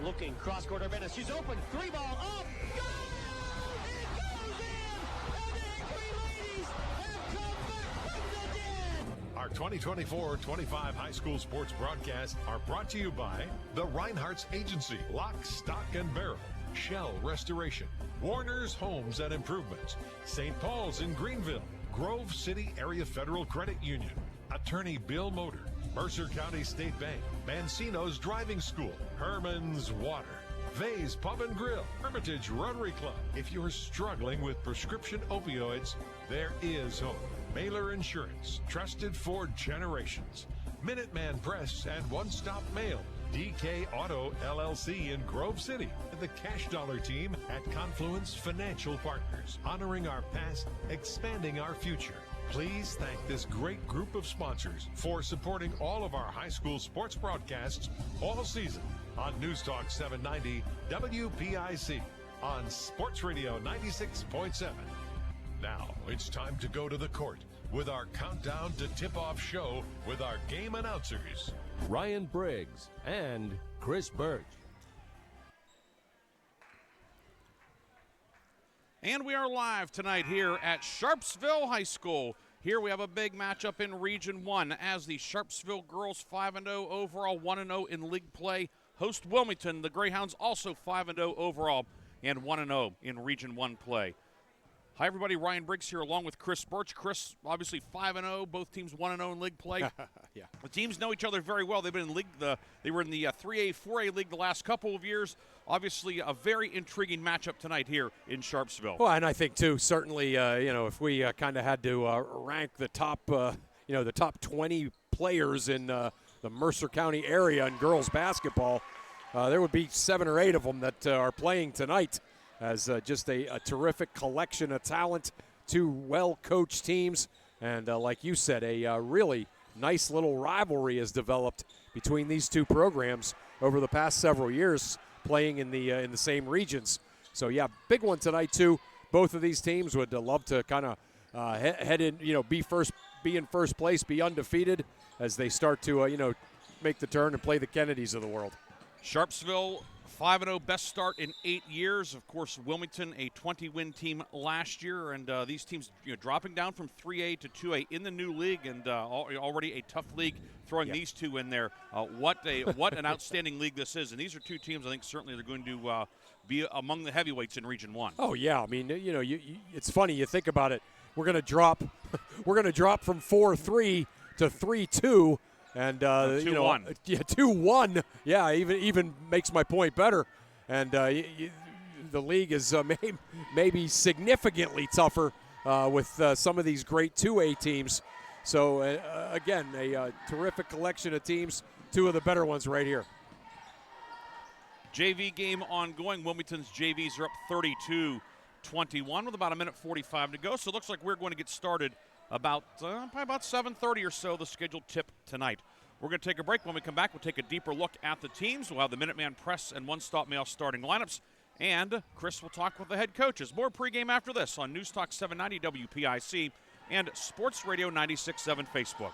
Looking cross-court Venice. She's open. 3-ball up. Goal! It goes in! And the Angry Ladies have come back from the dead! Our 2024-25 high school sports broadcasts are brought to you by the Reinhardt's Agency, Lock, Stock, and Barrel, Shell Restoration, Warner's Homes and Improvements, St. Paul's in Greenville, Grove City Area Federal Credit Union, Attorney Bill Motor, Mercer County State Bank, Mancino's Driving School, Herman's Water, Vay's Pub and Grill, Hermitage Rotary Club. If you're struggling with prescription opioids, there is hope. Mailer Insurance, trusted for generations. Minuteman Press and One Stop Mail. DK Auto LLC in Grove City. The Cash Dollar team at Confluence Financial Partners. Honoring our past, expanding our future. Please thank this great group of sponsors for supporting all of our high school sports broadcasts all season on News Talk 790 WPIC on Sports Radio 96.7. Now it's time to go to the court with our countdown to tip-off show with our game announcers, Ryan Briggs and Chris Burtch. And we are live tonight here at Sharpsville High School. Here we have a big matchup in Region 1 as the Sharpsville girls 5-0 overall, 1-0 in league play, host Wilmington. The Greyhounds also 5-0 overall and 1-0 in Region 1 play. Hi, everybody. Ryan Briggs here along with Chris Burtch. Chris, obviously 5-0. Both teams 1-0 in league play. Yeah. The teams know each other very well. They've been in league. They were in the 3A, 4A league the last couple of years. Obviously, a very intriguing matchup tonight here in Sharpsville. Well, and I think too, certainly, if we kind of had to rank the top, the top 20 players in the Mercer County area in girls basketball, there would be 7 or 8 of them that are playing tonight. As just a terrific collection of talent, 2 well-coached teams, and like you said, a really nice little rivalry has developed between these 2 programs over the past several years, playing in the same regions. So yeah, big one tonight too. Both of these teams would love to kind of head in, be in first place, be undefeated as they start to make the turn and play the Kennedys of the world. Sharpsville 5-0, best start in 8 years. Of course, Wilmington, a 20-win team last year, and these teams dropping down from 3A to 2A in the new league, and already a tough league. Throwing these 2 in there, what an outstanding league this is. And these are 2 teams I think certainly they're going to be among the heavyweights in Region 1. Oh yeah, I mean it's funny you think about it. We're going to drop from 4-3 to 3-2. And 2-1. 2-1. Yeah, even makes my point better. And the league is maybe significantly tougher with some of these great 2A teams. So again, a terrific collection of teams. 2 of the better ones right here. JV game ongoing. Wilmington's JVs are up 32-21 with about 1:45 to go. So it looks like we're going to get started probably about 7:30 or so, the scheduled tip tonight. We're going to take a break. When we come back, we'll take a deeper look at the teams. We'll have the Minuteman Press and One Stop Mail starting lineups. And Chris will talk with the head coaches. More pregame after this on News Talk 790 WPIC and Sports Radio 96.7 Facebook.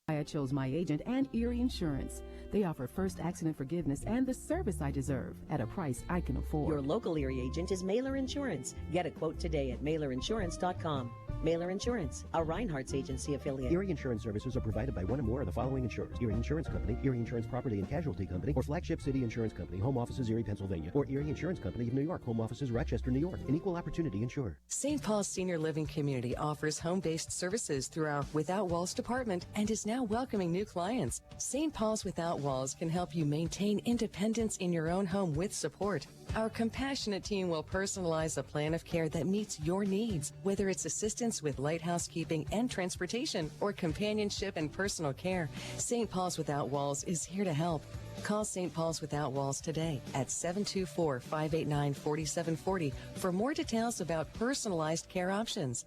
I chose my agent and Erie Insurance. They offer first accident forgiveness and the service I deserve at a price I can afford. Your local Erie agent is Mailer Insurance. Get a quote today at mailerinsurance.com. Mailer Insurance, a Reinhardt's Agency affiliate. Erie Insurance services are provided by one or more of the following insurers: Erie Insurance Company, Erie Insurance Property and Casualty Company, or Flagship City Insurance Company, home offices Erie, Pennsylvania, or Erie Insurance Company of New York, home offices Rochester, New York, an equal opportunity insurer. St. Paul's Senior Living Community offers home-based services through our Without Walls department and is now welcoming new clients. St. Paul's Without Walls can help you maintain independence in your own home with support. Our compassionate team will personalize a plan of care that meets your needs, whether it's assistance with light housekeeping and transportation or companionship and personal care. St. Paul's Without Walls is here to help. Call St. Paul's Without Walls today at 724-589-4740 for more details about personalized care options.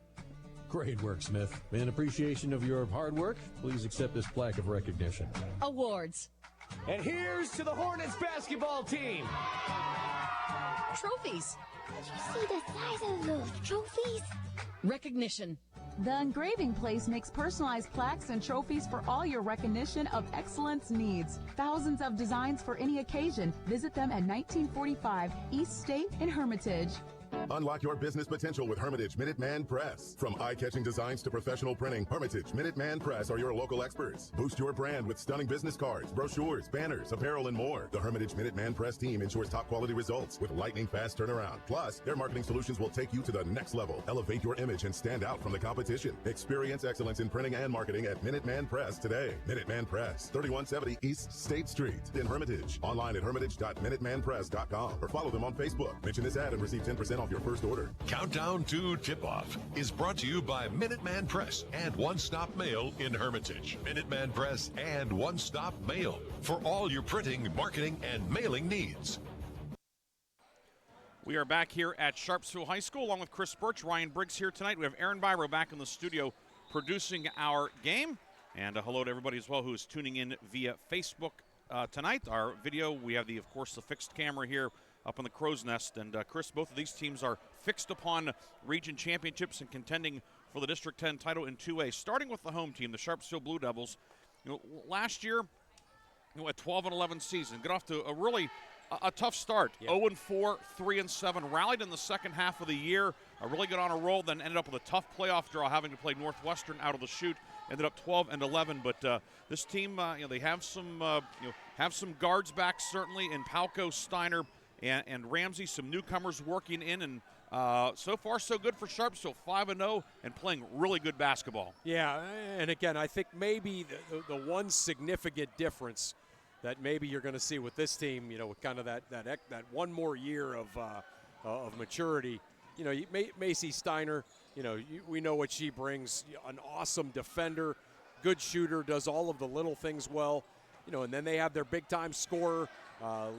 Great work, Smith. In appreciation of your hard work, please accept this plaque of recognition. Awards. And here's to the Hornets basketball team. Trophies. Did you see the size of those trophies? Recognition. The Engraving Place makes personalized plaques and trophies for all your recognition of excellence needs. Thousands of designs for any occasion. Visit them at 1945 East State in Hermitage. Unlock your business potential with Hermitage Minuteman Press. From eye-catching designs to professional printing, Hermitage Minuteman Press are your local experts. Boost your brand with stunning business cards, brochures, banners, apparel, and more. The Hermitage Minuteman Press team ensures top-quality results with lightning-fast turnaround. Plus, their marketing solutions will take you to the next level. Elevate your image and stand out from the competition. Experience excellence in printing and marketing at Minuteman Press today. Minuteman Press, 3170 East State Street in Hermitage. Online at hermitage.minutemanpress.com or follow them on Facebook. Mention this ad and receive 10% off your first order. Countdown to Tip-Off is brought to you by Minuteman Press and One Stop Mail in Hermitage. Minuteman Press and One Stop Mail for all your printing, marketing, and mailing needs. We are back here at Sharpsville High School along with Chris Burtch, Ryan Briggs here tonight. We have Aaron Biro back in the studio producing our game. And hello to everybody as well who is tuning in via Facebook tonight. Our video, we have, of course, the fixed camera here up in the Crow's Nest. And, Chris, both of these teams are fixed upon region championships and contending for the District 10 title in 2A. Starting with the home team, the Sharpsville Blue Devils. Last year, a 12-11 season. Got off to a really tough start. 0-4, 3-7. Rallied in the second half of the year. Really got on a roll, then ended up with a tough playoff draw, having to play Northwestern out of the chute. Ended up 12-11. But this team, they have some guards back certainly in Palco, Steiner, and Ramsey, some newcomers working in, and so far so good for Sharpsville, 5-0 and playing really good basketball. Yeah, and again, I think maybe the one significant difference that maybe you're going to see with this team, with kind of that one more year of maturity. Macy Steiner, we know what she brings. An awesome defender, good shooter, does all of the little things well. And then they have their big-time scorer,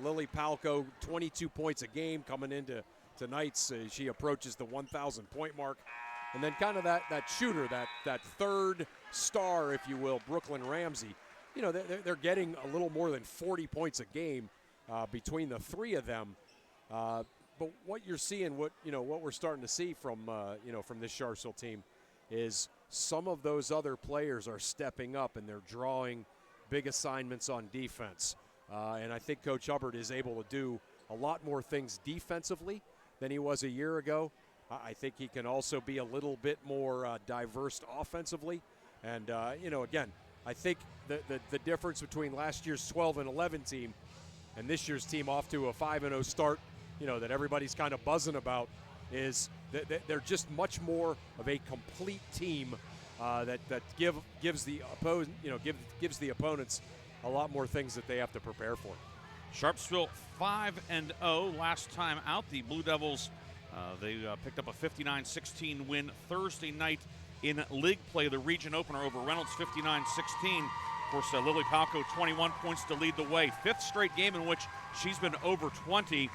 Lily Palco, 22 points a game coming into tonight's. She approaches the 1,000-point mark. And then kind of that shooter, that third star, if you will, Brooklyn Ramsey. They're getting a little more than 40 points a game between the three of them. But what you're seeing, what we're starting to see from this Sharpsville team is some of those other players are stepping up and they're drawing big assignments on defense. And I think Coach Hubbard is able to do a lot more things defensively than he was a year ago. I think he can also be a little bit more diverse offensively. And, again, I think the difference between last year's 12-11 team and this year's team off to a 5-0 start, that everybody's kind of buzzing about, is that they're just much more of a complete team that gives the opponents a lot more things that they have to prepare for. Sharpsville 5-0 last time out. The Blue Devils, they picked up a 59-16 win Thursday night in league play, the region opener over Reynolds, 59-16. Of course, Lily Palco, 21 points to lead the way. Fifth straight game in which she's been over 20.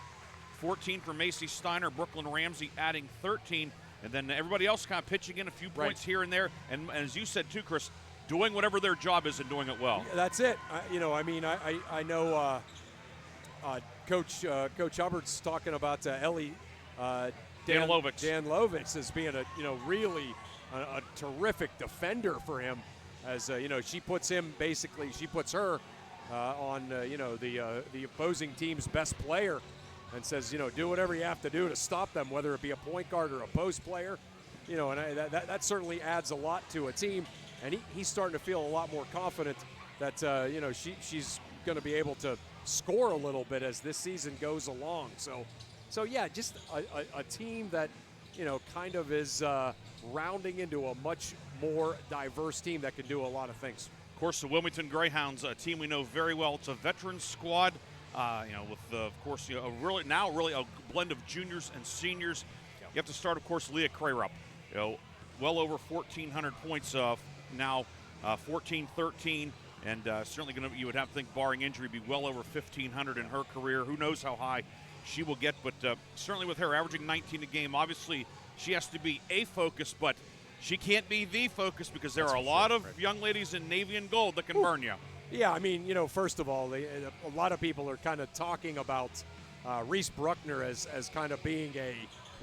14 for Macy Steiner, Brooklyn Ramsey adding 13. And then everybody else kind of pitching in a few points here and there. And as you said too, Chris, doing whatever their job is and doing it well. That's it. I know Coach Hubbard's talking about Ellie Danlovics as being really a terrific defender for him. As she puts her on the opposing team's best player, and says, do whatever you have to do to stop them, whether it be a point guard or a post player. And that certainly adds a lot to a team. And he's starting to feel a lot more confident that, she's going to be able to score a little bit as this season goes along. So yeah, just a team that, kind of is rounding into a much more diverse team that can do a lot of things. Of course, the Wilmington Greyhounds, a team we know very well. It's a veteran squad. With of course, a blend of juniors and seniors. You have to start, of course, Leah Crayrup. Well over 1,400 points now, 14-13, and certainly you would have to think, barring injury, be well over 1,500 in her career. Who knows how high she will get, but certainly with her averaging 19 a game, obviously she has to be a focus, but she can't be the focus because there are a lot of young ladies in navy and gold that can burn you. Yeah, first of all, a lot of people are kind of talking about, Reese Bruckner as kind of being a,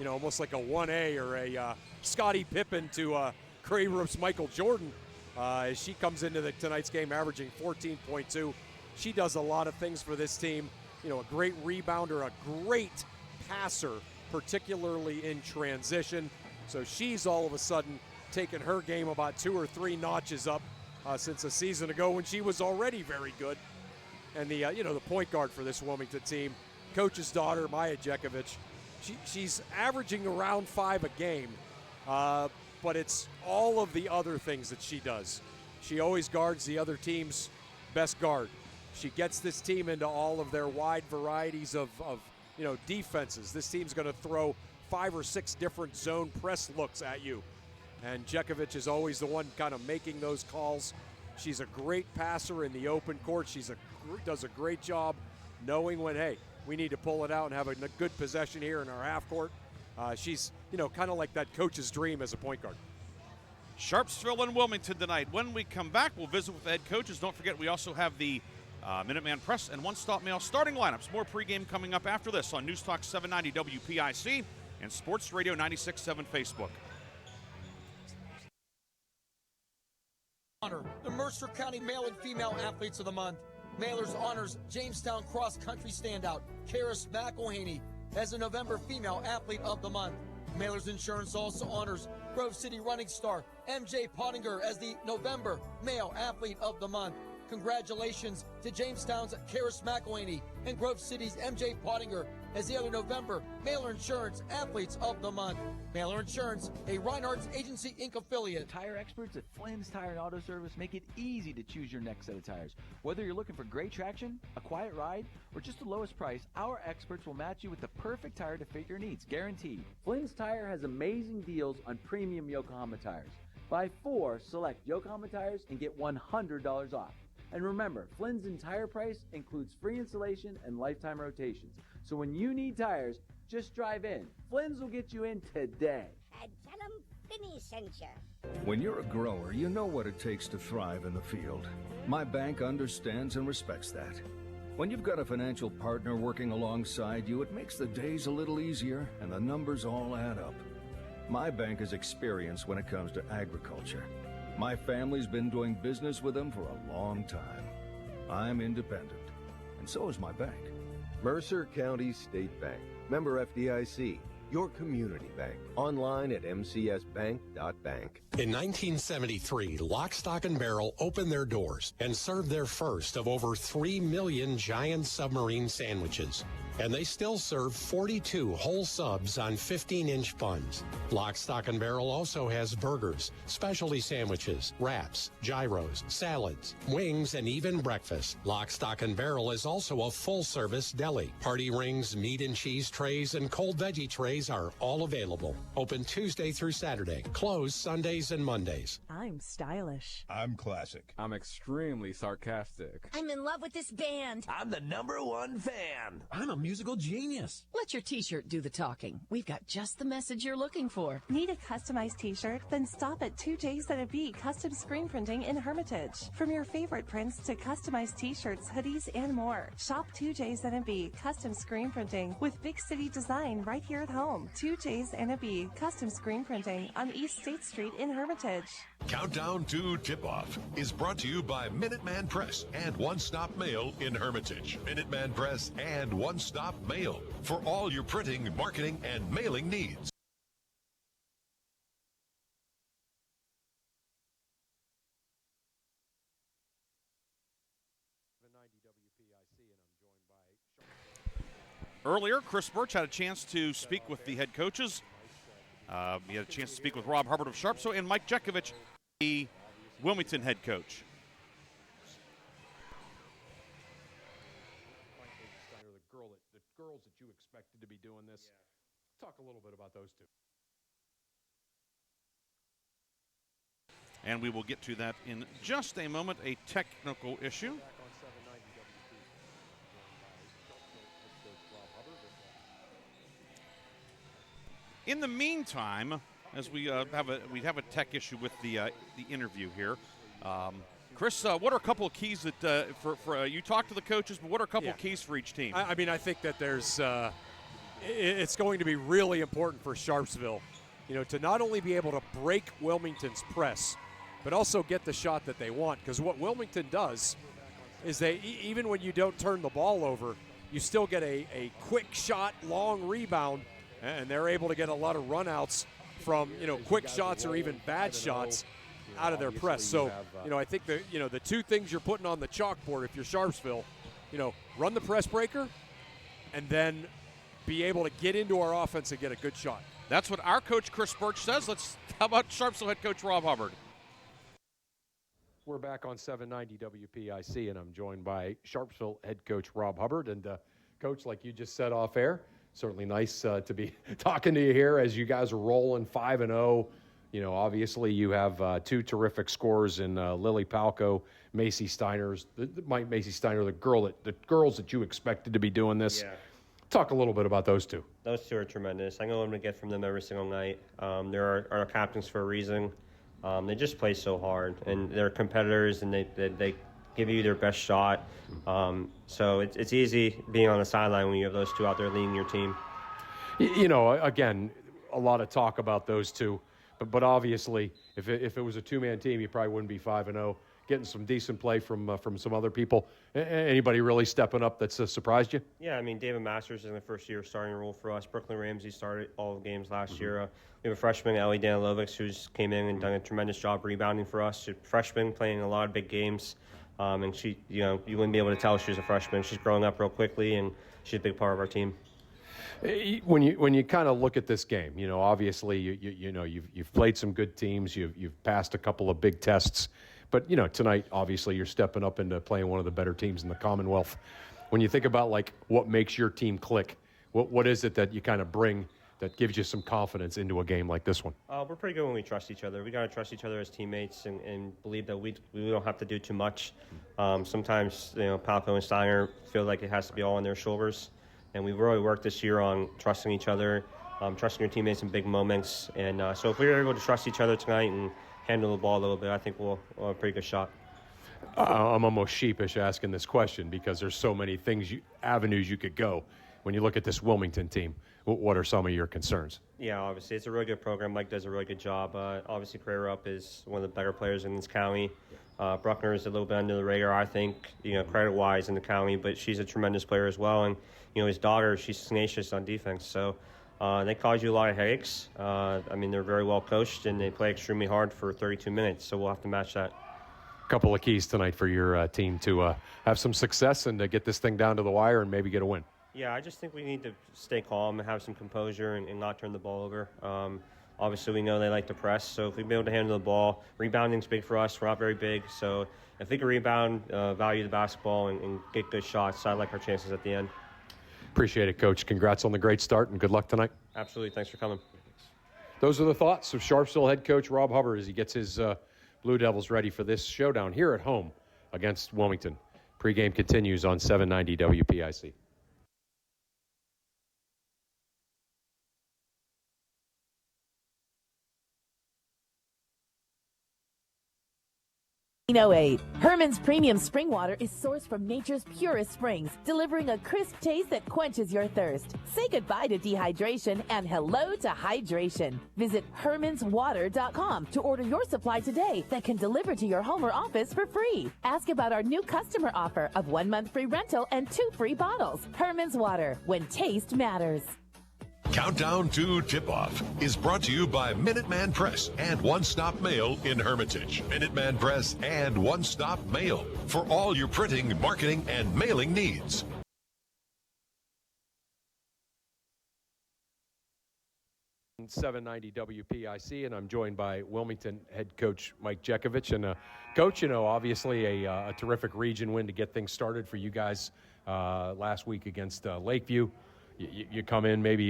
almost like a 1A or a Scottie Pippen to Cray Roof's Michael Jordan. As she comes into tonight's game averaging 14.2. She does a lot of things for this team. A great rebounder, a great passer, particularly in transition. So she's all of a sudden taken her game about 2 or 3 notches up since a season ago when she was already very good. And the point guard for this Wilmington team, coach's daughter, Maya Jekovic, she's averaging around 5 a game, but it's all of the other things that she does. She always guards the other team's best guard. She gets this team into all of their wide varieties of defenses. This team's going to throw 5 or 6 different zone press looks at you. And Jekovic is always the one kind of making those calls. She's a great passer in the open court. Does a great job knowing when, hey, we need to pull it out and have a good possession here in our half court. She's, kind of like that coach's dream as a point guard. Sharpsville and Wilmington tonight. When we come back, we'll visit with the head coaches. Don't forget, we also have the Minuteman Press and One Stop Mail starting lineups. More pregame coming up after this on News Talk 790 WPIC and Sports Radio 96.7 Facebook. Honor the Mercer County Male and Female Athletes of the Month. Mailers honors Jamestown cross country standout Karis McElhaney as the November Female Athlete of the Month. Mailers Insurance also honors Grove City running star MJ Pottinger as the November Male Athlete of the Month. Congratulations to Jamestown's Karis McElhaney and Grove City's MJ Pottinger as the other November Mailer Insurance Athletes of the Month. Mailer Insurance, a Reinhardt's Agency Inc. affiliate. Tire experts at Flynn's Tire and Auto Service make it easy to choose your next set of tires. Whether you're looking for great traction, a quiet ride, or just the lowest price, our experts will match you with the perfect tire to fit your needs, guaranteed. Flynn's Tire has amazing deals on premium Yokohama tires. Buy 4 select Yokohama tires and get $100 off. And remember, Flynn's entire price includes free installation and lifetime rotations. So when you need tires, just drive in. Flynn's will get you in today. And tell them Finney sent you. When you're a grower, you know what it takes to thrive in the field. My bank understands and respects that. When you've got a financial partner working alongside you, it makes the days a little easier and the numbers all add up. My bank has experience when it comes to agriculture. My family's been doing business with them for a long time. I'm independent, and so is my bank. Mercer County State Bank. Member FDIC. Your community bank. Online at mcsbank.bank. In 1973, Lock, Stock, and Barrel opened their doors and served their first of over 3 million giant submarine sandwiches. And they still serve 42 whole subs on 15-inch buns. Lock, Stock, and Barrel also has burgers, specialty sandwiches, wraps, gyros, salads, wings, and even breakfast. Lock, Stock, and Barrel is also a full-service deli. Party rings, meat and cheese trays, and cold veggie trays are all available. Open Tuesday through Saturday. Closed Sundays and Mondays. I'm stylish. I'm classic. I'm extremely sarcastic. I'm in love with this band. I'm the #1 fan. I'm a musical genius. Let your t-shirt do the talking. We've got just the message you're looking for. Need a customized t-shirt? Then stop at 2J's Custom Screen Printing in Hermitage. From your favorite prints to customized t-shirts, hoodies, and more. Shop 2J's Custom Screen Printing with big city design right here at home. 2J's Custom Screen Printing on East State Street in Hermitage. Countdown to Tip-Off is brought to you by Minuteman Press and One Stop Mail in Hermitage. Minuteman Press and One Stop Mail for all your printing, marketing, and mailing needs. Earlier, Chris Burtch had a chance to speak with the head coaches. He had a chance to speak with Rob Hubbard of Sharpsville and Mike Jekovic, the Wilmington head coach. The girls that you expected to be doing this. Talk a little bit about those two. And we will get to that in just a moment, a technical issue. In the meantime, as we have a tech issue with the interview here, Chris, what are a couple of keys that for you talk to the coaches, but what are a couple of keys for each team? I mean, I think that there's it's going to be really important for Sharpsville, to not only be able to break Wilmington's press, but also get the shot that they want. Because what Wilmington does is they, even when you don't turn the ball over, you still get a quick shot, long rebound, and they're able to get a lot of runouts from, quick shots or even bad shots out of their press. So, I think the two things you're putting on the chalkboard if you're Sharpsville, run the press breaker and then be able to get into our offense and get a good shot. That's what our coach Chris Burtch says. How about Sharpsville head coach Rob Hubbard? We're back on 790 WPIC, and I'm joined by Sharpsville head coach Rob Hubbard. And Coach, like you just said off air, certainly nice to be talking to you here as you guys are rolling 5-0. Obviously you have two terrific scorers in Lily Palco, Macy Steiner's, Macy Steiner, the girls that you expected to be doing this. Yeah. Talk a little bit about those two. Those two are tremendous. I know what I'm going to get from them every single night. They're our captains for a reason. They just play so hard, and they're competitors, and they give you their best shot. So it's easy being on the sideline when you have those two out there leading your team. Again, a lot of talk about those two, but obviously, if it was a two-man team, you probably wouldn't be 5-0. Getting some decent play from some other people. Anybody really stepping up that's surprised you? Yeah, I mean, David Masters is in the first year starting role for us. Brooklyn Ramsey started all the games last year. We have a freshman, Ellie Danilovics, who's came in and done a tremendous job rebounding for us. She's a freshman playing a lot of big games. And she, you wouldn't be able to tell she was a freshman. She's growing up real quickly, and she's a big part of our team. When you kind of look at this game, obviously you've played some good teams. You've passed a couple of big tests. But, tonight, obviously, you're stepping up into playing one of the better teams in the Commonwealth. When you think about, what makes your team click, what is it that you kind of bring that gives you some confidence into a game like this one? We're pretty good when we trust each other. We got to trust each other as teammates and believe that we don't have to do too much. Sometimes, Palco and Steiner feel like it has to be all on their shoulders. And we've really worked this year on trusting each other, trusting your teammates in big moments. And so if we're able to trust each other tonight and handle the ball a little bit, I think we'll have a pretty good shot. I'm almost sheepish asking this question because there's so many avenues you could go. When you look at this Wilmington team, what are some of your concerns? Yeah, obviously, it's a really good program. Mike does a really good job. Obviously, Carrera Up is one of the better players in this county. Bruckner is a little bit under the radar, I think, credit-wise in the county, but she's a tremendous player as well. And, his daughter, she's tenacious on defense. So they cause you a lot of headaches. They're very well coached, and they play extremely hard for 32 minutes, so we'll have to match that. A couple of keys tonight for your team to have some success and to get this thing down to the wire and maybe get a win. Yeah, I just think we need to stay calm and have some composure and not turn the ball over. Obviously, we know they like to press, so if we be able to handle the ball, rebounding's big for us. We're not very big, so if we can rebound, value the basketball, and get good shots, I like our chances at the end. Appreciate it, Coach. Congrats on the great start, and good luck tonight. Absolutely. Thanks for coming. Those are the thoughts of Sharpsville head coach Rob Hubbard as he gets his Blue Devils ready for this showdown here at home against Wilmington. Pre-game continues on 790 WPIC. Herman's Premium Spring Water is sourced from nature's purest springs, delivering a crisp taste that quenches your thirst. Say goodbye to dehydration and hello to hydration. Visit hermanswater.com to order your supply today that can deliver to your home or office for free. Ask about our new customer offer of 1 month free rental and 2 free bottles. Herman's Water, when taste matters. Countdown to Tip-Off is brought to you by Minuteman Press and One Stop Mail in Hermitage. Minuteman Press and One Stop Mail for all your printing, marketing, and mailing needs. On 790 WPIC, and I'm joined by Wilmington head coach Mike Jekovich. And Coach, obviously a terrific region win to get things started for you guys last week against Lakeview. You come in maybe,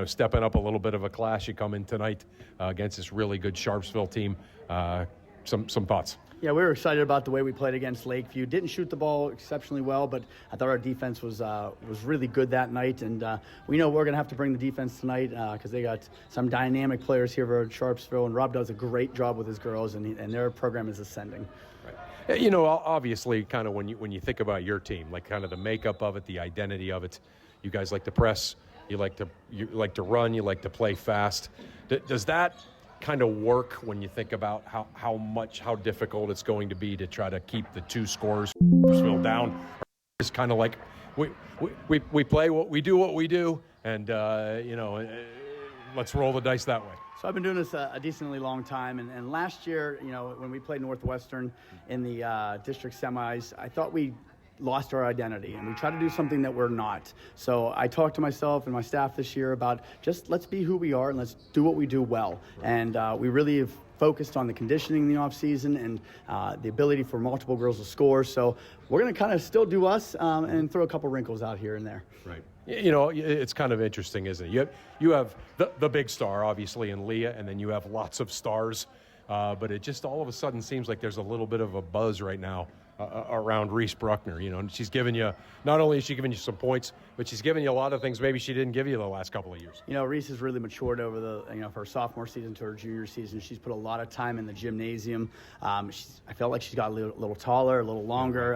stepping up a little bit of a class. You come in tonight against this really good Sharpsville team. Some thoughts? Yeah, we were excited about the way we played against Lakeview. Didn't shoot the ball exceptionally well, but I thought our defense was really good that night. And we know we're going to have to bring the defense tonight because they got some dynamic players here at Sharpsville. And Rob does a great job with his girls, and their program is ascending. Right. You know, obviously, kind of when you think about your team, like kind of the makeup of it, the identity of it, you guys like to press, you like to run, you like to play fast. Does that kind of work when you think about how difficult it's going to be to try to keep the two scores down? It's kind of like we play what we do, and let's roll the dice that way. So I've been doing this a decently long time, and last year, when we played Northwestern in the district semis, I thought we lost our identity, and we tried to do something that we're not. So I talked to myself and my staff this year about just let's be who we are and let's do what we do well. And we really have focused on the conditioning in the off season and the ability for multiple girls to score. So we're going to kind of still do us and throw a couple wrinkles out here and there. Right. You know, it's kind of interesting, isn't it? You have the big star, obviously, in Leah, and then you have lots of stars. But it just all of a sudden seems like there's a little bit of a buzz right now around Reese Bruckner, and she's giving you, not only is she giving you some points, but she's giving you a lot of things maybe she didn't give you the last couple of years. Reese has really matured over from her sophomore season to her junior season. She's put a lot of time in the gymnasium. I felt like she's got a little taller, a little longer,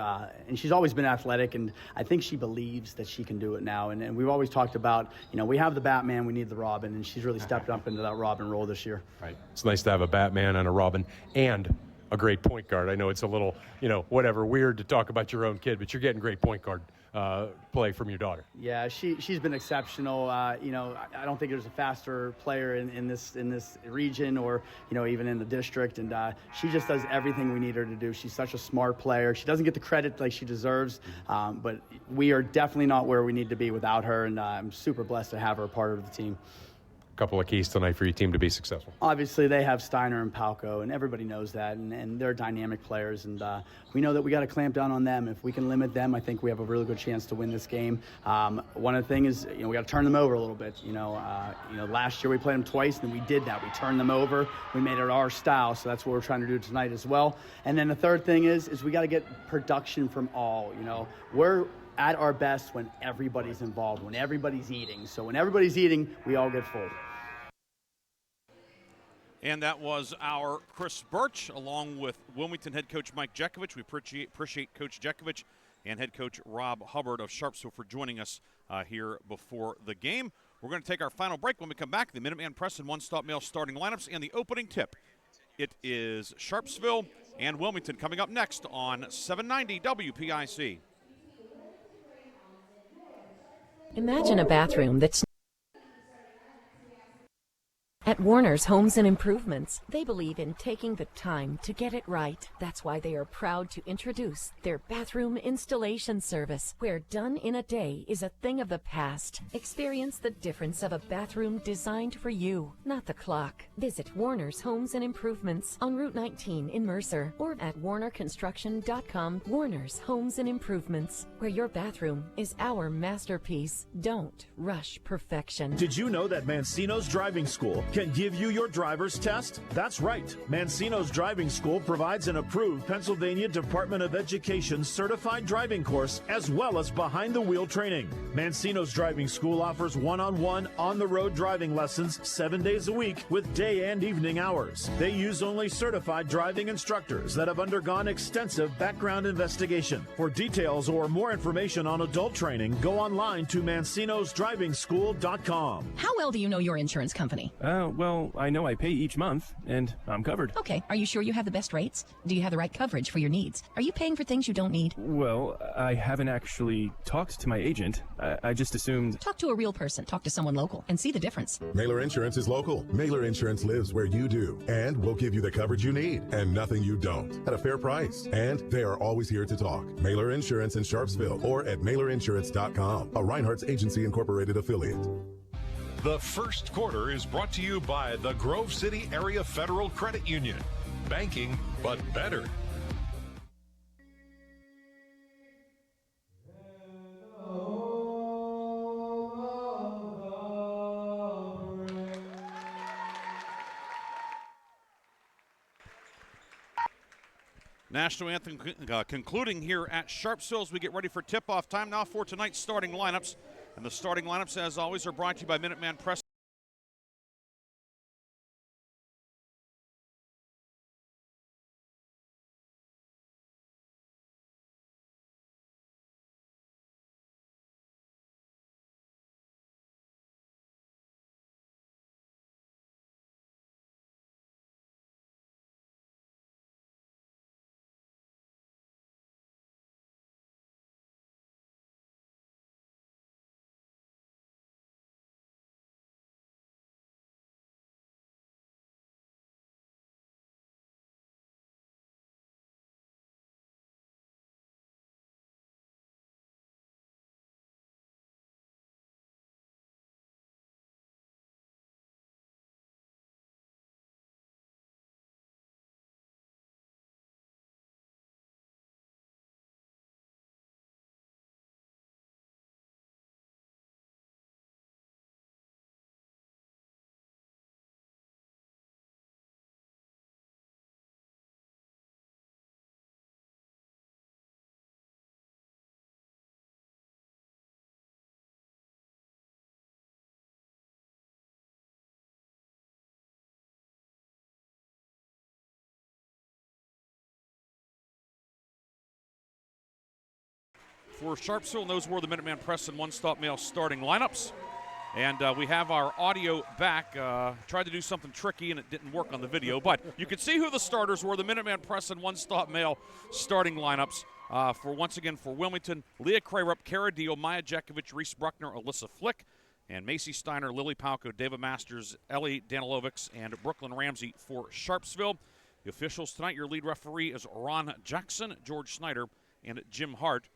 and she's always been athletic, and I think she believes that she can do it now. And we've always talked about, we have the Batman, we need the Robin, and she's really stepped up into that Robin role this year. Right. It's nice to have a Batman and a Robin and a great point guard. I know it's a little, weird to talk about your own kid, but you're getting great point guard play from your daughter. Yeah, she's been exceptional. I don't think there's a faster player in this region or even in the district, and she just does everything we need her to do. She's such a smart player. She doesn't get the credit like she deserves, but we are definitely not where we need to be without her, and I'm super blessed to have her a part of the team. Couple of keys tonight for your team to be successful. Obviously, they have Steiner and Palco, and everybody knows that, and they're dynamic players, and we know that we got to clamp down on them. If we can limit them, I think we have a really good chance to win this game. One of the things is, we got to turn them over a little bit. Last year we played them twice, and we did that. We turned them over. We made it our style, so that's what we're trying to do tonight as well. And then the third thing is we got to get production from all. We're at our best when everybody's involved, when everybody's eating. So when everybody's eating, we all get full. And that was our Chris Burtch, along with Wilmington head coach Mike Jekovich. We appreciate Coach Jekovich and head coach Rob Hubbard of Sharpsville for joining us here before the game. We're going to take our final break. When we come back, the Minuteman Press and One-Stop Mail starting lineups and the opening tip. It is Sharpsville and Wilmington coming up next on 790 WPIC. Imagine a bathroom that's at Warner's Homes and Improvements. They believe in taking the time to get it right. That's why they are proud to introduce their bathroom installation service, where done in a day is a thing of the past. Experience the difference of a bathroom designed for you, not the clock. Visit Warner's Homes and Improvements on Route 19 in Mercer or at warnerconstruction.com. Warner's Homes and Improvements, where your bathroom is our masterpiece. Don't rush perfection. Did you know that Mancino's Driving School can give you your driver's test? That's right. Mancino's Driving School provides an approved Pennsylvania Department of Education certified driving course as well as behind-the-wheel training. Mancino's Driving School offers one-on-one, on-the-road driving lessons 7 days a week with day and evening hours. They use only certified driving instructors that have undergone extensive background investigation. For details or more information on adult training, go online to mancinosdrivingschool.com. How well do you know your insurance company? Well, I know I pay each month, and I'm covered. Okay, are you sure you have the best rates? Do you have the right coverage for your needs? Are you paying for things you don't need? Well, I haven't actually talked to my agent. I just assumed... Talk to a real person. Talk to someone local and see the difference. Mailer Insurance is local. Mailer Insurance lives where you do, and we'll give you the coverage you need and nothing you don't at a fair price. And they are always here to talk. Mailer Insurance in Sharpsville or at mailerinsurance.com, a Reinhardt's Agency Incorporated affiliate. The first quarter is brought to you by the Grove City Area Federal Credit Union. Banking, but better. National anthem concluding here at Sharpsville as we get ready for tip-off time now for tonight's starting lineups. And the starting lineups, as always, are brought to you by Minuteman Press. for Sharpsville, and those were the Minuteman Press and one-stop mail starting lineups. And we have our audio back. Tried to do something tricky, and it didn't work on the video. But you can see who the starters were, the Minuteman Press and one-stop mail starting lineups. Once again, for Wilmington, Leah Crarup, Kara Deal, Maya Jekovic, Reese Bruckner, Alyssa Flick, and Macy Steiner, Lily Palko, Deva Masters, Ellie Danilovics, and Brooklyn Ramsey for Sharpsville. The officials tonight, your lead referee is Ron Jackson, George Snyder, and Jim Hart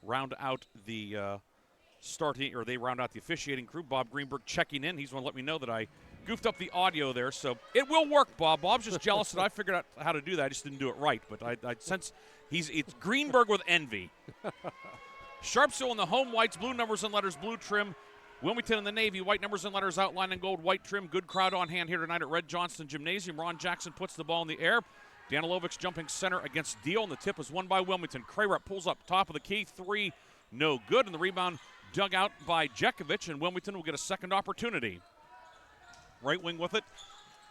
round out the they round out the officiating crew. Bob Greenberg checking in. He's going to let me know that I goofed up the audio there, so it will work, Bob. Bob's just jealous that I figured out how to do that. I just didn't do it right, but I sense it's Greenberg with envy. Sharpsville in the home whites, blue numbers and letters, blue trim. Wilmington in the navy, white numbers and letters outlined in gold, white trim. Good crowd on hand here tonight at Red Johnston Gymnasium. Ron Jackson puts the ball in the air. Danilovic jumping center against Deal, and the tip is won by Wilmington. Crarup pulls up top of the key, 3, no good, and the rebound dug out by Jekovic, and Wilmington will get a second opportunity. Right wing with it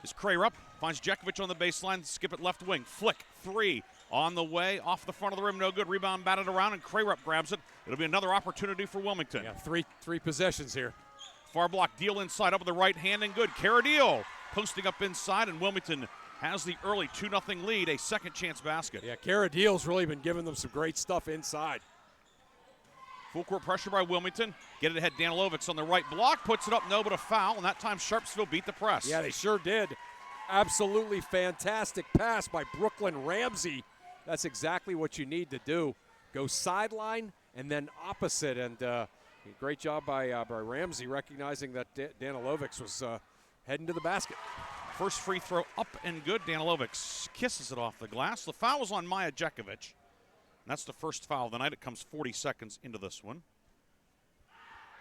is Crarup, finds Jekovic on the baseline, skip it left wing. Flick, 3, on the way, off the front of the rim, no good. Rebound batted around, and Crarup grabs it. It'll be another opportunity for Wilmington. Yeah, three possessions here. Far block, Deal inside, up with the right hand, and good. Kara Deal posting up inside, and Wilmington has the early 2-0 lead, a second chance basket. Yeah, Kara Deal's really been giving them some great stuff inside. Full court pressure by Wilmington. Get it ahead, Danilovic on the right block, puts it up, no, but a foul, and that time Sharpsville beat the press. Yeah, they sure did. Absolutely fantastic pass by Brooklyn Ramsey. That's exactly what you need to do. Go sideline and then opposite, and great job by Ramsey recognizing that Danilovic was heading to the basket. First free throw up and good. Danilovic kisses it off the glass. The foul was on Maya Jekovic. That's the first foul of the night. It comes 40 seconds into this one.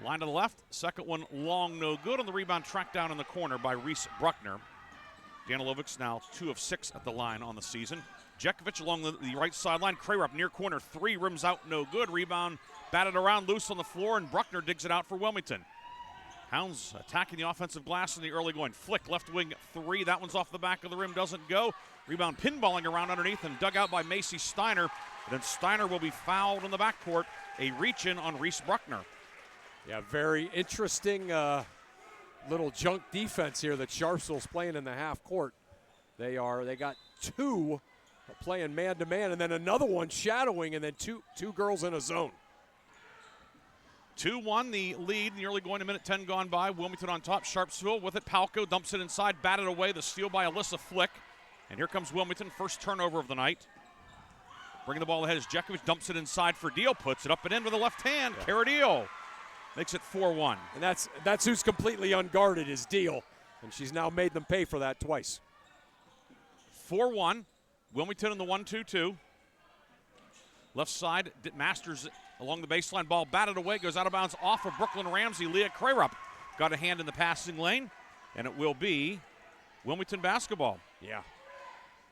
Line to the left. Second one long, no good. On the rebound, tracked down in the corner by Reese Bruckner. Danilovic now 2 of 6 at the line on the season. Jekovic along the right sideline. Crarup near corner 3, rims out, no good. Rebound batted around loose on the floor, and Bruckner digs it out for Wilmington. Hounds attacking the offensive glass in the early going. Flick, left wing 3. That one's off the back of the rim, doesn't go. Rebound pinballing around underneath and dug out by Macy Steiner. And then Steiner will be fouled in the backcourt. A reach-in on Reese Bruckner. Yeah, very interesting little junk defense here that Sharpsville's playing in the half court. They got 2 playing man-to-man, and then another one shadowing, and then two girls in a zone. 2-1 the lead, nearly going to minute 10 gone by. Wilmington on top, Sharpsville with it. Palko dumps it inside, batted away. The steal by Alyssa Flick. And here comes Wilmington, first turnover of the night. Bringing the ball ahead as Jekovic dumps it inside for Deal, puts it up and in with the left hand. Yeah. Kara Deal makes it 4-1. And that's who's completely unguarded is Deal, and she's now made them pay for that twice. 4-1, Wilmington in the 1-2-2. Left side, Masters along the baseline, ball batted away, goes out of bounds off of Brooklyn Ramsey. Leah Crarup got a hand in the passing lane, and it will be Wilmington basketball.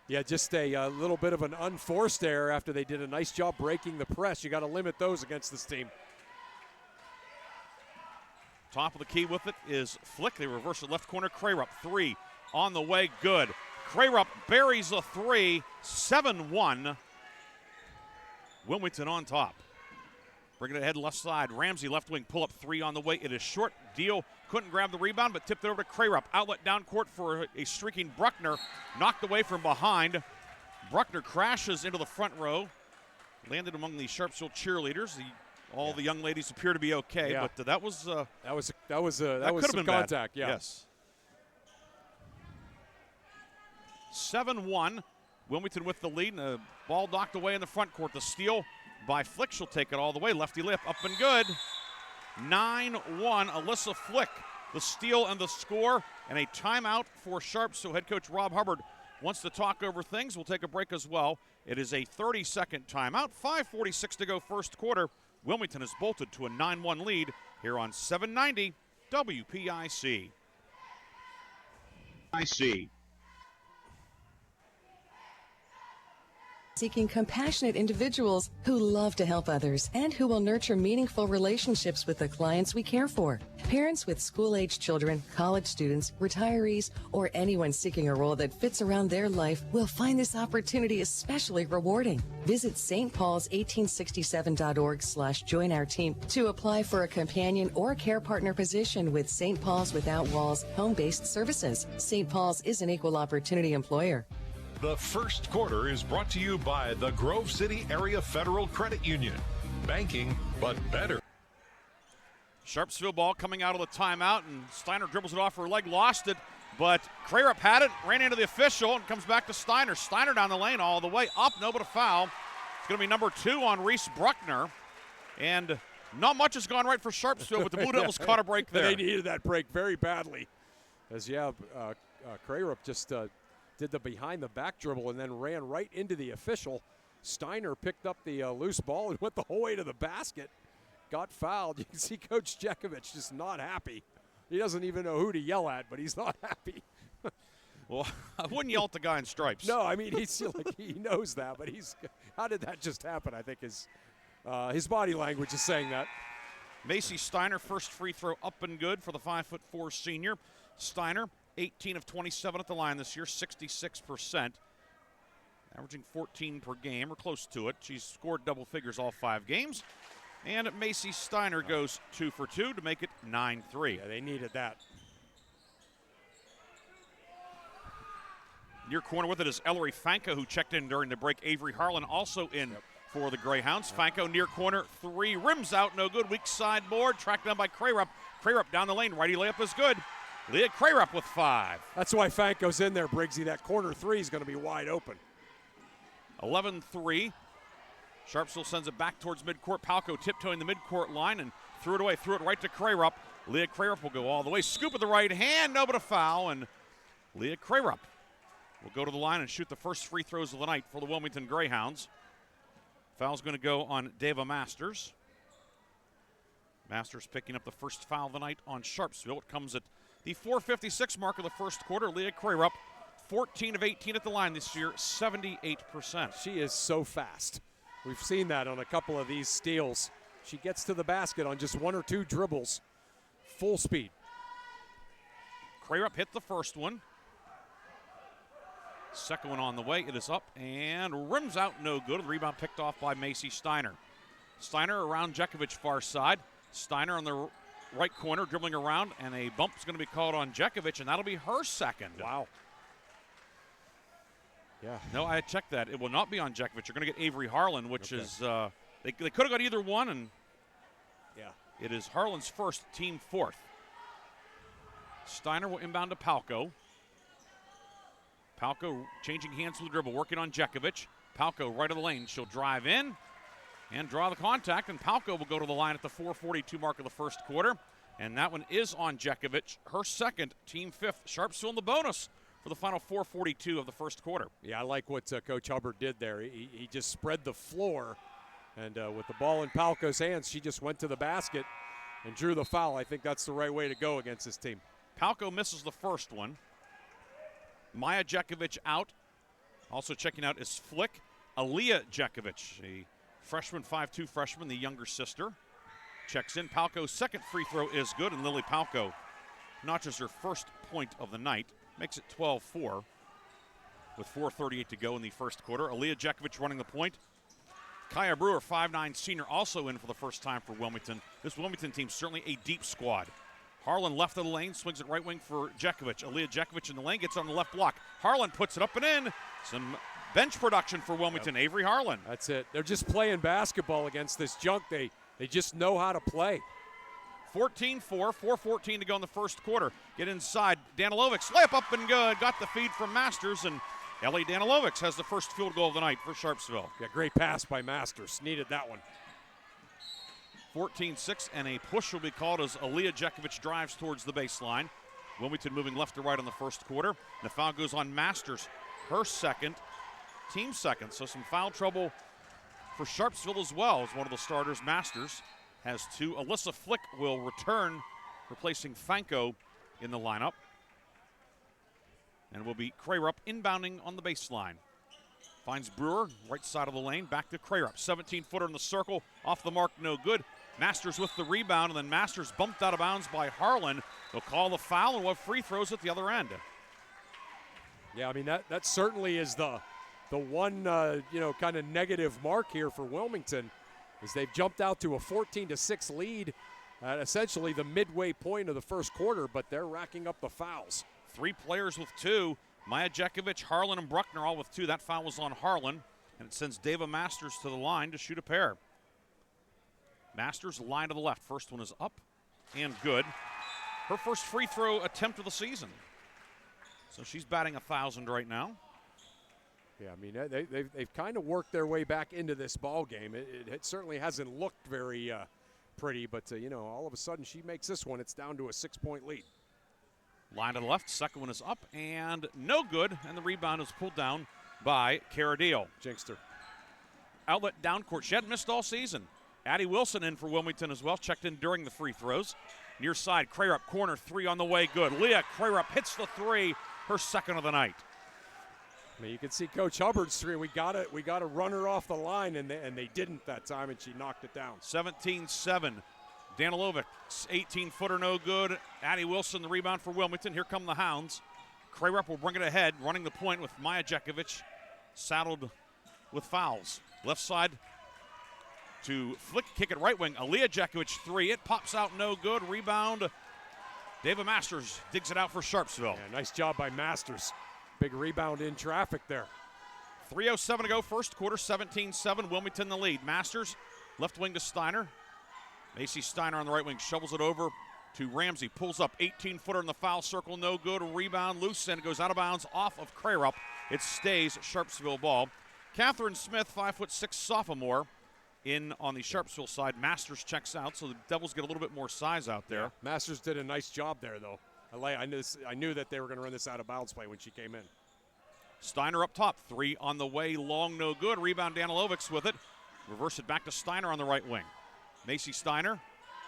Yeah, just a little bit of an unforced error after they did a nice job breaking the press. You got to limit those against this team. Top of the key with it is Flick. They reverse it left corner. Crarup, 3 on the way, good. Crarup buries a 3, 7-1. Wilmington on top. Bringing it ahead left side. Ramsey left wing pull up 3 on the way. It is short. Deal couldn't grab the rebound, but tipped it over to Crarup. Outlet down court for a streaking Bruckner. Knocked away from behind. Bruckner crashes into the front row. Landed among the Sharpsville cheerleaders. All the young ladies appear to be okay, but that was some contact. Yeah. Yes. 7-1. Wilmington with the lead, and the ball knocked away in the front court. The steal by Flick. She'll take it all the way. Lefty lip up and good. 9-1. Alyssa Flick, the steal and the score, and a timeout for Sharpsville. Head coach Rob Hubbard wants to talk over things. We'll take a break as well. It is a 30-second timeout. 5:46 to go first quarter. Wilmington has bolted to a 9-1 lead here on 790 WPIC. Seeking compassionate individuals who love to help others and who will nurture meaningful relationships with the clients we care for. Parents with school-age children, college students, retirees, or anyone seeking a role that fits around their life will find this opportunity especially rewarding. Visit stpaul's1867.org/join our team to apply for a companion or care partner position with St. Paul's Without Walls home-based services. St. Paul's is an equal opportunity employer. The first quarter is brought to you by the Grove City Area Federal Credit Union. Banking, but better. Sharpsville ball coming out of the timeout, and Steiner dribbles it off her leg, lost it, but Crarup had it, ran into the official, and comes back to Steiner. Steiner down the lane all the way up, no but a foul. It's going to be number 2 on Reese Bruckner, and not much has gone right for Sharpsville, but the Blue Devils caught a break there. They needed that break very badly, as Crarup just did the behind-the-back dribble and then ran right into the official. Steiner picked up the loose ball and went the whole way to the basket. Got fouled. You can see Coach Jekovich just not happy. He doesn't even know who to yell at, but he's not happy. Well, I wouldn't yell at the guy in stripes. No, I mean, he's like he knows that, but how did that just happen? I think his body language is saying that. Macy Steiner, first free throw up and good for the 5'4" senior. Steiner, 18 of 27 at the line this year, 66%. Averaging 14 per game, or close to it. She's scored double figures all 5 games. And Macy Steiner goes 2 for 2 to make it 9-3. Yeah, they needed that. Near corner with it is Ellery Fanko, who checked in during the break. Avery Harlan also in for the Greyhounds. Fanko near corner, 3, rims out, no good. Weak side board, tracked down by Crarup. Crarup down the lane, righty layup is good. Leah Crarup with 5. That's why Fanko's in there, Briggsy. That corner 3 is going to be wide open. 11-3. Sharpsville sends it back towards midcourt. Palco tiptoeing the midcourt line and threw it away. Threw it right to Crarup. Leah Crarup will go all the way. Scoop with the right hand. No, but a foul. And Leah Crarup will go to the line and shoot the first free throws of the night for the Wilmington Greyhounds. Foul's going to go on Deva Masters. Masters picking up the first foul of the night on Sharpsville. It comes at the 4:56 mark of the first quarter. Leah Crarup, 14 of 18 at the line this year, 78%. She is so fast. We've seen that on a couple of these steals. She gets to the basket on just 1 or 2 dribbles. Full speed. Crarup hit the first one. Second one on the way. It is up and rims out, no good. The rebound picked off by Macy Steiner. Steiner around Jekovich far side. Steiner on the right corner dribbling around, and a bump is going to be called on Jekovich, and that'll be her second. Wow. Yeah. No, I checked that. It will not be on Jekovich. You're going to get Avery Harlan, which is they could have got either one, and it is Harlan's first, team 4th. Steiner will inbound to Palco. Palco changing hands with the dribble, working on Jekovich. Palco right of the lane. She'll drive in and draw the contact, and Palco will go to the line at the 4:42 mark of the first quarter. And that one is on Jekovich, her second, team 5th. Sharpsville in the bonus for the final 4:42 of the first quarter. Yeah, I like what Coach Hubbard did there. He just spread the floor, and with the ball in Palco's hands, she just went to the basket and drew the foul. I think that's the right way to go against this team. Palco misses the first one. Maya Jekovich out. Also checking out is Flick Aaliyah Jekovich, a freshman, 5'2" freshman, the younger sister. Checks in. Palco's second free throw is good, and Lily Palco notches her first point of the night. Makes it 12-4 with 4:38 to go in the first quarter. Aaliyah Jekovich running the point. Kaya Brewer, 5'9" senior, also in for the first time for Wilmington. This Wilmington team certainly a deep squad. Harlan left of the lane, swings it right wing for Jekovich. Aaliyah Jekovich in the lane, gets on the left block. Harlan puts it up and in. Some bench production for Wilmington. Avery Harlan. That's it. They're just playing basketball against this junk. They just know how to play. 14-4, 4:14 to go in the first quarter. Get inside. Danilovics, layup up and good. Got the feed from Masters, and Ellie Danilovics has the first field goal of the night for Sharpsville. Yeah, great pass by Masters. Needed that one. 14-6, and a push will be called as Aaliyah Jekovich drives towards the baseline. Wilmington moving left to right on the first quarter. The foul goes on Masters, her second, team second. So some foul trouble for Sharpsville as well as one of the starters. Masters has 2. Alyssa Flick will return, replacing Fanko in the lineup. And will be Crarup inbounding on the baseline. Finds Brewer, right side of the lane, back to Crarup. 17-footer in the circle, off the mark, no good. Masters with the rebound, and then Masters bumped out of bounds by Harlan. They'll call the foul, and we'll have free throws at the other end. Yeah, I mean, that certainly is the one, kind of negative mark here for Wilmington, is they've jumped out to a 14-6 lead at essentially the midway point of the first quarter, but they're racking up the fouls. 3 players with 2. Maya Jekovic, Harlan, and Bruckner all with 2. That foul was on Harlan, and it sends Dava Masters to the line to shoot a pair. Masters, line to the left. First one is up and good. Her first free throw attempt of the season. So she's batting 1,000 right now. Yeah, I mean, they've kind of worked their way back into this ball game. It certainly hasn't looked very pretty, but, all of a sudden she makes this one. It's down to a 6-point lead. Line to the left. Second one is up and no good, and the rebound is pulled down by Caradillo. Jinxed her. Outlet down court. She hadn't missed all season. Addie Wilson in for Wilmington as well. Checked in during the free throws. Near side, Crarup, corner 3 on the way, good. Leah Crarup hits the 3, her second of the night. I mean, you can see Coach Hubbard's 3. We got to run her off the line, and they didn't that time, and she knocked it down. 17-7. Danilovic's 18-footer, no good. Addie Wilson, the rebound for Wilmington. Here come the Hounds. Crarup will bring it ahead, running the point with Maya Jekovic, saddled with fouls. Left side to flick, kick it right wing. Aaliyah Jekovic 3. It pops out, no good. Rebound. David Masters digs it out for Sharpsville. Yeah, nice job by Masters. Big rebound in traffic there. 3:07 to go, first quarter, 17-7. Wilmington the lead. Masters, left wing to Steiner. Macy Steiner on the right wing shovels it over to Ramsey. Pulls up, 18-footer in the foul circle, no good. Rebound, loose, and it goes out of bounds off of Crarup. It stays Sharpsville ball. Catherine Smith, 5'6" sophomore, in on the Sharpsville side. Masters checks out, so the Devils get a little bit more size out there. Yeah, Masters did a nice job there, though. I knew that they were going to run this out of bounds play when she came in. Steiner up top, 3 on the way, long, no good. Rebound, Danilovics with it. Reverse it back to Steiner on the right wing. Macy Steiner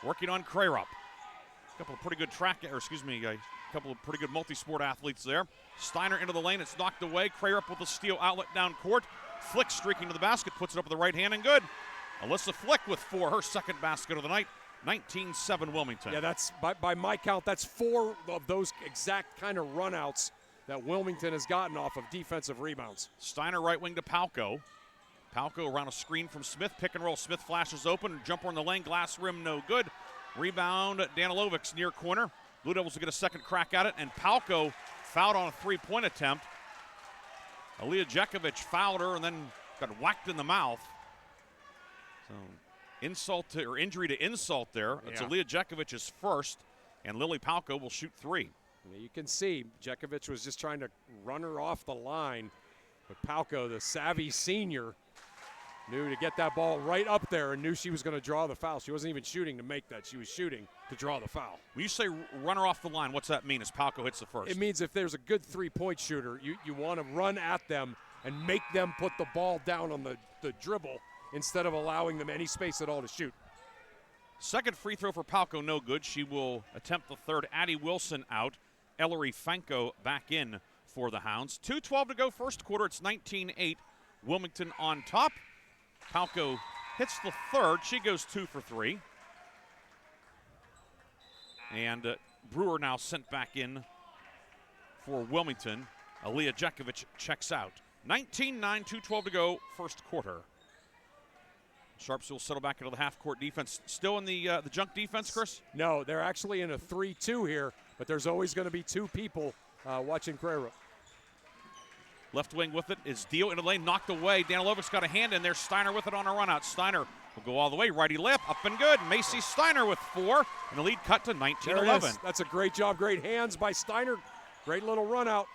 working on Crarup. A couple of pretty good a couple of pretty good multi-sport athletes there. Steiner into the lane, it's knocked away. Crarup with a steal outlet down court. Flick streaking to the basket, puts it up with the right hand and good. Alyssa Flick with 4, her second basket of the night. 19-7 Wilmington. Yeah, that's by my count, that's 4 of those exact kind of runouts that Wilmington has gotten off of defensive rebounds. Steiner right wing to Palco. Palco around a screen from Smith. Pick and roll. Smith flashes open. Jumper in the lane. Glass rim, no good. Rebound, Danilovics near corner. Blue Devils will get a second crack at it, and Palco fouled on a 3-point attempt. Aaliyah Jekovic fouled her and then got whacked in the mouth. So injury to insult there. It's Aaliyah Jekovic's first, and Lily Palco will shoot 3. You can see Jekovic was just trying to run her off the line, but Palco, the savvy senior, knew to get that ball right up there and knew she was going to draw the foul. She wasn't even shooting to make that. She was shooting to draw the foul. When you say run her off the line, what's that mean as Palco hits the first? It means if there's a good 3-point shooter, you want to run at them and make them put the ball down on the dribble instead of allowing them any space at all to shoot. Second free throw for Palco, no good. She will attempt the third. Addie Wilson out. Ellery Fanko back in for the Hounds. 2:12 to go, first quarter. It's 19-8. Wilmington on top. Palco hits the third. She goes 2 for 3. And Brewer now sent back in for Wilmington. Aaliyah Jekovic checks out. 19-9, 2:12 to go, first quarter. Sharps will settle back into the half-court defense. Still in the junk defense, Chris? No, they're actually in a 3-2 here, but there's always going to be 2 people watching Crarup. Left wing with it is Deal in the lane, knocked away. Danilovic's got a hand in there. Steiner with it on a run out. Steiner will go all the way. Righty layup, up and good. Macy Steiner with 4, and the lead cut to 19-11. That's a great job. Great hands by Steiner. Great little run out.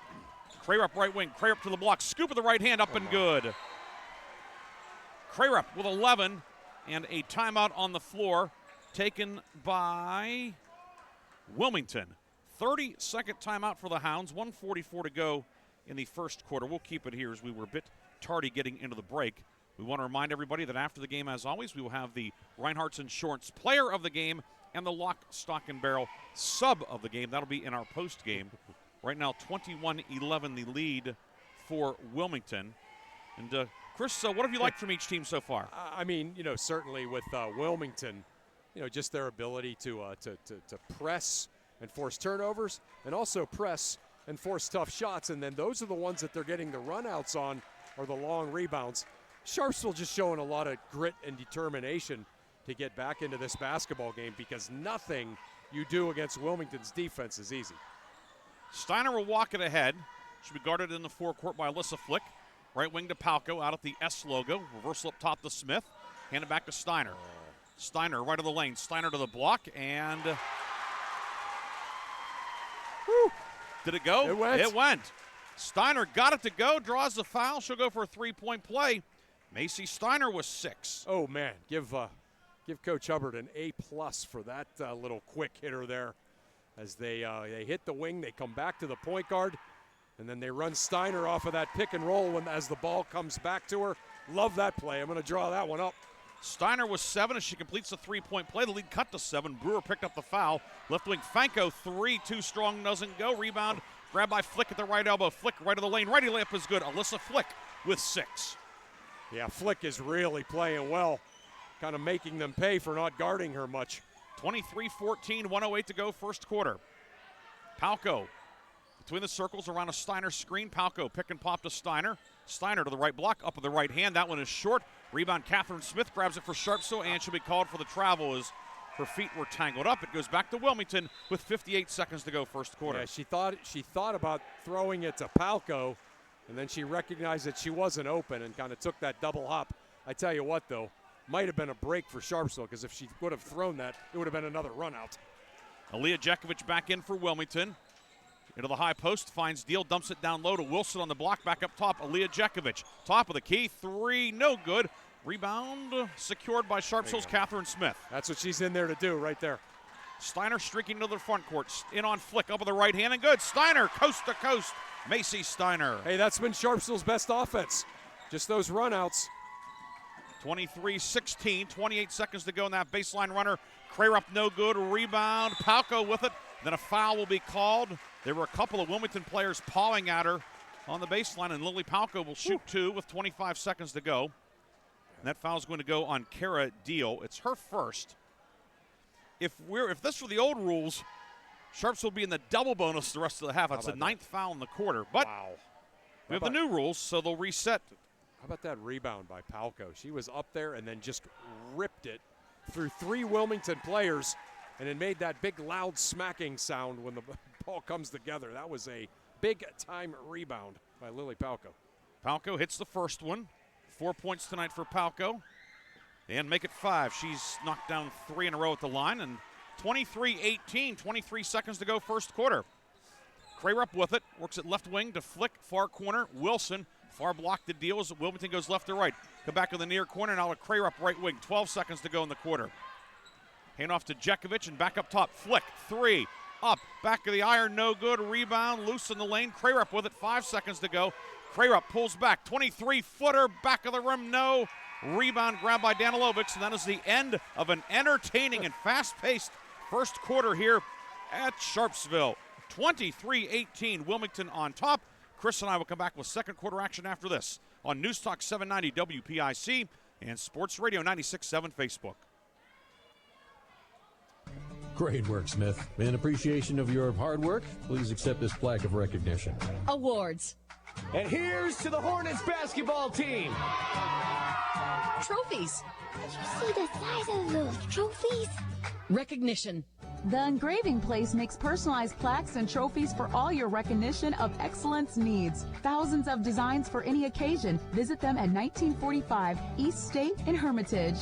Crarup right wing. Crarup to the block. Scoop with the right hand, up and good. Crarup with 11, and a timeout on the floor taken by Wilmington. 30-second timeout for the Hounds. 1:44 to go in the first quarter. We'll keep it here as we were a bit tardy getting into the break. We want to remind everybody that after the game, as always, we will have the Reinhardt's Insurance Player of the Game and the Lock, Stock, and Barrel Sub of the Game. That'll be in our post game. Right now, 21-11 the lead for Wilmington. And Chris, what have you liked from each team so far? I mean, certainly with Wilmington, just their ability to press and force turnovers, and also press and force tough shots, and then those are the ones that they're getting the runouts on, or the long rebounds. Sharpsville just showing a lot of grit and determination to get back into this basketball game, because nothing you do against Wilmington's defense is easy. Steiner will walk it ahead. Should be guarded in the forecourt by Alyssa Flick. Right wing to Palco out at the S logo. Reversal up top to Smith. Hand it back to Steiner. Steiner right of the lane. Steiner to the block, and did it go? It went. Steiner got it to go, draws the foul. She'll go for a three-point play. Macy Steiner was 6. Oh, man. Give Coach Hubbard an A+ for that little quick hitter there. As they hit the wing, they come back to the point guard, and then they run Steiner off of that pick and roll as the ball comes back to her. Love that play. I'm going to draw that one up. Steiner was 7 as she completes the three-point play. The lead cut to 7. Brewer picked up the foul. Left wing Fanko, 3, too strong, doesn't go. Rebound, grabbed by Flick at the right elbow. Flick right of the lane. Righty layup is good. Alyssa Flick with 6. Yeah, Flick is really playing well, kind of making them pay for not guarding her much. 23-14, 1:08 to go, first quarter. Palco between the circles around a Steiner screen. Palco pick and pop to Steiner. Steiner to the right block, up with the right hand. That one is short. Rebound, Catherine Smith grabs it for Sharpsville, and she'll be called for the travel as her feet were tangled up. It goes back to Wilmington with 58 seconds to go, first quarter. Yeah, she thought about throwing it to Palco, and then she recognized that she wasn't open and kind of took that double hop. I tell you what, though, might have been a break for Sharpsville, because if she would have thrown that, it would have been another run out. Aaliyah Jekovic back in for Wilmington. Into the high post, finds Deal, dumps it down low to Wilson on the block, back up top. Aaliyah Jekovic, top of the key, 3, no good. Rebound secured by Sharpsville's Catherine Smith. That's what she's in there to do right there. Steiner streaking to the front court, in on Flick, up with the right hand, and good. Steiner, coast to coast. Macy Steiner. Hey, that's been Sharpsville's best offense. Just those runouts. 23-16, 28 seconds to go in that baseline runner. Crarup no good, rebound, Palco with it. Then a foul will be called. There were a couple of Wilmington players pawing at her on the baseline, and Lily Palco will shoot 2 with 25 seconds to go. And that foul is going to go on Kara Deal. It's her first. If this were the old rules, Sharps will be in the double bonus the rest of the half. That's the 9th foul in the quarter. But we have the new rules, so they'll reset. How about that rebound by Palco? She was up there and then just ripped it through 3 Wilmington players, and it made that big loud smacking sound when the ball comes together. That was a big-time rebound by Lily Palco. Palco hits the first one. 4 points tonight for Palco. And make it 5. She's knocked down 3 in a row at the line. And 23-18, 23 seconds to go first quarter. Crarup with it. Works at left wing to Flick, far corner. Wilson, far block to Deal as Wilmington goes left to right. Come back to the near corner. Now to Crarup, right wing. 12 seconds to go in the quarter. Hand off to Jekovic and back up top. Flick, 3. Up, back of the iron, no good. Rebound, loose in the lane. Crarup with it, 5 seconds to go. Crarup pulls back, 23-footer, back of the rim, no. Rebound grabbed by Danilovic, and that is the end of an entertaining and fast-paced first quarter here at Sharpsville. 23-18, Wilmington on top. Chris and I will come back with second quarter action after this on News Talk 790 WPIC and Sports Radio 96.7 Facebook. Great work, Smith. In appreciation of your hard work, please accept this plaque of recognition. Awards. And here's to the Hornets basketball team. Trophies. Did you see the size of those trophies? Recognition. The Engraving Place makes personalized plaques and trophies for all your recognition of excellence needs. Thousands of designs for any occasion. Visit them at 1945 East State in Hermitage.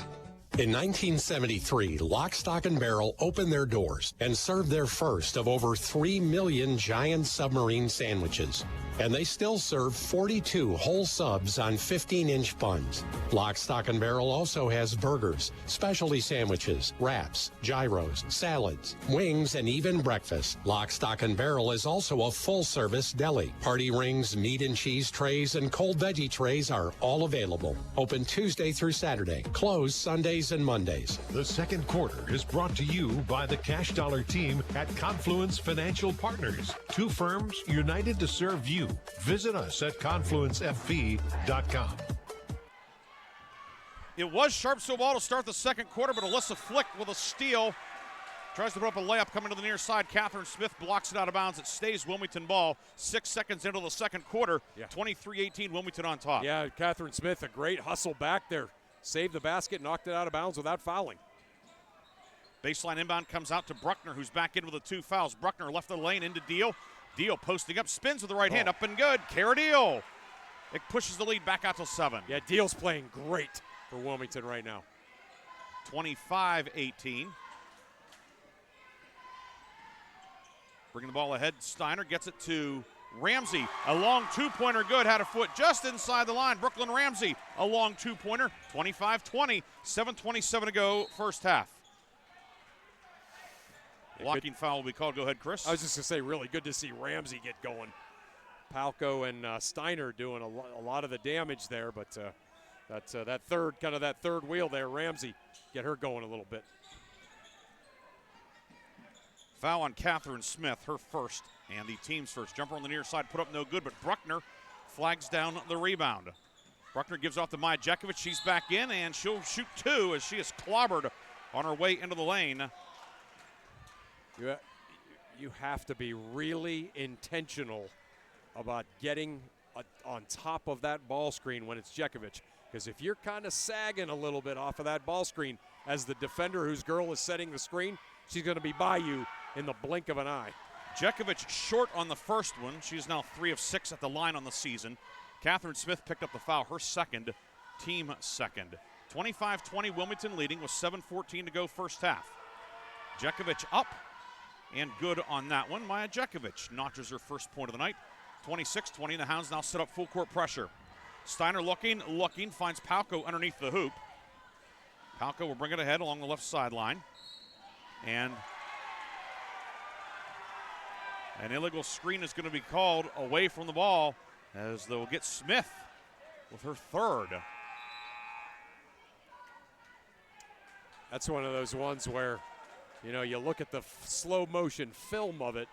In 1973, Lock, Stock, and Barrel opened their doors and served their first of over 3 million giant submarine sandwiches. And they still serve 42 whole subs on 15-inch buns. Lock, Stock, and Barrel also has burgers, specialty sandwiches, wraps, gyros, salads, wings, and even breakfast. Lock, Stock, and Barrel is also a full-service deli. Party rings, meat and cheese trays, and cold veggie trays are all available. Open Tuesday through Saturday. Closed Sundays and Mondays. The second quarter is brought to you by the Cash Dollar team at Confluence Financial Partners. 2 firms united to serve you. Visit us at confluencefv.com. It was Sharpsville ball to start the second quarter, but Alyssa Flick with a steal. Tries to put up a layup coming to the near side. Catherine Smith blocks it out of bounds. It stays Wilmington ball. 6 seconds into the second quarter. 23-18, Wilmington on top. Yeah, Catherine Smith, a great hustle back there. Saved the basket, knocked it out of bounds without fouling. Baseline inbound comes out to Bruckner, who's back in with the 2 fouls. Bruckner left the lane into Deal. Deal posting up, spins with the right hand, up and good. Cara Deal. It pushes the lead back out to 7. Yeah, Deal's playing great for Wilmington right now. 25-18. Bringing the ball ahead, Steiner gets it to Ramsey. A long two-pointer good, had a foot just inside the line. Brooklyn Ramsey, a long two-pointer, 25-20, 7:27 to go first half. Blocking foul will be called. Go ahead, Chris. I was just going to say, really good to see Ramsey get going. Palco and Steiner doing a lot of the damage there, but that third wheel there, Ramsey, get her going a little bit. Foul on Catherine Smith, her first, and the team's first. Jumper on the near side, put up no good, but Bruckner flags down the rebound. Bruckner gives off to Maya Jekovic. She's back in, and she'll shoot 2 as she is clobbered on her way into the lane. You have to be really intentional about getting on top of that ball screen when it's Jekovic, because if you're kind of sagging a little bit off of that ball screen as the defender whose girl is setting the screen, she's going to be by you in the blink of an eye. Jekovic short on the first one. She's now 3 of 6 at the line on the season. Catherine Smith picked up the foul, her second, team second. 25-20, Wilmington leading with 7:14 to go first half. Jekovic up and good on that one. Maya Jekovic notches her first point of the night. 26-20, the Hounds now set up full court pressure. Steiner looking, finds Palco underneath the hoop. Palco will bring it ahead along the left sideline. And an illegal screen is going to be called away from the ball as they'll get Smith with her third. That's one of those ones where, you look at the slow motion film of it,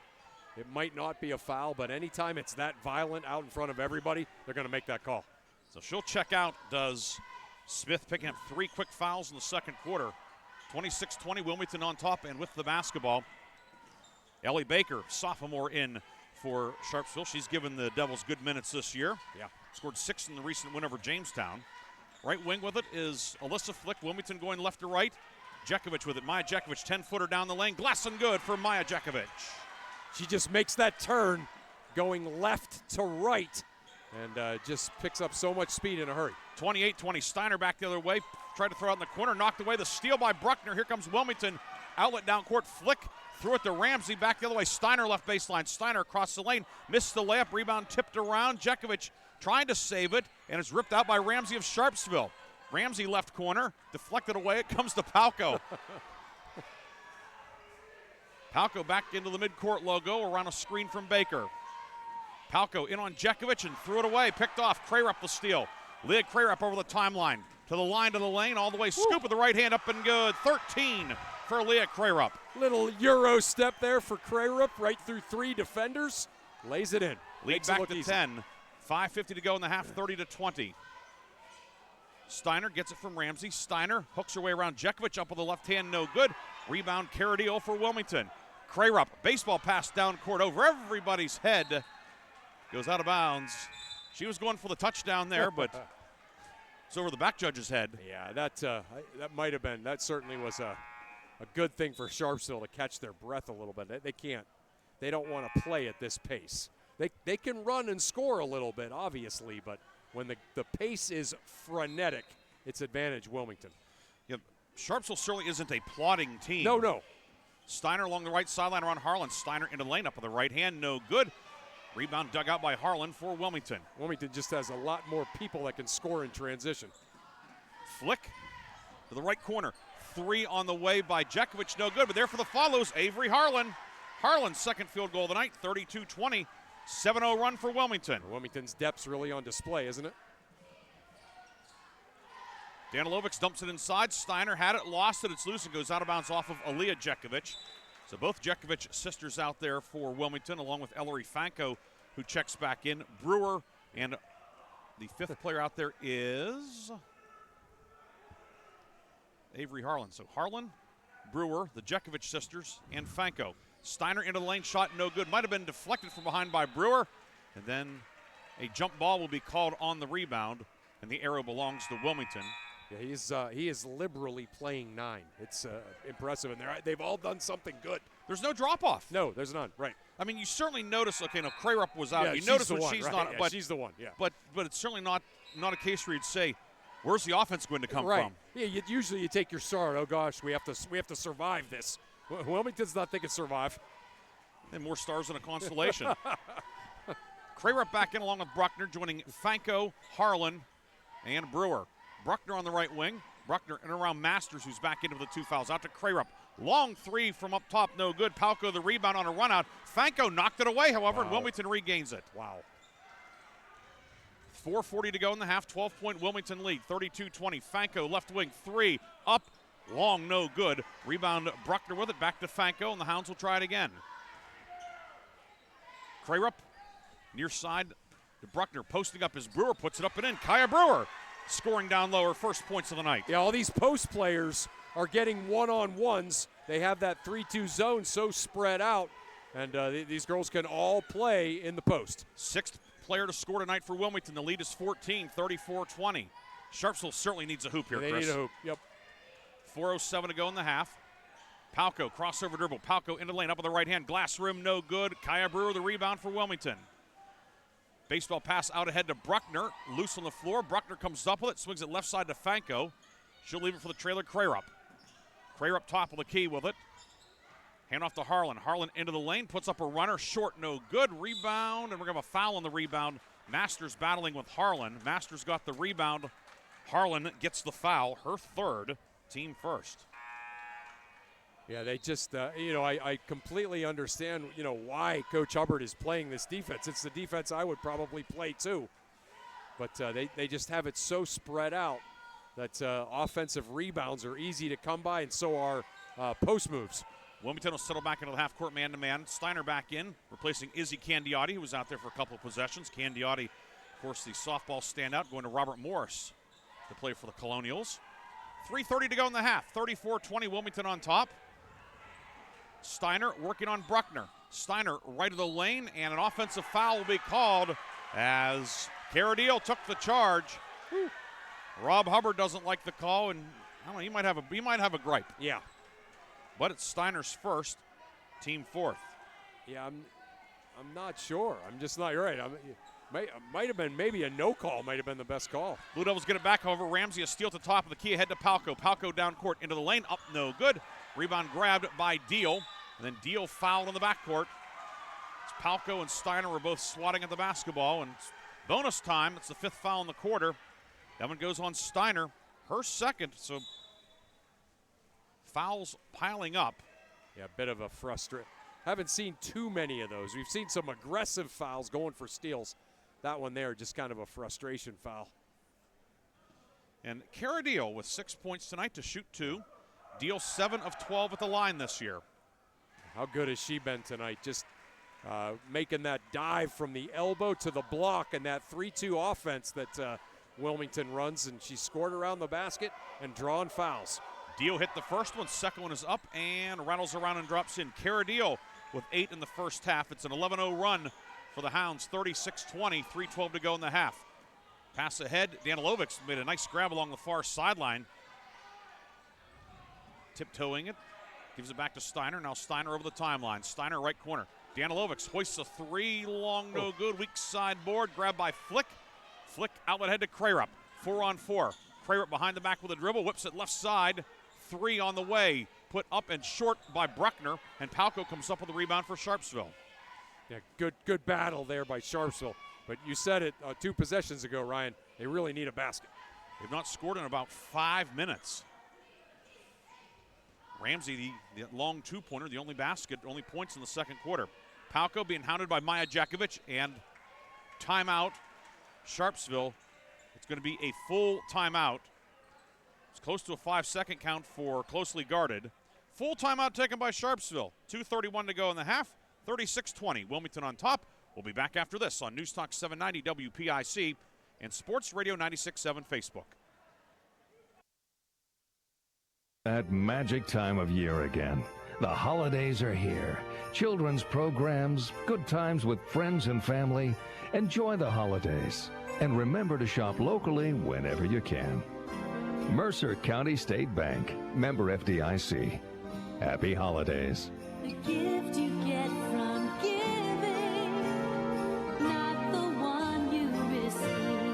it might not be a foul, but anytime it's that violent out in front of everybody, they're going to make that call. So she'll check out, does Smith, picking up 3 quick fouls in the second quarter. 26-20, Wilmington on top and with the basketball. Ellie Baker, sophomore in for Sharpsville. She's given the Devils good minutes this year. Yeah. Scored 6 in the recent win over Jamestown. Right wing with it is Alyssa Flick. Wilmington going left to right. Jekovic with it. Maya Jekovic, 10-footer down the lane. Glass and good for Maya Jekovic. She just makes that turn going left to right and just picks up so much speed in a hurry. 28-20, Steiner back the other way. Tried to throw out in the corner, knocked away. The steal by Bruckner. Here comes Wilmington. Outlet down court. Flick threw it to Ramsey. Back the other way. Steiner left baseline. Steiner across the lane. Missed the layup. Rebound tipped around. Jekovic trying to save it, and it's ripped out by Ramsey of Sharpsville. Ramsey left corner. Deflected away. It comes to Palco. Palco back into the midcourt logo around a screen from Baker. Palco in on Jekovic and threw it away. Picked off. Crarup the steal. Leah Crarup over the timeline. To the line, to the lane, all the way. Scoop with the right hand, up and good. 13 for Leah Crarup. Little Euro step there for Crarup, right through 3 defenders. Lays it in. Lead back to 10. 5:50 to go in the half, 30-20. Steiner gets it from Ramsey. Steiner hooks her way around Jekovic, up with the left hand, no good. Rebound, Caradio for Wilmington. Crarup, baseball pass down court over everybody's head. Goes out of bounds. She was going for the touchdown there, but it's over the back judge's head. Yeah, that might have been. That certainly was a good thing for Sharpsville to catch their breath a little bit. They don't want to play at this pace. They can run and score a little bit, obviously, but when the pace is frenetic, it's advantage Wilmington. Yeah, Sharpsville certainly isn't a plodding team. No. Steiner along the right sideline around Harlan. Steiner into the lane, up with the right hand, no good. Rebound dug out by Harlan for Wilmington. Wilmington just has a lot more people that can score in transition. Flick to the right corner. 3 on the way by Jekovic, no good, but there for the follows, Avery Harlan. Harlan's second field goal of the night, 32-20. 7-0 run for Wilmington. Wilmington's depth's really on display, isn't it? Danilovic dumps it inside. Steiner had it, lost it. It's loose and goes out of bounds off of Aaliyah Jekovic. So both Jekovic sisters out there for Wilmington, along with Ellery Fanko who checks back in. Brewer, and the fifth player out there is Avery Harlan. So Harlan, Brewer, the Jekovic sisters, and Fanko. Steiner into the lane, shot no good. Might have been deflected from behind by Brewer. And then a jump ball will be called on the rebound, and the arrow belongs to Wilmington. Yeah, he is liberally playing 9. It's impressive, and they've all done something good. There's no drop-off. No, there's none, right. I mean, you certainly notice, okay, no, Crarup was out. Yeah, you notice when one, she's right? not. Yeah, but she's the one, yeah. But it's certainly not a case where you'd say, where's the offense going to come from? Yeah, usually you take your start. Oh, gosh, we have to survive this. Wilmington's not thinking survive. And more stars than a constellation. Crarup back in along with Bruckner, joining Fanko, Harlan, and Brewer. Bruckner on the right wing. Bruckner in around Masters, who's back into the 2 fouls. Out to Crarup. Long 3 from up top, no good. Palco the rebound on a run out. Fanko knocked it away, however, and Wilmington regains it. Wow. 4:40 to go in the half. 12-point Wilmington lead. 32-20. Fanko left wing 3 up. Long, no good. Rebound Bruckner with it. Back to Fanko, and the Hounds will try it again. Crarup near side to Bruckner, posting up as Brewer puts it up and in. Kaya Brewer scoring down low, her first points of the night. Yeah, all these post players are getting one-on-ones. They have that 3-2 zone so spread out, and these girls can all play in the post. Sixth player to score tonight for Wilmington. The lead is 14, 34-20. Sharpsville certainly needs a hoop here, They Chris. need a hoop, yep. 4:07 to go in the half. Palco, crossover dribble. Palco into the lane, up on the right hand. Glass rim, no good. Kaya Brewer, the rebound for Wilmington. Baseball pass out ahead to Bruckner. Loose on the floor. Bruckner comes up with it, swings it left side to Fanko. She'll leave it for the trailer, Crarup. Crarup top of the key with it. Hand off to Harlan. Harlan into the lane, puts up a runner. Short, no good. Rebound, and we're going to have a foul on the rebound. Masters battling with Harlan. Masters got the rebound. Harlan gets the foul, her third, team first. Yeah, they just, I completely understand, why Coach Hubbard is playing this defense. It's the defense I would probably play too. But they just have it so spread out that offensive rebounds are easy to come by, and so are post moves. Wilmington will settle back into the half-court man-to-man. Steiner back in, replacing Izzy Candiotti, who was out there for a couple of possessions. Candiotti, of course, the softball standout, going to Robert Morris to play for the Colonials. 3:30 to go in the half. 34-20, Wilmington on top. Steiner working on Bruckner. Steiner right of the lane, and an offensive foul will be called as Caradillo took the charge. Whew. Rob Hubbard doesn't like the call, and I don't know, he might have a gripe. Yeah. But it's Steiner's first, team fourth. Yeah, I'm not sure. I'm just not right. Might have been maybe a no call. Might have been the best call. Blue Devils get it back. However, Ramsey a steal to top of the key ahead to Palco. Palco down court into the lane. Up, no good. Rebound grabbed by Deal. And then Deal fouled in the backcourt. It's Palco and Steiner were both swatting at the basketball. And it's bonus time. It's the fifth foul in the quarter. That one goes on Steiner. Her second. So fouls piling up. Yeah, a bit of a frustration. Haven't seen too many of those. We've seen some aggressive fouls going for steals. That one there, just kind of a frustration foul. And Caradillo with 6 points tonight to shoot 2. Deal 7 of 12 at the line this year. How good has she been tonight? Just making that dive from the elbow to the block and that 3-2 offense that Wilmington runs. And she scored around the basket and drawing fouls. Deal hit the first one. Second one is up and rattles around and drops in. Caradillo with 8 in the first half. It's an 11-0 run for the Hounds. 36-20, 3:12 to go in the half. Pass ahead. Danilovic made a nice grab along the far sideline. Tiptoeing it. Gives it back to Steiner. Now Steiner over the timeline. Steiner right corner. Danilovic hoists a 3, long, no good. Weak side board. Grabbed by Flick. Flick outlet head to Crarup. 4-on-4. Crarup behind the back with a dribble. Whips it left side. 3 on the way. Put up and short by Bruckner. And Palco comes up with a rebound for Sharpsville. Yeah, good battle there by Sharpsville. But you said it 2 possessions ago, Ryan. They really need a basket. They've not scored in about 5 minutes. Ramsey, the long 2-pointer, the only basket, only points in the second quarter. Palco being hounded by Maya Jekovic, and timeout, Sharpsville. It's going to be a full timeout. It's close to a 5-second count for closely guarded. Full timeout taken by Sharpsville. 2:31 to go in the half. 36-20. Wilmington on top. We'll be back after this on News Talk 790 WPIC and Sports Radio 96.7 Facebook. That magic time of year again. The holidays are here. Children's programs, good times with friends and family. Enjoy the holidays. And remember to shop locally whenever you can. Mercer County State Bank, member FDIC. Happy holidays. The gift you get from giving, not the one you receive.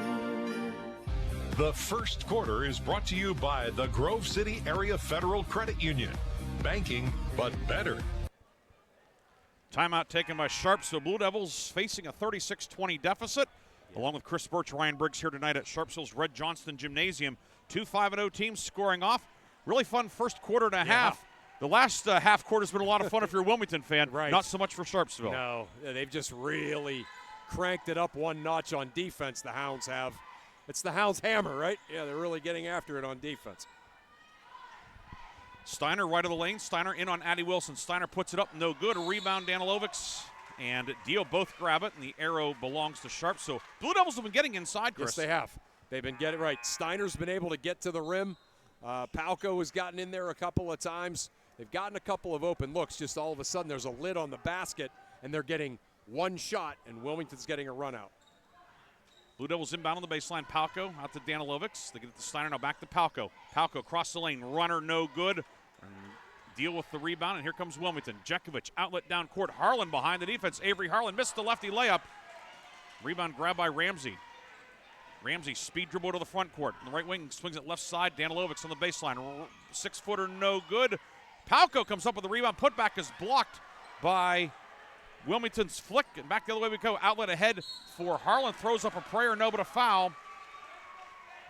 The first quarter is brought to you by the Grove City Area Federal Credit Union. Banking, but better. Timeout taken by Sharpsville. Blue Devils facing a 36-20 deficit. Along with Chris Burtch, Ryan Briggs here tonight at Sharpsville's Red Johnston Gymnasium. 2 5-0 teams scoring off. Really fun first quarter and a half. The last half quarter's been a lot of fun if you're a Wilmington fan. Right. Not so much for Sharpsville. No, they've just really cranked it up one notch on defense, the Hounds have. It's the Hounds' hammer, right? Yeah, they're really getting after it on defense. Steiner right of the lane. Steiner in on Addie Wilson. Steiner puts it up, no good. A rebound, Danilovics and Dio both grab it, and the arrow belongs to Sharp. So Blue Devils have been getting inside, Chris. Yes, they have. They've been getting right. Steiner's been able to get to the rim. Palco has gotten in there a couple of times. They've gotten a couple of open looks. Just all of a sudden there's a lid on the basket, and they're getting one shot, and Wilmington's getting a run out. Blue Devils inbound on the baseline. Palco out to Danilovics. They get it to Steiner, now back to Palco. Palco across the lane. Runner no good. And deal with the rebound, and here comes Wilmington. Jekovic, outlet down court. Harlan behind the defense. Avery Harlan missed the lefty layup. Rebound grabbed by Ramsey. Ramsey speed dribble to the front court. The right wing swings it left side. Danilovics on the baseline. 6-footer no good. Palco comes up with the rebound. Putback is blocked by Wilmington's flick, and back the other way we go. Outlet ahead for Harlan. Throws up a prayer, no, but a foul.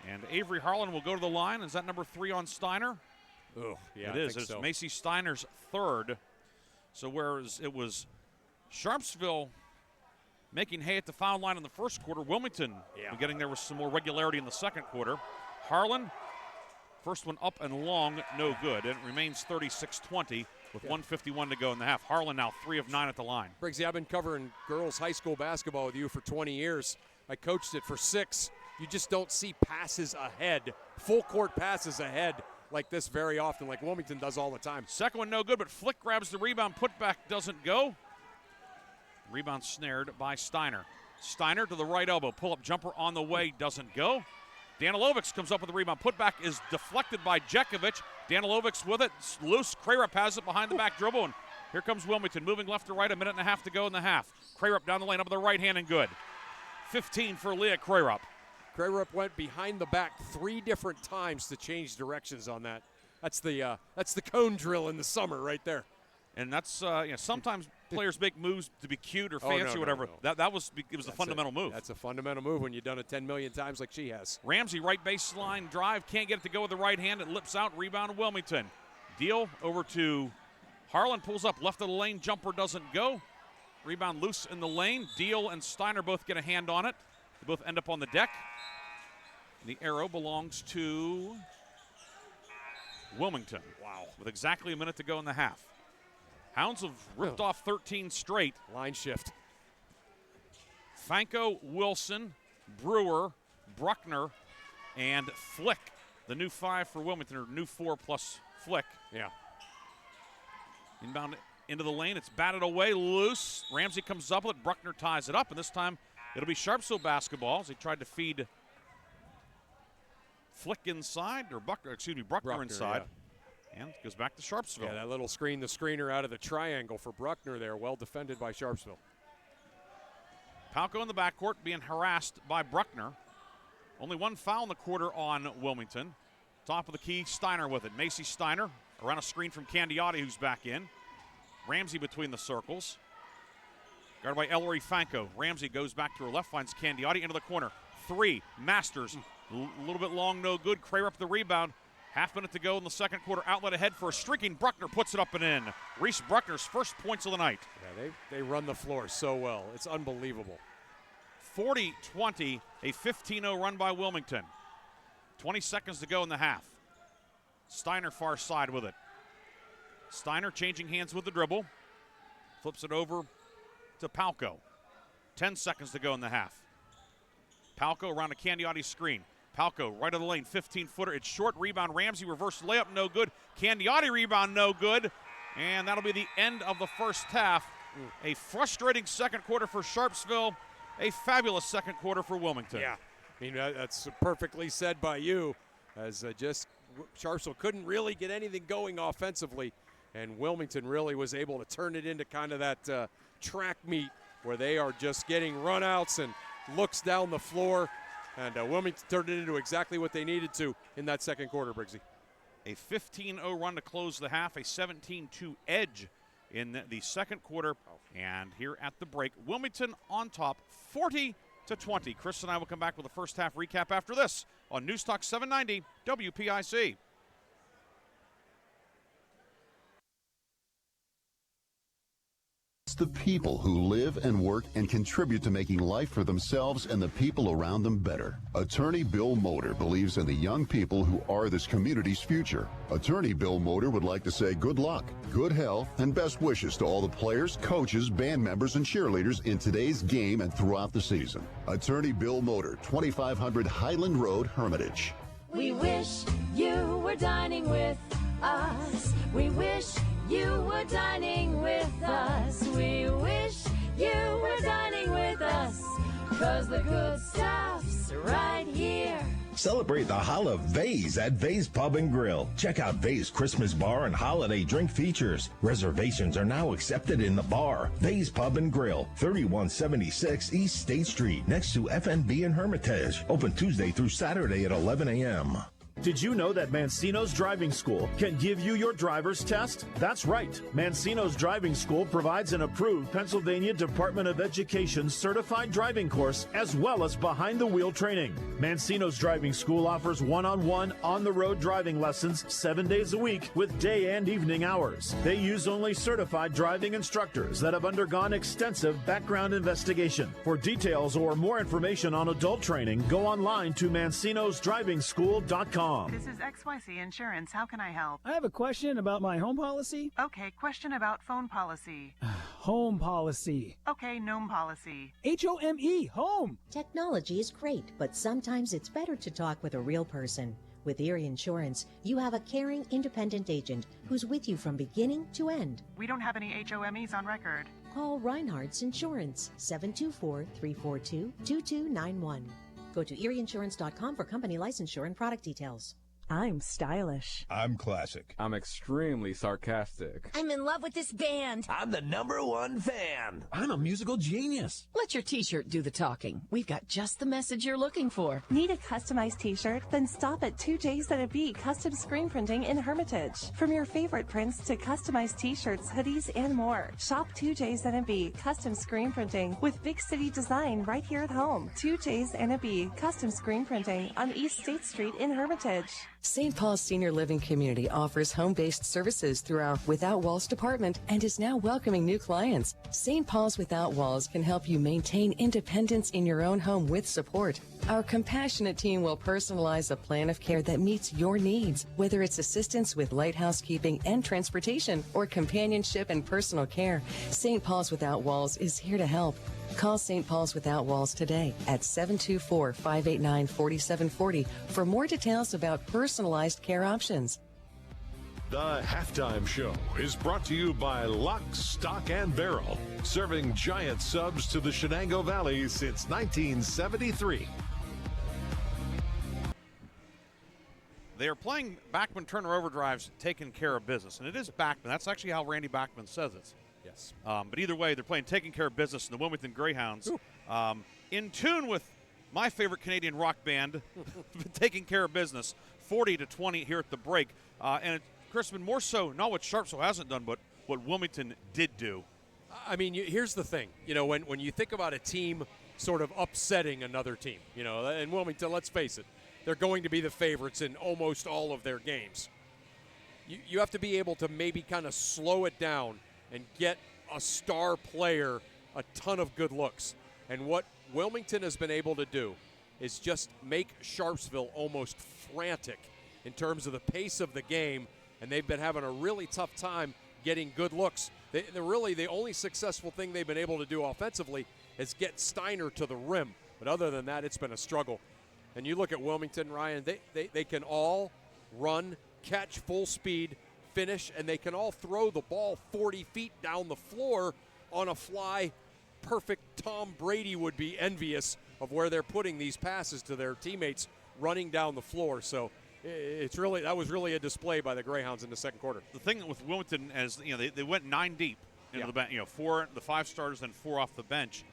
And Avery Harlan will go to the line. Is that number 3 on Steiner? Oh, yeah, it is. It's so. Macy Steiner's third. So whereas it was Sharpsville making hay at the foul line in the first quarter, Wilmington getting there with some more regularity in the second quarter. Harlan, first one up and long, no good. And it remains 36-20 with 1:51 to go in the half. Harlan now 3 of 9 at the line. Briggsy, I've been covering girls high school basketball with you for 20 years. I coached it for 6. You just don't see passes ahead, full court passes ahead like this very often, like Wilmington does all the time. Second one no good, but Flick grabs the rebound. Putback doesn't go. Rebound snared by Steiner. Steiner to the right elbow. Pull-up jumper on the way, doesn't go. Danilovics comes up with the rebound. Putback is deflected by Jekovic. Danilovics with it. It's loose. Krayrup has it behind the back dribble. And here comes Wilmington moving left to right. 1.5 minutes to go in the half. Krayrup down the lane up with the right hand and good. 15 for Leah Krayrup. Krayrup went behind the back 3 different times to change directions on that. That's the cone drill in the summer right there. And that's sometimes players make moves to be cute or fancy or whatever. No. That was a fundamental move. That's a fundamental move when you've done it 10 million times like she has. Ramsey right baseline drive, can't get it to go with the right hand. It lips out, rebound Wilmington. Deal over to Harlan, pulls up left of the lane, jumper doesn't go. Rebound loose in the lane. Deal and Steiner both get a hand on it. They both end up on the deck. The arrow belongs to Wilmington. Wow. With exactly 1 minute to go in the half. Hounds have ripped off 13 straight. Line shift. Fanko, Wilson, Brewer, Bruckner, and Flick. The new 5 for Wilmington, or new 4 plus Flick. Yeah. Inbound into the lane. It's batted away, loose. Ramsey comes up with it. Bruckner ties it up, and this time it'll be Sharpsville basketball as he tried to feed Flick inside, or Bruckner inside. Yeah. And goes back to Sharpsville. Yeah, that little screen, the screener out of the triangle for Bruckner there. Well defended by Sharpsville. Palco in the backcourt being harassed by Bruckner. Only 1 foul in the quarter on Wilmington. Top of the key, Steiner with it. Macy Steiner around a screen from Candiotti, who's back in. Ramsey between the circles. Guarded by Ellery Fanko. Ramsey goes back to her left, finds Candiotti into the corner. 3, Masters. A little bit long, no good. Krayrup the rebound. 1/2 minute to go in the second quarter. Outlet ahead for a streaking Bruckner. Puts it up and in. Reese Bruckner's first points of the night. Yeah, they run the floor so well. It's unbelievable. 40-20, a 15-0 run by Wilmington. 20 seconds to go in the half. Steiner far side with it. Steiner changing hands with the dribble. Flips it over to Palco. 10 seconds to go in the half. Palco around a Candiotti screen. Palco right of the lane, 15-footer. It's short, rebound. Ramsey reverse layup, no good. Candiotti rebound, no good. And that'll be the end of the first half. A frustrating second quarter for Sharpsville. A fabulous second quarter for Wilmington. Yeah, I mean, that's perfectly said by you, as just Sharpsville couldn't really get anything going offensively, and Wilmington really was able to turn it into kind of that track meet where they are just getting runouts and looks down the floor, and Wilmington turned it into exactly what they needed to in that second quarter, Briggsy. A 15-0 run to close the half, a 17-2 edge in the second quarter. And here at the break, Wilmington on top, 40-20. Chris and I will come back with a first half recap after this on News Talk 790 WPIC. It's the people who live and work and contribute to making life for themselves and the people around them better. Attorney Bill Motor believes in the young people who are this community's future. Attorney Bill Motor would like to say good luck, good health, and best wishes to all the players, coaches, band members, and cheerleaders in today's game and throughout the season. Attorney Bill Motor, 2500 Highland Road, Hermitage. We wish you were dining with us. We wish you were dining with us. We wish you were dining with us. 'Cause the good stuff's right here. Celebrate the Holla Vase at Vase Pub and Grill. Check out Vase Christmas Bar and holiday drink features. Reservations are now accepted in the bar. Vase Pub and Grill, 3176 East State Street, next to FNB in Hermitage. Open Tuesday through Saturday at 11 a.m. Did you know that Mancino's Driving School can give you your driver's test? That's right. Mancino's Driving School provides an approved Pennsylvania Department of Education certified driving course as well as behind-the-wheel training. Mancino's Driving School offers one-on-one, on-the-road driving lessons 7 days a week with day and evening hours. They use only certified driving instructors that have undergone extensive background investigation. For details or more information on adult training, go online to mancinosdrivingschool.com. This is XYZ Insurance. How can I help? I have a question about my home policy. Okay, question about phone policy. Home policy. Okay, gnome policy. HOME, home. Technology is great, but sometimes it's better to talk with a real person. With Erie Insurance, you have a caring, independent agent who's with you from beginning to end. We don't have any HOMEs on record. Call Reinhardt's Insurance, 724-342-2291. Go to erieinsurance.com for company licensure and product details. I'm stylish. I'm classic. I'm extremely sarcastic. I'm in love with this band. I'm the #1 fan. I'm a musical genius. Let your t-shirt do the talking. We've got just the message you're looking for. Need a customized t-shirt? Then stop at 2J's Custom Screen Printing in Hermitage. From your favorite prints to customized t-shirts, hoodies, and more. Shop 2J's Custom Screen Printing with big city design right here at home. 2J's Custom Screen Printing on East State Street in Hermitage. St. Paul's Senior Living Community offers home-based services through our Without Walls department and is now welcoming new clients. St. Paul's Without Walls can help you maintain independence in your own home with support. Our compassionate team will personalize a plan of care that meets your needs, whether it's assistance with light housekeeping and transportation or companionship and personal care. St. Paul's Without Walls is here to help. Call St. Paul's Without Walls today at 724-589-4740 for more details about personalized care options. The Halftime Show is brought to you by Lock, Stock, and Barrel, serving giant subs to the Shenango Valley since 1973. They are playing Backman Turner overdrives, taking care of business. And it is Backman. That's actually how Randy Backman says it. Yes. But either way, they're playing taking care of business in the Wilmington Greyhounds. In tune with my favorite Canadian rock band, taking care of business, 40-20 here at the break. And Crispin, more so not what Sharpsville hasn't done, but what Wilmington did do. I mean, here's the thing. You know, when you think about a team sort of upsetting another team, you know, and Wilmington, let's face it, they're going to be the favorites in almost all of their games. You have to be able to maybe kind of slow it down and get a star player a ton of good looks. And what Wilmington has been able to do is just make Sharpsville almost frantic in terms of the pace of the game, and they've been having a really tough time getting good looks Really, the only successful thing they've been able to do offensively is get Steiner to the rim. But other than that, it's been a struggle. And you look at Wilmington, Ryan, they can all run, catch full speed, finish, and they can all throw the ball 40 feet down the floor on a fly. Perfect. Tom Brady would be envious of where they're putting these passes to their teammates running down the floor. So that was really a display by the Greyhounds in the second quarter. The thing with Wilmington, as you know, they went 9 deep into the bench. You know, 4 the 5 starters and 4 off the bench.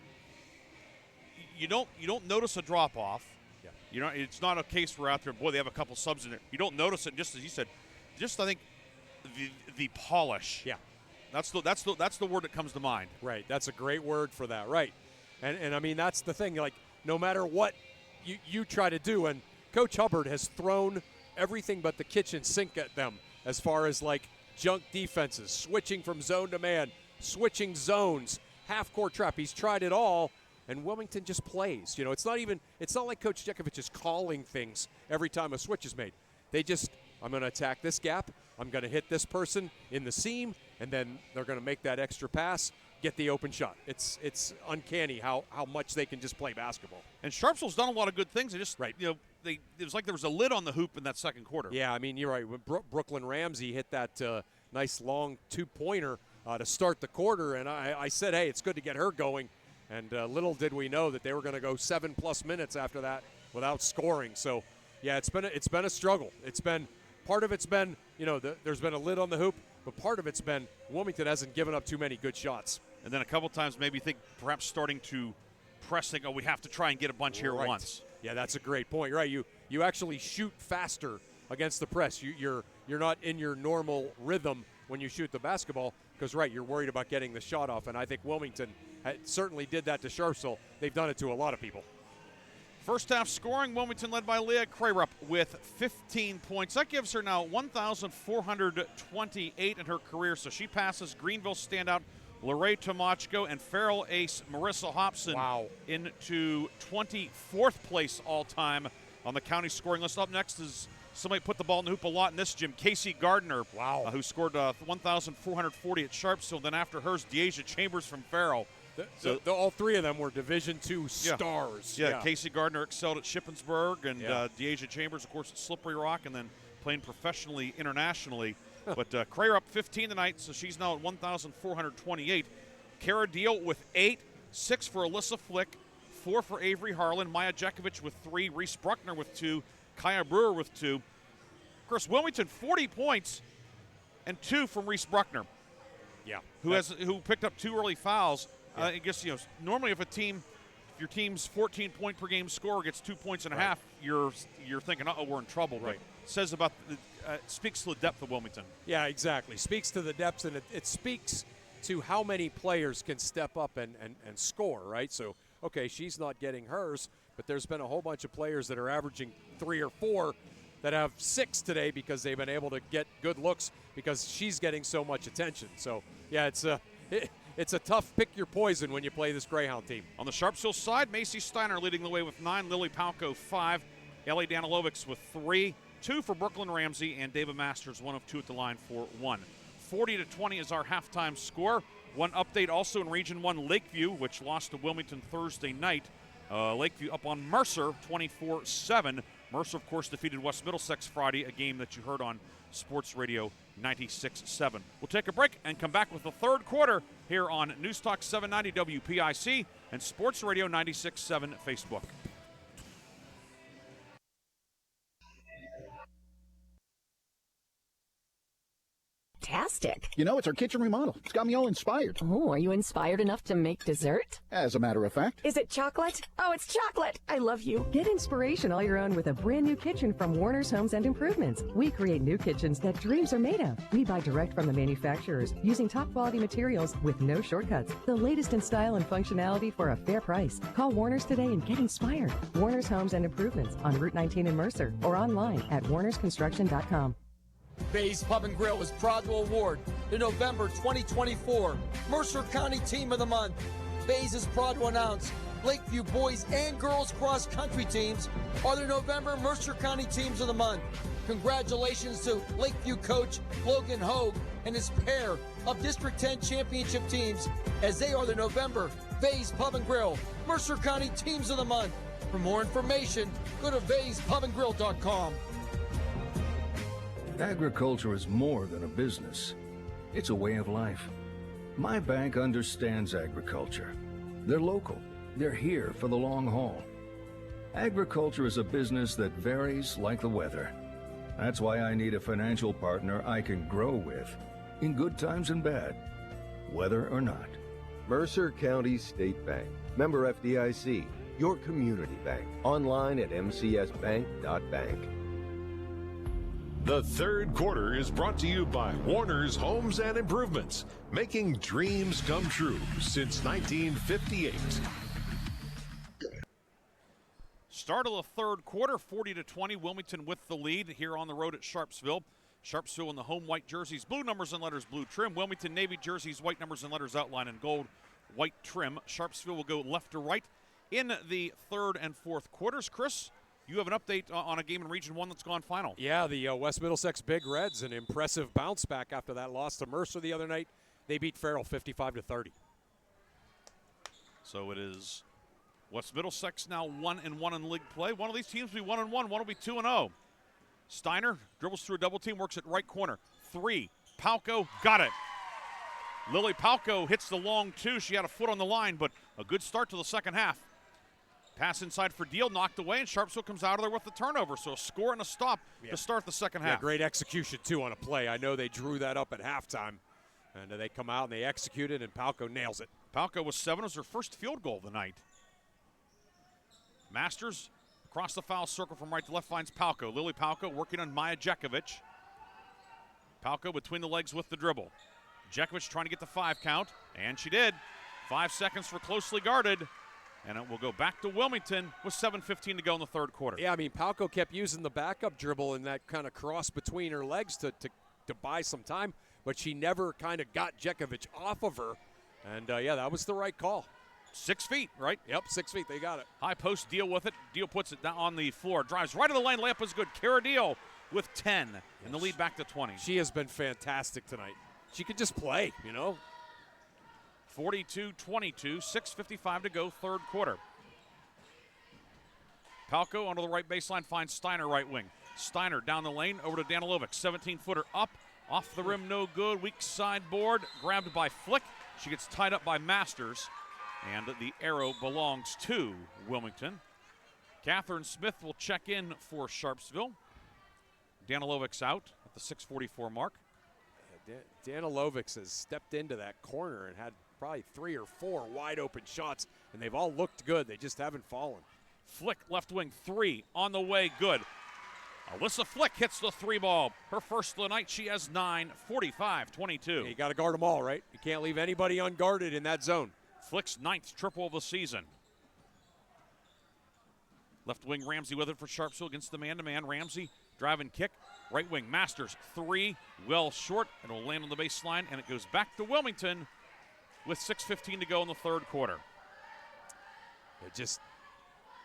You don't notice a drop off. Yeah. You know, it's not a case where out there, boy, they have a couple subs in there. You don't notice it. Just as you said, I think the polish. Yeah. That's the word that comes to mind. Right. That's a great word for that. Right. And I mean, that's the thing. Like, no matter what you try to do, and Coach Hubbard has thrown everything but the kitchen sink at them as far as like junk defenses, switching from zone to man, switching zones, half-court trap. He's tried it all, and Wilmington just plays. You know, it's not like Coach Jekovich is calling things every time a switch is made. They just, I'm going to attack this gap, I'm going to hit this person in the seam, and then they're going to make that extra pass, get the open shot. It's uncanny how much they can just play basketball. And Sharpsville's done a lot of good things. They just, you know, it was like there was a lid on the hoop in that second quarter. Yeah, I mean, you're right. When Brooklyn Ramsey hit that nice long two-pointer to start the quarter, and I said, hey, it's good to get her going. And little did we know that they were going to go 7+ minutes after that without scoring. So, yeah, it's been a struggle. Part of it's been, you know, there's been a lid on the hoop, but part of it's been Wilmington hasn't given up too many good shots. And then a couple times maybe think perhaps starting to pressing, we have to try and get a bunch here once. Yeah, that's a great point. Right, you actually shoot faster against the press. You're not in your normal rhythm when you shoot the basketball because, right, you're worried about getting the shot off. And I think Wilmington certainly did that to Sharpsville. They've done it to a lot of people. First half scoring, Wilmington led by Leah Krayrup with 15 points. That gives her now 1,428 in her career. So she passes Greenville standout Lorraine Tomachko and Farrell ace Marissa Hobson into 24th place all-time on the county scoring list. Up next is somebody put the ball in the hoop a lot in this gym, Casey Gardner, who scored 1,440 at Sharpsville. Then after hers, Deasia Chambers from Farrell. All three of them were Division II stars. Yeah, Casey Gardner excelled at Shippensburg, and Deasia Chambers, of course, at Slippery Rock, and then playing professionally internationally. But Krayrup 15 tonight, so she's now at 1,428. Kara Deal with 8, 6 for Alyssa Flick, 4 for Avery Harlan, Maya Jekovich with 3, Reese Bruckner with 2, Kaya Brewer with 2. Chris Wilmington 40 points and 2 from Reese Bruckner. Yeah, who picked up 2 early fouls. I guess, you know, normally if your team's 14-point per game scorer gets 2 points and a half, you're thinking, we're in trouble. Right. But says about speaks to the depth of Wilmington. Yeah, exactly. Speaks to the depth, and it speaks to how many players can step up and score, right? So, okay, she's not getting hers, but there's been a whole bunch of players that are averaging 3 or 4 that have 6 today because they've been able to get good looks because she's getting so much attention. So, yeah, it's a tough pick your poison when you play this Greyhound team. On the Sharpsville side, Macy Steiner leading the way with 9, Lily Palco 5, Ellie Danilovics with 3, 2 for Brooklyn Ramsey, and David Masters 1 of 2 at the line for 1. 40-20 is our halftime score. One update also in Region 1, Lakeview, which lost to Wilmington Thursday night. Lakeview up on Mercer 24-7. Mercer, of course, defeated West Middlesex Friday, a game that you heard on Sports Radio 96.7. We'll take a break and come back with the third quarter here on News Talk 790 WPIC and Sports Radio 96.7 Facebook. Fantastic. You know, it's our kitchen remodel. It's got me all inspired. Oh, are you inspired enough to make dessert? As a matter of fact. Is it chocolate? Oh, it's chocolate. I love you. Get inspiration all your own with a brand new kitchen from Warner's Homes and Improvements. We create new kitchens that dreams are made of. We buy direct from the manufacturers using top quality materials with no shortcuts. The latest in style and functionality for a fair price. Call Warner's today and get inspired. Warner's Homes and Improvements on Route 19 in Mercer or online at warnersconstruction.com. Bay's Pub and Grill is proud to award the November 2024 Mercer County Team of the Month. Bay's is proud to announce Lakeview boys and girls cross country teams are the November Mercer County Teams of the Month. Congratulations to Lakeview coach Logan Hogue and his pair of District 10 championship teams, as they are the November Vase Pub and Grill Mercer County Teams of the Month. For more information, go to vasepubandgrill.com. Agriculture is more than a business. It's a way of life. My bank understands agriculture. They're local. They're here for the long haul. Agriculture is a business that varies like the weather. That's why I need a financial partner I can grow with, in good times and bad, whether or not. Mercer County State Bank. Member FDIC. Your community bank. Online at mcsbank.bank. The third quarter is brought to you by Warner's Homes and Improvements, making dreams come true since 1958. Start of the third quarter, 40-20, Wilmington with the lead here on the road at Sharpsville. Sharpsville in the home white jerseys, blue numbers and letters, blue trim. Wilmington Navy jerseys, white numbers and letters outline in gold, white trim. Sharpsville will go left to right in the third and fourth quarters. Chris, you have an update on a game in Region 1 that's gone final. Yeah, the West Middlesex Big Reds, an impressive bounce back after that loss to Mercer the other night. They beat Farrell 55-30. So it is West Middlesex now 1-1 in league play. One of these teams will be 1-1, one will be 2-0. Steiner dribbles through a double team, works at right corner. 3, Palco, got it. Lily Palco hits the long 2. She had a foot on the line, but a good start to the second half. Pass inside for Deal, knocked away, and Sharpsville comes out of there with the turnover. So a score and a stop to start the second half. Great execution, too, on a play. I know they drew that up at halftime. And they come out and they execute it, and Palco nails it. Palco was 7. It was her first field goal of the night. Masters across the foul circle from right to left finds Palco. Lily Palco working on Maya Jekovic. Palco between the legs with the dribble. Jekovic trying to get the 5 count, and she did. 5 seconds for closely guarded. And it will go back to Wilmington with 7:15 to go in the third quarter. Yeah, I mean, Palco kept using the backup dribble and that kind of cross between her legs to buy some time, but she never kind of got Jekovic off of her. And, yeah, that was the right call. 6 feet, right? Yep, 6 feet. They got it. High post, Deal with it. Deal puts it down on the floor. Drives right to the lane. Layup is good. Kara Deal with 10 and the lead back to 20. She has been fantastic tonight. She could just play, you know. 42-22, 6:55 to go, third quarter. Palco onto the right baseline finds Steiner right wing. Steiner down the lane over to Danilovic. 17-footer up, off the rim, no good. Weak side board, grabbed by Flick. She gets tied up by Masters, and the arrow belongs to Wilmington. Catherine Smith will check in for Sharpsville. Danilovic's out at the 6:44 mark. Danilovic has stepped into that corner and had probably 3 or 4 wide open shots, and they've all looked good. They just haven't fallen. Flick left wing 3 on the way, good. Alyssa Flick hits the 3 ball. Her first of the night, she has 9, 45-22. You got to guard them all, right? You can't leave anybody unguarded in that zone. Flick's 9th triple of the season. Left wing Ramsey with it for Sharpsville against the man-to-man. Ramsey drive and kick. Right wing Masters 3, well short. It'll land on the baseline, and it goes back to Wilmington with 6:15 to go in the third quarter.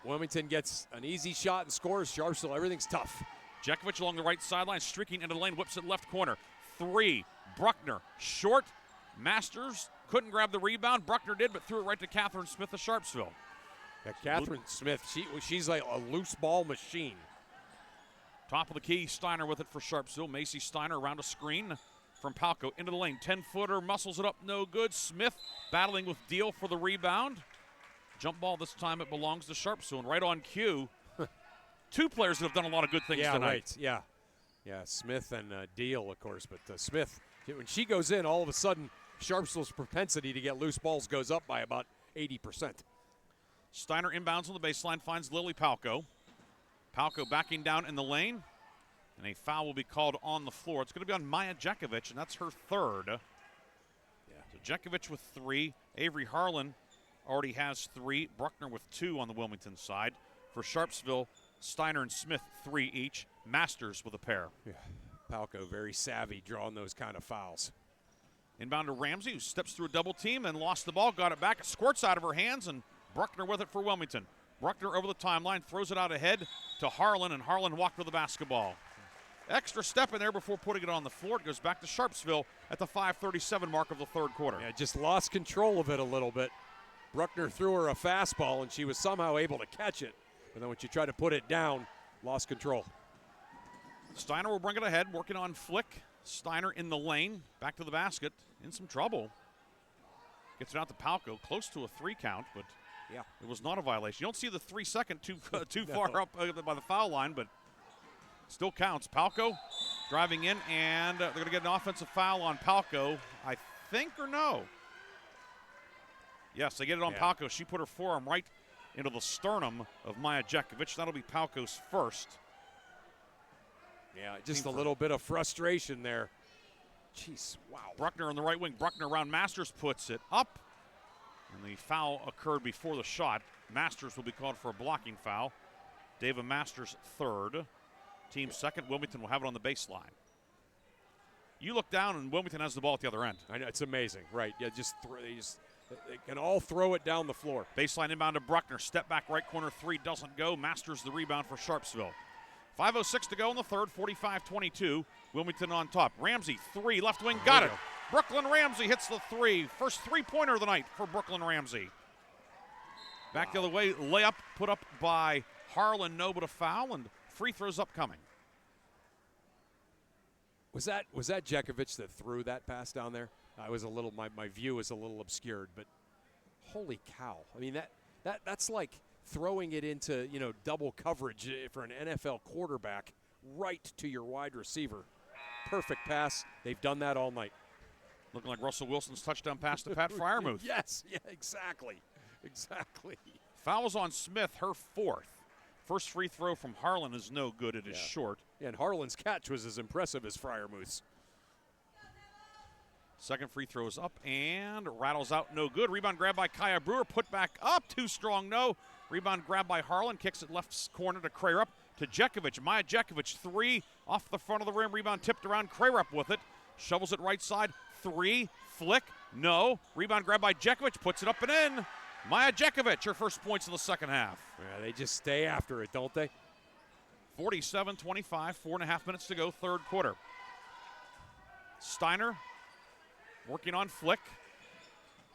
Wilmington gets an easy shot and scores. Sharpsville, everything's tough. Jekovic along the right sideline, streaking into the lane, whips it left corner. 3, Bruckner, short. Masters couldn't grab the rebound. Bruckner did, but threw it right to Catherine Smith of Sharpsville. Yeah, Catherine Smith, she's like a loose ball machine. Top of the key, Steiner with it for Sharpsville. Macy Steiner around a screen from Palco into the lane. 10-footer, muscles it up, no good. Smith battling with Deal for the rebound. Jump ball this time, it belongs to Sharpsville. And right on cue, 2 players that have done a lot of good things tonight. Right. Yeah, Smith and Deal, of course. But Smith, when she goes in, all of a sudden, Sharpsville's propensity to get loose balls goes up by about 80%. Steiner inbounds on the baseline, finds Lily Palco. Palco backing down in the lane, and a foul will be called on the floor. It's going to be on Maya Jekovic, and that's her 3rd. Yeah. So Jekovic with 3. Avery Harlan already has 3. Bruckner with 2 on the Wilmington side. For Sharpsville, Steiner and Smith 3 each. Masters with a pair. Yeah. Palco very savvy drawing those kind of fouls. Inbound to Ramsey, who steps through a double team and lost the ball, got it back. It squirts out of her hands, and Bruckner with it for Wilmington. Bruckner over the timeline, throws it out ahead to Harlan, and Harlan walked with the basketball. extra step in there before putting it on the floor. It goes back to Sharpsville at the 5:37 mark of the third quarter. Yeah, just lost control of it a little bit. Bruckner threw her a fastball, and she was somehow able to catch it. But then when she tried to put it down, lost control. Steiner will bring it ahead, working on flick. Steiner in the lane, back to the basket, in some trouble. Gets it out to Palco, close to a 3 count, but yeah, it was not a violation. You don't see the 3 second too far up by the foul line, but still counts. Palco driving in, and they're going to get an offensive foul on Palco, I think, or no? Yes, they get it on Palco. She put her forearm right into the sternum of Maya Jekovic. That'll be Palco's first. Yeah, just a little bit of frustration there. Jeez, wow. Bruckner on the right wing. Bruckner around Masters, puts it up. And the foul occurred before the shot. Masters will be called for a blocking foul. David Masters third. Team second. Wilmington will have it on the baseline. You look down and Wilmington has the ball at the other end. I know, it's amazing, right? Yeah, they can all throw it down the floor. Baseline inbound to Bruckner. Step back right corner 3 doesn't go. Masters the rebound for Sharpsville. 5:06 to go in the third, 45-22. Wilmington on top. Ramsey, 3, left wing, got it. Brooklyn Ramsey hits the 3. First 3-pointer of the night for Brooklyn Ramsey. Back the other way, layup put up by Harlan, no, but a foul, and free throws upcoming. Was that Jekovic that threw that pass down there? I was a little, my view is a little obscured, but holy cow. I mean, that's like throwing it into, double coverage for an NFL quarterback right to your wide receiver. Perfect pass. They've done that all night. Looking like Russell Wilson's touchdown pass to Pat Freiermuth. Yes, yeah, exactly. Fouls on Smith, her 4th. First free throw from Harlan is no good. It is short. Yeah, and Harlan's catch was as impressive as Freiermuth's. Second free throw is up and rattles out, no good. Rebound grab by Kaya Brewer, put back up, too strong, no. Rebound grab by Harlan, kicks it left corner to Krarup, to Jekovic. Maya Jekovic, 3, off the front of the rim, rebound tipped around, Krarup with it. Shovels it right side, 3, flick, no. Rebound grab by Jekovic, puts it up and in. Maya Jekovic, her first points in the second half. Yeah, they just stay after it, don't they? 47-25, 4.5 minutes to go, third quarter. Steiner working on flick.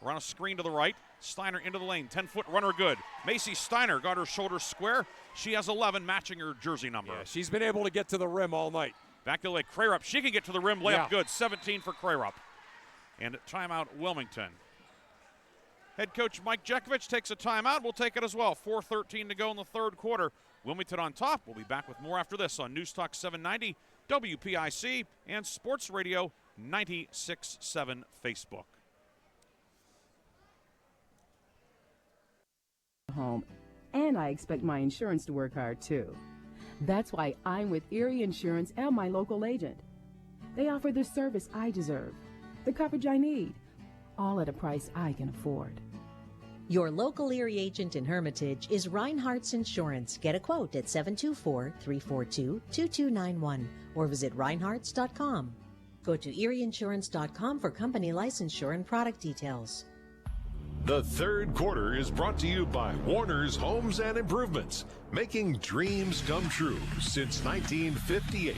Around a screen to the right. Steiner into the lane. 10-foot runner good. Macy Steiner got her shoulders square. She has 11, matching her jersey number. Yeah, she's been able to get to the rim all night. Back to the way. Krarup. She can get to the rim. Layup good. 17 for Krarup. And timeout Wilmington. Head coach Mike Jekovic takes a timeout. We'll take it as well. 4:13 to go in the third quarter. Wilmington on top. We'll be back with more after this on News Talk 790, WPIC, and Sports Radio 96.7 Facebook. Home, and I expect my insurance to work hard too. That's why I'm with Erie Insurance and my local agent. They offer the service I deserve, the coverage I need, all at a price I can afford. Your local Erie agent in Hermitage is Reinhardt's Insurance. Get a quote at 724-342-2291 or visit reinhardts.com. Go to erieinsurance.com for company licensure and product details. The third quarter is brought to you by Warner's Homes and Improvements, making dreams come true since 1958.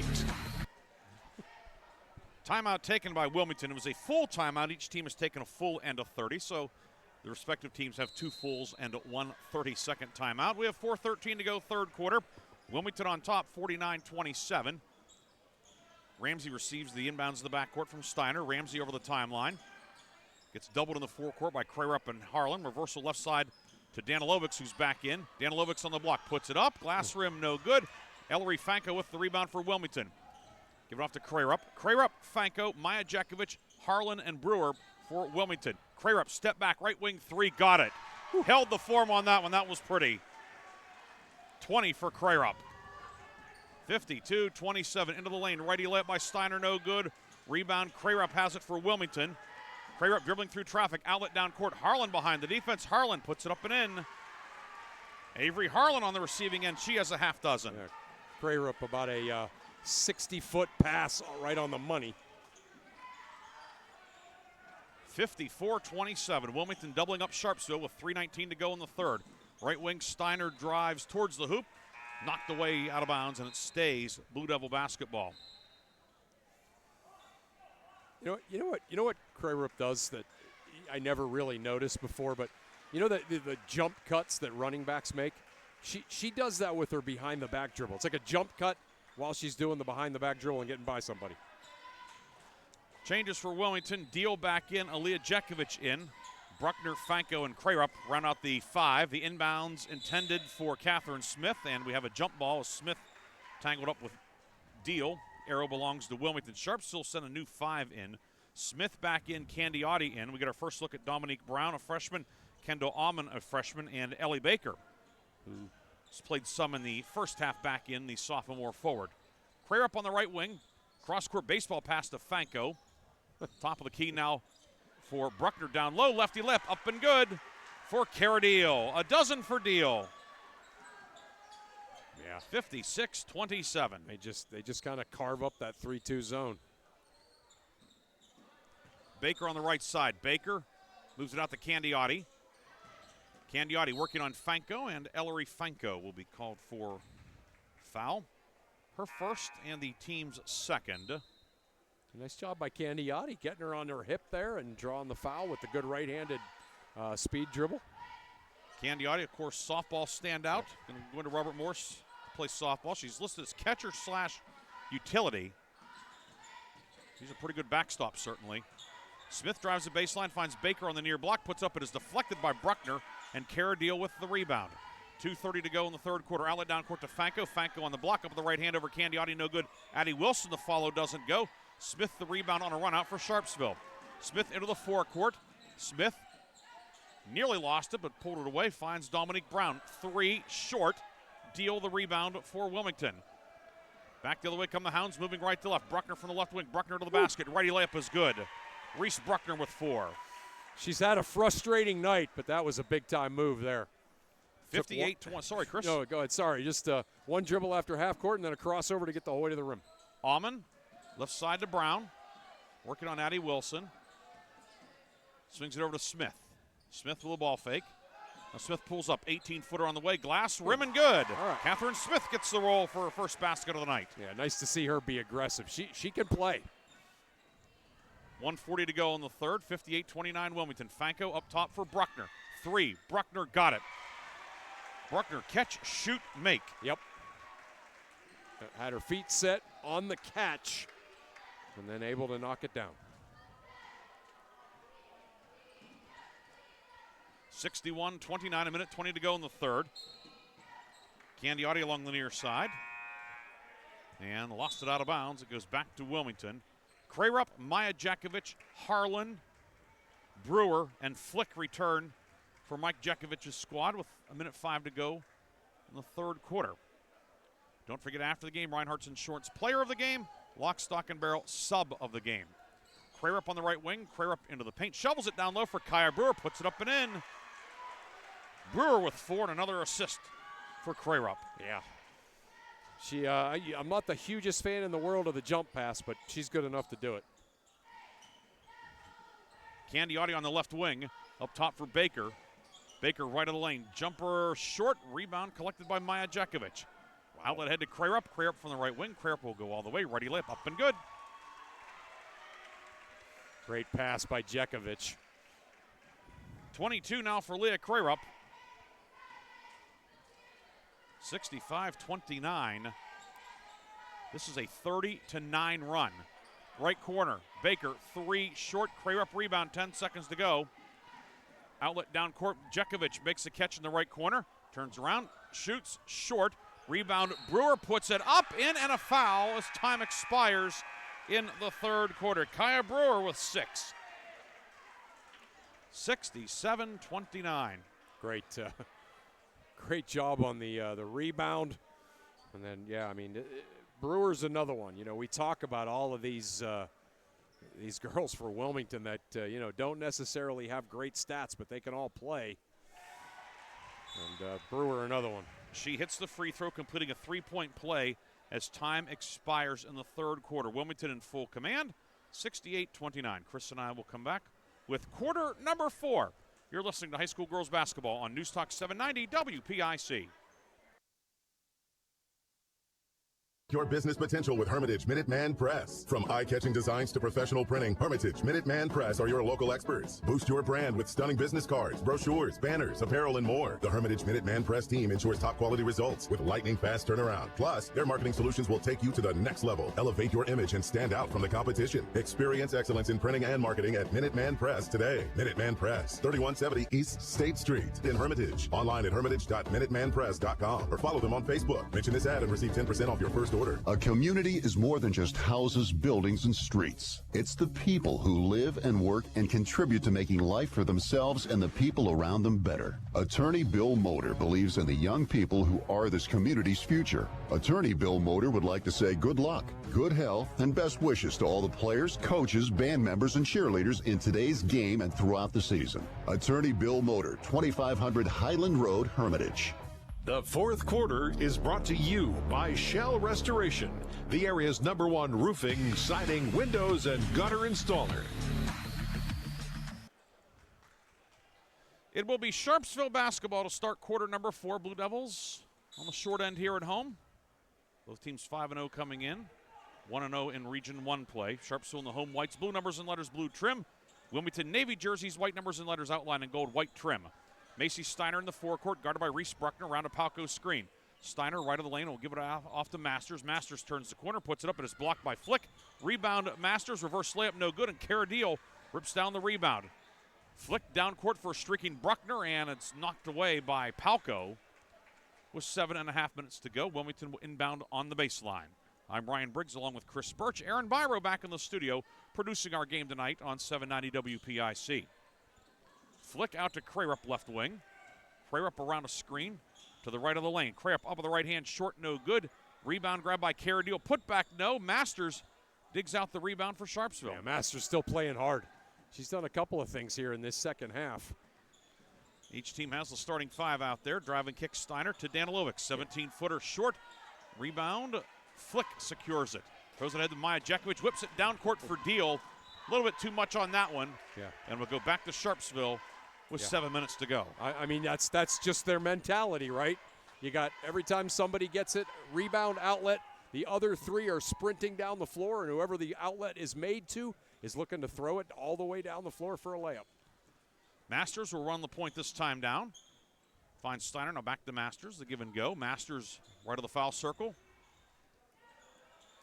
Timeout taken by Wilmington. It was a full timeout. Each team has taken a full and a 30, so the respective teams have 2 fulls and 1 30-second timeout. We have 4:13 to go, third quarter. Wilmington on top, 49-27. Ramsey receives the inbounds of the backcourt from Steiner. Ramsey over the timeline. Gets doubled in the forecourt by Krarup and Harlan. Reversal left side to Danilovic, who's back in. Danilovic on the block, puts it up. Glass rim, no good. Ellery Fanko with the rebound for Wilmington. Give it off to Krarup. Krarup, Fanko, Maya Jekovic, Harlan, and Brewer for Wilmington. Krarup, step back, right wing 3, got it. Held the form on that one. That was pretty. 20 for Krarup. 52-27 into the lane. Righty layup by Steiner, no good. Rebound, Krarup has it for Wilmington. Krarup dribbling through traffic, outlet down court. Harlan behind the defense. Harlan puts it up and in. Avery Harlan on the receiving end. She has a half dozen. Yeah, Krarup about a 60-foot pass right on the money. 54-27. Wilmington doubling up Sharpsville with 3:19 to go in the third. Right wing Steiner drives towards the hoop. knocked away out of bounds, and it stays Blue Devil basketball. You know what Crarup does that I never really noticed before, but you know the jump cuts that running backs make? She does that with her behind the back dribble. It's like a jump cut while she's doing the behind the back dribble and getting by somebody. Changes for Wilmington. Deal back in, Aaliyah Jekovic in. Bruckner, Fanko, and Crarup round out the 5. The inbounds intended for Catherine Smith, and we have a jump ball. Smith tangled up with Deal. Arrow belongs to Wilmington. Sharpsville sent a new 5 in. Smith back in, Candiotti in. We get our first look at Dominique Brown, a freshman, Kendall Alman, a freshman, and Ellie Baker, who's played some in the first half back in, the sophomore forward. Crarup on the right wing. Cross-court baseball pass to Fanko. Top of the key now for Bruckner down low. Lefty lip, up and good for Cara Deal. A dozen for Deal. Yeah, 56-27. They just kind of carve up that 3-2 zone. Baker on the right side. Baker moves it out to Candiotti. Candiotti working on Fanko, and Ellery Fanko will be called for foul. Her first and the team's second. Nice job by Candiotti, getting her on her hip there and drawing the foul with the good right-handed speed dribble. Candiotti, of course, softball standout. Going to go into Robert Morse to play softball. She's listed as catcher/utility. She's a pretty good backstop, certainly. Smith drives the baseline, finds Baker on the near block, puts up, it is deflected by Bruckner, and Cara Deal with the rebound. 2:30 to go in the third quarter. Outlet down court to Fanko. Fanko on the block, up with the right hand over Candiotti, no good. Addie Wilson, the follow doesn't go. Smith the rebound on a run out for Sharpsville. Smith into the forecourt. Smith nearly lost it, but pulled it away. Finds Dominique Brown. 3 short. Deal the rebound for Wilmington. Back the other way come the Hounds, moving right to left. Bruckner from the left wing. Bruckner to the basket. Righty layup is good. Reese Bruckner with 4. She's had a frustrating night, but that was a big-time move there. 58-20. Sorry, Chris. No, go ahead. Sorry. Just one dribble after half court and then a crossover to get the whole way to the rim. Alman, left side to Brown. Working on Addie Wilson. Swings it over to Smith. Smith with a ball fake. Now Smith pulls up. 18-footer on the way. Glass, rim, and good. All right. Catherine Smith gets the roll for her first basket of the night. Yeah, nice to see her be aggressive. She can play. 1:40 to go in the third. 58-29 Wilmington. Fanko up top for Bruckner. 3. Bruckner got it. Bruckner catch, shoot, make. Yep. Had her feet set on the catch and then able to knock it down. 61-29, a minute 20 to go in the third. Candiotti along the near side. And lost it out of bounds. It goes back to Wilmington. Crarup, Maya Jekovic, Harlan, Brewer, and Flick return for Mike Jekovic's squad with a minute 5 to go in the third quarter. Don't forget, after the game, Reinhardt's Insurance Player of the Game, Lock, Stock, and Barrel Sub of the Game. Crarup on the right wing. Crarup into the paint. Shovels it down low for Kaya Brewer. Puts it up and in. Brewer with 4 and another assist for Crarup. Yeah. I'm not the hugest fan in the world of the jump pass, but she's good enough to do it. Candiotti on the left wing. Up top for Baker. Baker right of the lane. Jumper short. Rebound collected by Maya Jekovic. Outlet head to Crarup. Crarup from the right wing. Crarup will go all the way. Ready layup up and good. Great pass by Jekovic. 22 now for Leah Crarup. 65-29. This is a 30-9 run. Right corner. Baker 3 short. Crarup rebound. 10 seconds to go. Outlet down court. Jekovic makes the catch in the right corner. Turns around. Shoots short. Rebound. Brewer puts it up, in, and a foul as time expires in the third quarter. Kaya Brewer with 6. 67-29. Great job on the rebound. And then, yeah, I mean, Brewer's another one. You know, we talk about all of these girls for Wilmington that, don't necessarily have great stats, but they can all play. And Brewer, another one. She hits the free throw, completing a 3-point play as time expires in the third quarter. Wilmington in full command, 68-29. Chris and I will come back with quarter number 4. You're listening to High School Girls Basketball on News Talk 790 WPIC. your business potential with Hermitage Minuteman Press. From eye-catching designs to professional printing, Hermitage Minuteman Press are your local experts. Boost your brand with stunning business cards, brochures, banners, apparel, and more. The Hermitage Minuteman Press team ensures top-quality results with lightning-fast turnaround. Plus, their marketing solutions will take you to the next level. Elevate your image and stand out from the competition. Experience excellence in printing and marketing at Minuteman Press today. Minuteman Press, 3170 East State Street in Hermitage. Online at hermitage.minutemanpress.com or follow them on Facebook. Mention this ad and receive 10% off your first order. A community is more than just houses, buildings, and streets. It's the people who live and work and contribute to making life for themselves and the people around them better. Attorney Bill Motor believes in the young people who are this community's future. Attorney Bill Motor would like to say good luck, good health, and best wishes to all the players, coaches, band members, and cheerleaders in today's game and throughout the season. Attorney Bill Motor, 2500 Highland Road, Hermitage. The fourth quarter is brought to you by Shell Restoration, the area's #1 roofing, siding, windows, and gutter installer. It will be Sharpsville basketball to start quarter number 4. Blue Devils on the short end here at home. Both teams 5-0 coming in. 1-0 in Region 1 play. Sharpsville in the home whites, blue numbers and letters, blue trim. Wilmington Navy jerseys, white numbers and letters outline in gold, white trim. Macy Steiner in the forecourt, guarded by Reese Bruckner around a Palco screen. Steiner right of the lane will give it off to Masters. Masters turns the corner, puts it up, and is blocked by Flick. Rebound Masters, reverse layup no good, and Carradile rips down the rebound. Flick down court for a streaking Bruckner, and it's knocked away by Palco with 7.5 minutes to go. Wilmington will inbound on the baseline. I'm Ryan Briggs along with Chris Burtch. Aaron Byro back in the studio producing our game tonight on 790 WPIC. Flick out to Crarup left wing. Crarup around a screen to the right of the lane. Crarup up with the right hand, short, no good. Rebound grabbed by Carradile. Put back, no. Masters digs out the rebound for Sharpsville. Yeah, Masters still playing hard. She's done a couple of things here in this second half. Each team has the starting 5 out there. Driving kick Steiner to Danilovic. 17-footer short. Rebound. Flick secures it. Throws it ahead to Majajekovic. Whips it down court for Deal. A little bit too much on that one. Yeah. And we'll go back to Sharpsville with 7 minutes to go. I mean, that's just their mentality, right? You got every time somebody gets it, rebound, outlet, the other 3 are sprinting down the floor, and whoever the outlet is made to is looking to throw it all the way down the floor for a layup. Masters will run the point this time down. Finds Steiner, now back to Masters, the give and go. Masters right of the foul circle.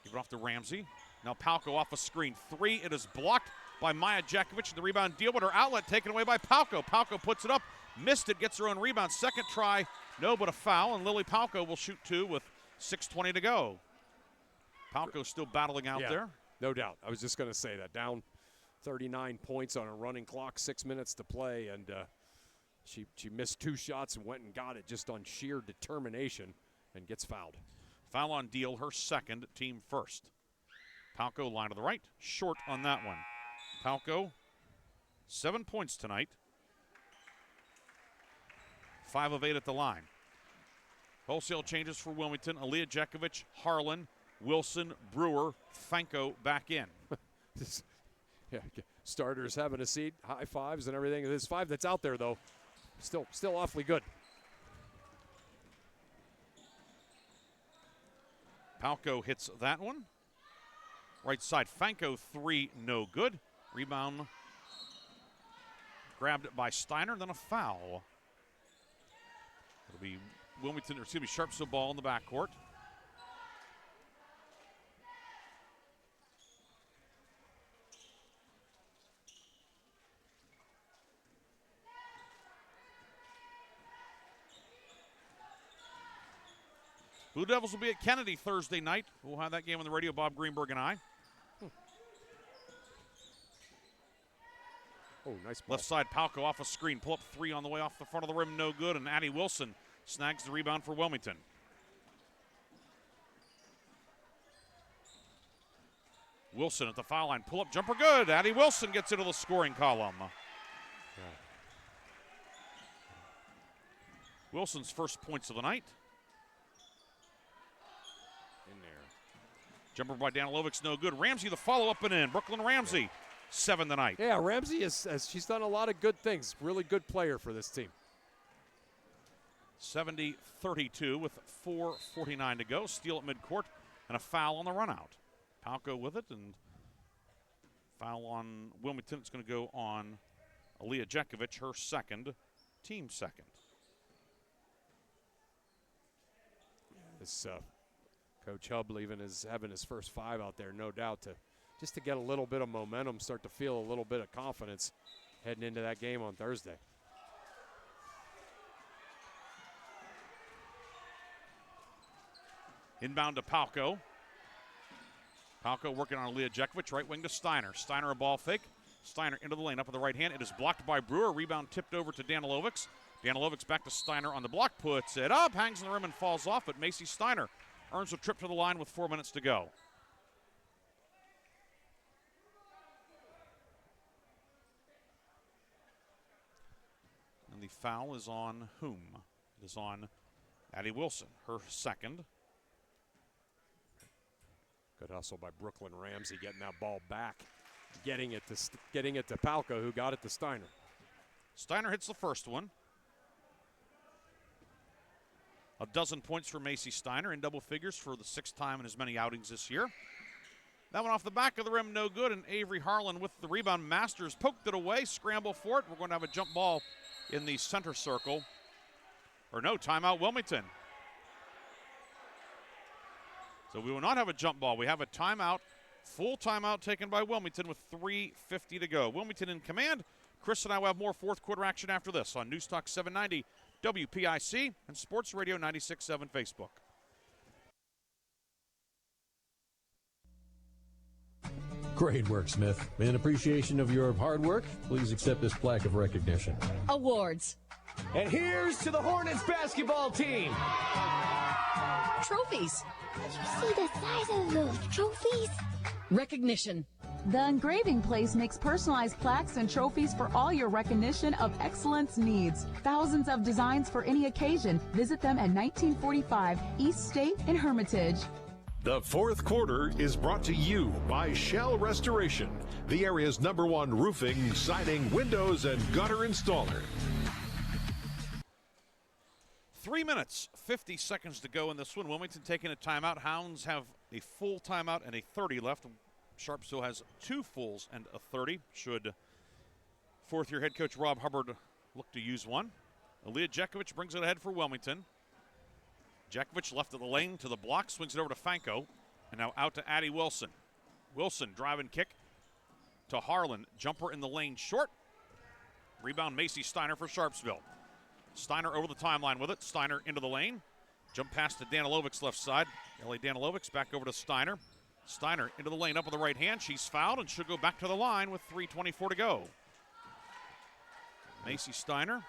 Give it off to Ramsey. Now Palco off a screen 3. It is blocked by Majajekovic. The rebound Deal, but her outlet taken away by Palco. Palco puts it up, missed it, gets her own rebound. Second try, no, but a foul, and Lily Palco will shoot 2 with 6:20 to go. Palco still battling out there. No doubt. I was just going to say that. Down 39 points on a running clock, 6 minutes to play, and she missed 2 shots and went and got it just on sheer determination and gets fouled. Foul on Deal, her second, team first. Palco line to the right, short on that one. Palco, 7 points tonight. 5 of 8 at the line. Wholesale changes for Wilmington. Aaliyah Jekovic, Harlan, Wilson, Brewer, Fanko back in. Starters having a seat, high fives and everything. This 5 that's out there, though, still awfully good. Palco hits that one. Right side, Fanko 3, no good. Rebound grabbed by Steiner, then a foul. It'll be Sharpsville ball in the backcourt. Blue Devils will be at Kennedy Thursday night. We'll have that game on the radio, Bob Greenberg and I. Oh, nice ball. Left side, Palco off a screen. Pull up 3 on the way off the front of the rim, no good. And Addie Wilson snags the rebound for Wilmington. Wilson at the foul line. Pull up jumper, good. Addie Wilson gets into the scoring column. Yeah. Wilson's first points of the night. In there. Jumper by Danilovic, no good. Ramsey the follow-up and in. Brooklyn Ramsey, 7 tonight. Yeah, Ramsey she's done a lot of good things. Really good player for this team. 70-32 with 4:49 to go. Steal at midcourt And a foul on the run out. Palco with it, and foul on Wilmington. It's going to go on Aaliyah Jekovic, her second, team second. This Coach Hubley even is having his first 5 out there, no doubt, just to get a little bit of momentum, start to feel a little bit of confidence heading into that game on Thursday. Inbound to Palco. Palco working on Aaliyah Jekovic, right wing to Steiner. Steiner a ball fake. Steiner into the lane, up with the right hand. It is blocked by Brewer. Rebound tipped over to Danilovics. Danilovics back to Steiner on the block, puts it up, hangs on the rim and falls off, but Macy Steiner earns a trip to the line with 4 minutes to go. And the foul is on whom? It is on Addie Wilson, her second. Good hustle by Brooklyn Ramsey, getting that ball back, getting it to Palco, who got it to Steiner. Steiner hits the first one. A dozen points for Macy Steiner in double figures for the 6th time in as many outings this year. That one off the back of the rim, no good, and Avery Harlan with the rebound. Masters poked it away, scramble for it. We're going to have a jump ball in the center circle. Or no, timeout Wilmington. So we will not have a jump ball. We have a timeout, full timeout taken by Wilmington with 3:50 to go. Wilmington in command. Chris and I will have more fourth quarter action after this on News Talk 790, WPIC, and Sports Radio 96.7 Facebook. Great work, Smith. In appreciation of your hard work, please accept this plaque of recognition. Awards. And here's to the Hornets basketball team. Trophies. Did you see the size of those trophies? Recognition. The Engraving Place makes personalized plaques and trophies for all your recognition of excellence needs. Thousands of designs for any occasion. Visit them at 1945 East State in Hermitage. The fourth quarter is brought to you by Shell Restoration, the area's #1 roofing, siding, windows, and gutter installer. 3 minutes, 50 seconds to go in this one. Wilmington taking a timeout. Hounds have a full timeout and a 30 left. Sharpsville has 2 fulls and a 30. Should fourth-year head coach Rob Hubbard look to use one. Aaliyah Jekovic brings it ahead for Wilmington. Jekovic left of the lane to the block, swings it over to Fanko, and now out to Addie Wilson. Wilson drive and kick to Harlan. Jumper in the lane short. Rebound Macy Steiner for Sharpsville. Steiner over the timeline with it. Steiner into the lane. Jump pass to Danilovics left side. Ellie Danilovics back over to Steiner. Steiner into the lane up with the right hand. She's fouled and should go back to the line with 3:24 to go. Macy Steiner,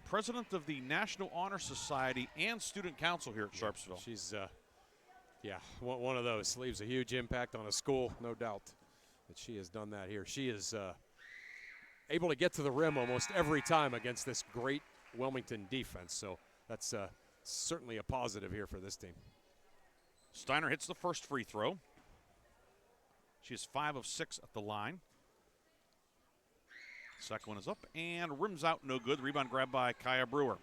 president of the National Honor Society and Student Council here at Sharpsville. She's, one of those. Leaves a huge impact on a school, no doubt that she has done that here. She is able to get to the rim almost every time against this great Wilmington defense, so that's certainly a positive here for this team. Steiner hits the first free throw. She is 5 of 6 at the line. Second one is up and rims out, no good. Rebound grabbed by Kaya Brewer.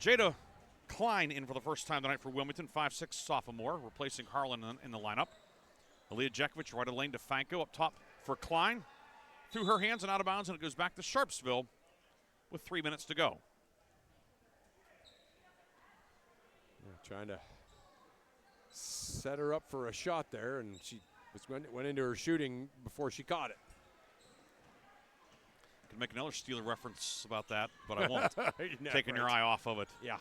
Jada Klein in for the first time tonight for Wilmington, 5'6" sophomore, replacing Harlan in the lineup. Aaliyah Jekovic right of lane to Fanko, up top for Klein. Through her hands and out of bounds, and it goes back to Sharpsville with 3 minutes to go. Trying to set her up for a shot there, and she went into her shooting before she caught it. Could make another Steeler reference about that, but I won't. Taking right. your eye off of it. Yeah.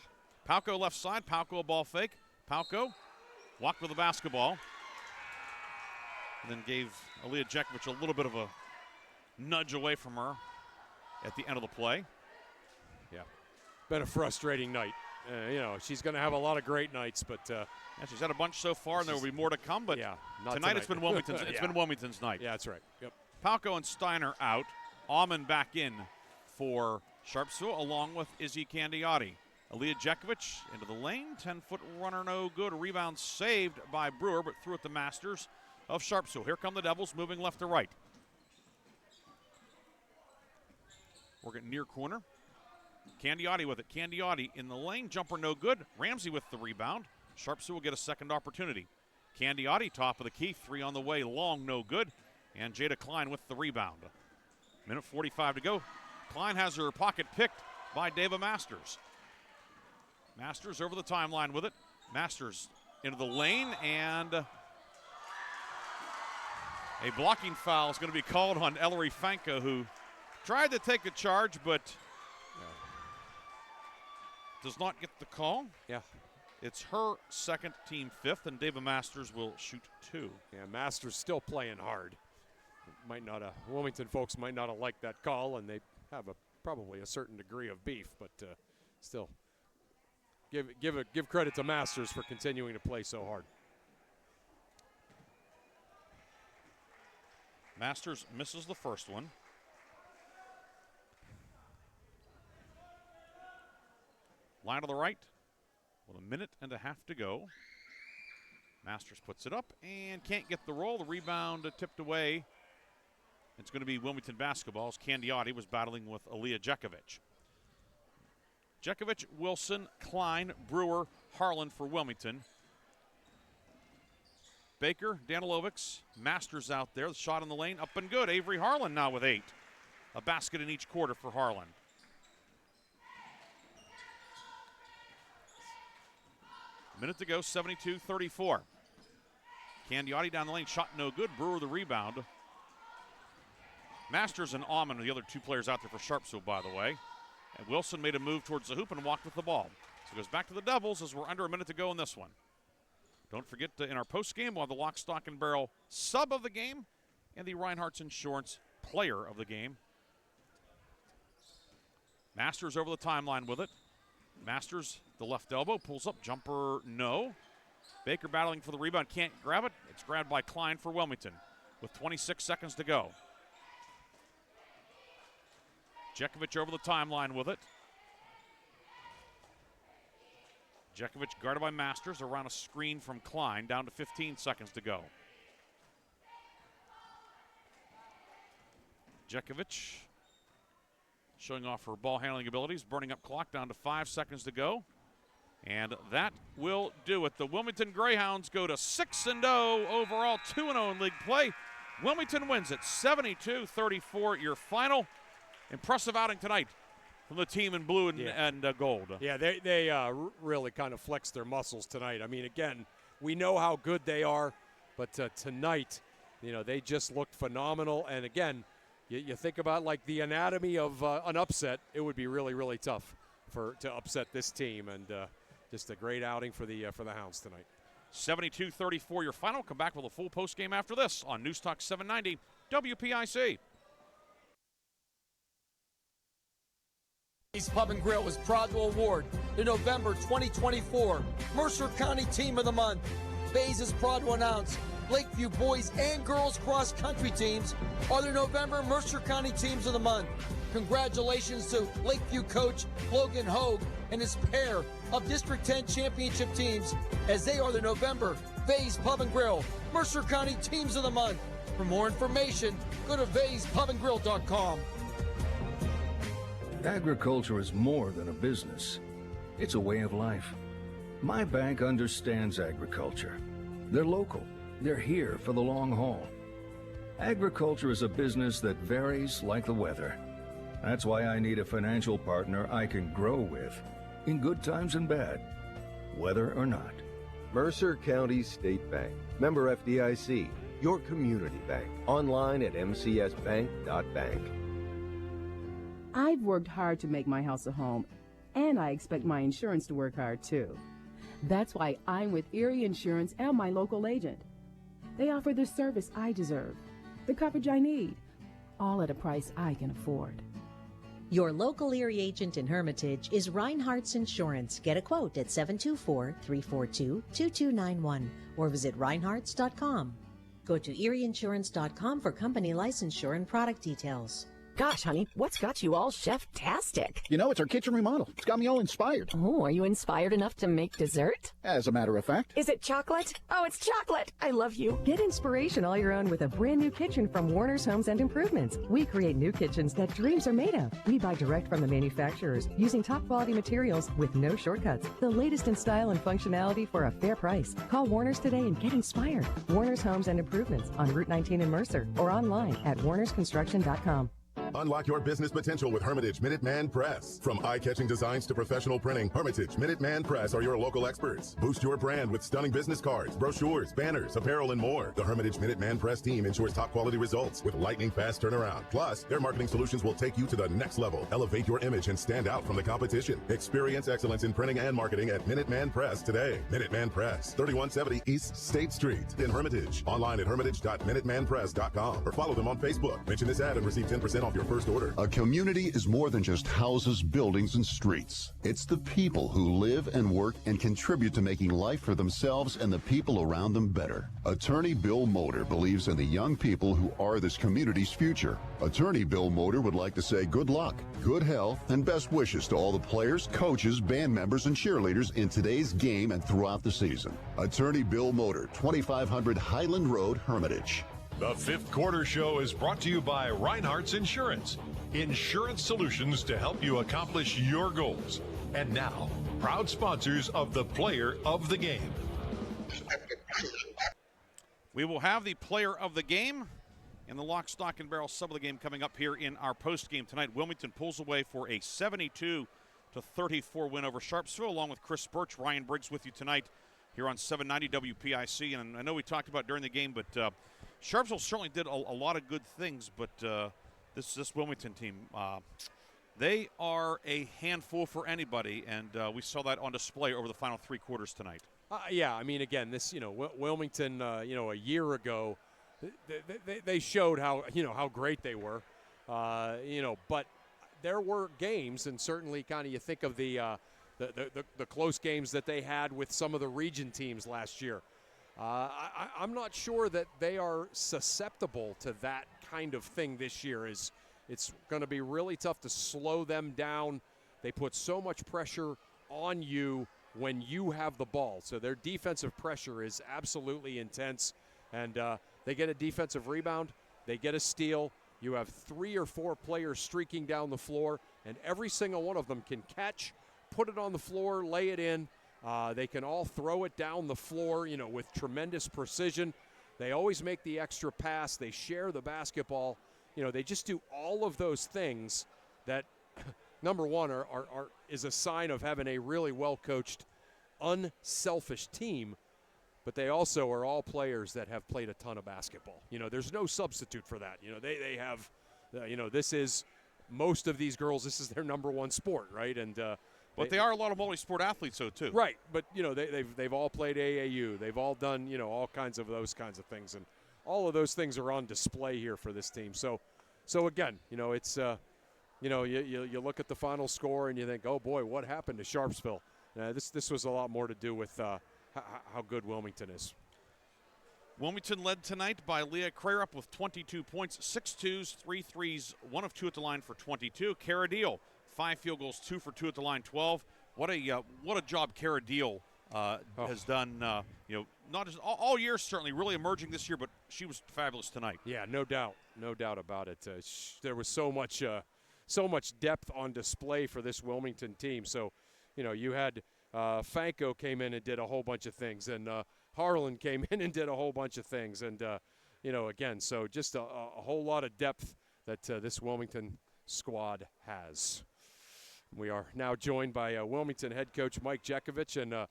Palco left side. Palco a ball fake. Palco walked with the basketball. And then gave Aaliyah Jekovic a little bit of a nudge away from her at the end of the play. Yeah. Been a frustrating night. She's going to have a lot of great nights, but she's had a bunch so far, and there will be more to come. But tonight it's been Wilmington's. It's been Wilmington's night. Yeah, that's right. Yep. Palco and Steiner out. Aumann back in for Sharpsville, along with Izzy Candiotti. Aaliyah Jekovic into the lane. 10-foot runner, no good. Rebound saved by Brewer, but threw at the Masters of Sharpsville. Here come the Devils, moving left to right. Working near corner. Candiotti with it. Candiotti in the lane. Jumper no good. Ramsey with the rebound. Sharpsville will get a second opportunity. Candiotti, top of the key, 3 on the way, long, no good. And Jada Klein with the rebound. Minute 45 to go. Klein has her pocket picked by Dava Masters. Masters over the timeline with it. Masters into the lane, and a blocking foul is going to be called on Ellery Fanka, who tried to take the charge, but does not get the call. Yeah. It's her second, team fifth, and Dava Masters will shoot 2. Yeah, Masters still playing hard. Wilmington folks might not have liked that call, and they have probably a certain degree of beef, but still, give credit to Masters for continuing to play so hard. Masters misses the first one. Line to the right with a minute and a half to go. Masters puts it up and can't get the roll. The rebound tipped away. It's going to be Wilmington basketball as Candiotti was battling with Aaliyah Jekovic. Jekovic, Wilson, Klein, Brewer, Harlan for Wilmington. Baker, Danilovics, Masters out there. The shot in the lane, up and good. Avery Harlan now with 8. A basket in each quarter for Harlan. Minute to go, 72-34. Candiotti down the lane, shot no good. Brewer the rebound. Masters and Aumann are the other 2 players out there for Sharpsville, by the way. And Wilson made a move towards the hoop and walked with the ball. So it goes back to the Devils as we're under a minute to go in this one. Don't forget, in our postgame, we'll have the lock, stock, and barrel sub of the game and the Reinhardt's Insurance player of the game. Masters over the timeline with it. Masters, the left elbow, pulls up, jumper, no. Baker battling for the rebound, can't grab it. It's grabbed by Klein for Wilmington with 26 seconds to go. Jekovic over the timeline with it. Jekovic guarded by Masters around a screen from Klein, down to 15 seconds to go. Jekovic showing off her ball handling abilities, burning up clock, down to 5 seconds to go. And that will do it. The Wilmington Greyhounds go to 6-0 overall, 2-0 in league play. Wilmington wins it 72-34, your final. Impressive outing tonight from the team in blue and gold. Yeah, they really kind of flexed their muscles tonight. I mean, again, we know how good they are, but tonight, they just looked phenomenal. And again, you think about like the anatomy of an upset, it would be really, really tough to upset this team. And just a great outing for the Hounds tonight. 72-34, your final. Come back with a full post game after this on News Talk 790 WPIC. Pub and Grill is proud to award the November 2024 Mercer County Team of the Month. Bays is proud to announce Lakeview boys and girls cross country teams are the November Mercer County Teams of the Month. Congratulations to Lakeview coach Logan Hogue and his pair of District 10 championship teams as they are the November Bays Pub and Grill Mercer County Teams of the Month. For more information, go to bayspubandgrill.com. Agriculture is more than a business. It's a way of life. My bank understands agriculture. They're local. They're here for the long haul. Agriculture is a business that varies like the weather. That's why I need a financial partner I can grow with, in good times and bad, weather or not. Mercer County State Bank. Member FDIC. Your community bank. Online at mcsbank.bank. I've worked hard to make my house a home, and I expect my insurance to work hard too. That's why I'm with Erie Insurance and my local agent. They offer the service I deserve, the coverage I need, all at a price I can afford. Your local Erie agent in Hermitage is Reinhardt's Insurance. Get a quote at 724-342-2291 or visit reinhardts.com. Go to erieinsurance.com for company licensure and product details. Gosh, honey, what's got you all chef-tastic? You know, it's our kitchen remodel. It's got me all inspired. Oh, are you inspired enough to make dessert? As a matter of fact. Is it chocolate? Oh, it's chocolate. I love you. Get inspiration all your own with a brand new kitchen from Warner's Homes and Improvements. We create new kitchens that dreams are made of. We buy direct from the manufacturers using top quality materials with no shortcuts. The latest in style and functionality for a fair price. Call Warner's today and get inspired. Warner's Homes and Improvements on Route 19 in Mercer or online at warnersconstruction.com. Unlock your business potential with Hermitage Minuteman Press. From eye-catching designs to professional printing, Hermitage Minuteman Press are your local experts. Boost your brand with stunning business cards, brochures, banners, apparel, and more. The Hermitage Minuteman Press team ensures top-quality results with lightning-fast turnaround. Plus, their marketing solutions will take you to the next level. Elevate your image and stand out from the competition. Experience excellence in printing and marketing at Minuteman Press today. Minuteman Press, 3170 East State Street in Hermitage. Online at hermitage.minutemanpress.com or follow them on Facebook. Mention this ad and receive 10% off your first order. A community is more than just houses, buildings, and streets. It's the people who live and work and contribute to making life for themselves and the people around them better. Attorney Bill Motor believes in the young people who are this community's future. Attorney Bill Motor would like to say good luck, good health, and best wishes to all the players, coaches, band members, and cheerleaders in today's game and throughout the season. Attorney Bill Motor, 2500 Highland Road, Hermitage. The Fifth Quarter Show is brought to you by Reinhardt's Insurance. Insurance solutions to help you accomplish your goals. And now, proud sponsors of the Player of the Game. We will have the Player of the Game and the lock, stock, and barrel sub of the game coming up here in our post-game tonight. Wilmington pulls away for a 72-34 win over Sharpsville, along with Chris Burtch. Ryan Briggs with you tonight here on 790 WPIC. And I know we talked about during the game, but Sharpsville certainly did a lot of good things, but this Wilmington team, they are a handful for anybody, and we saw that on display over the final three quarters tonight. Yeah, I mean, again, this, Wilmington, a year ago, they showed how great they were, but there were games, and certainly kind of you think of the close games that they had with some of the region teams last year. I'm not sure that they are susceptible to that kind of thing this year. It's going to be really tough to slow them down. They put so much pressure on you when you have the ball. So their defensive pressure is absolutely intense. And they get a defensive rebound. They get a steal. You have 3 or 4 players streaking down the floor, and every single one of them can catch, put it on the floor, lay it in. They can all throw it down the floor, with tremendous precision. They always make the extra pass. They share the basketball. They just do all of those things that, number one, is a sign of having a really well-coached, unselfish team. But they also are all players that have played a ton of basketball. There's no substitute for that. They have, this is, most of these girls, this is their number one sport, right? And but they are a lot of multi-sport athletes, though, too. Right, but they've all played AAU. They've all done all kinds of those kinds of things, and all of those things are on display here for this team. So again, it's you look at the final score and you think, oh boy, what happened to Sharpsville? This was a lot more to do with how good Wilmington is. Wilmington led tonight by Leah Crarup with 22 points, 6 twos, 3 threes, 1 of 2 at the line for 22. Cara Deal, 5 field goals, 2 for 2 at the line, 12. What a job Cara Deal has done. Not just all year, certainly, really emerging this year, but she was fabulous tonight. Yeah, no doubt about it. There was so much depth on display for this Wilmington team. So, you had Fanko came in and did a whole bunch of things, and Harlan came in and did a whole bunch of things, and again, so just a whole lot of depth that this Wilmington squad has. We are now joined by Wilmington head coach Mike Jekovich, and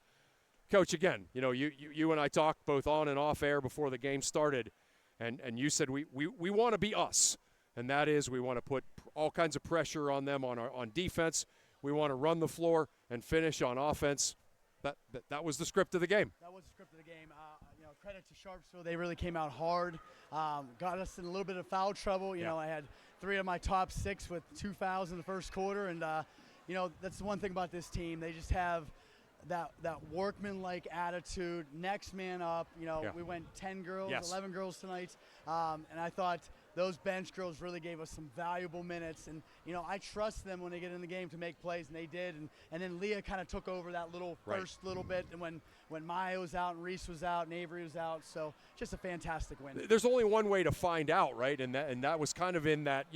Coach, again, you and I talked both on and off air before the game started, and you said we want to be us, and that is we want to put all kinds of pressure on them on defense. We want to run the floor and finish on offense. That was the script of the game. That was the script of the game. Credit to Sharpsville. They really came out hard, got us in a little bit of foul trouble. I had 3 of my top 6 with 2 fouls in the first quarter, and that's the one thing about this team. They just have that workman-like attitude, next man up. We went 10 girls, 11 girls tonight, and I thought those bench girls really gave us some valuable minutes. And, I trust them when they get in the game to make plays, and they did. And then Leah kind of took over that first little bit, and when Maya was out and Reese was out and Avery was out. So just a fantastic win. There's only one way to find out, right? And that was kind of in that,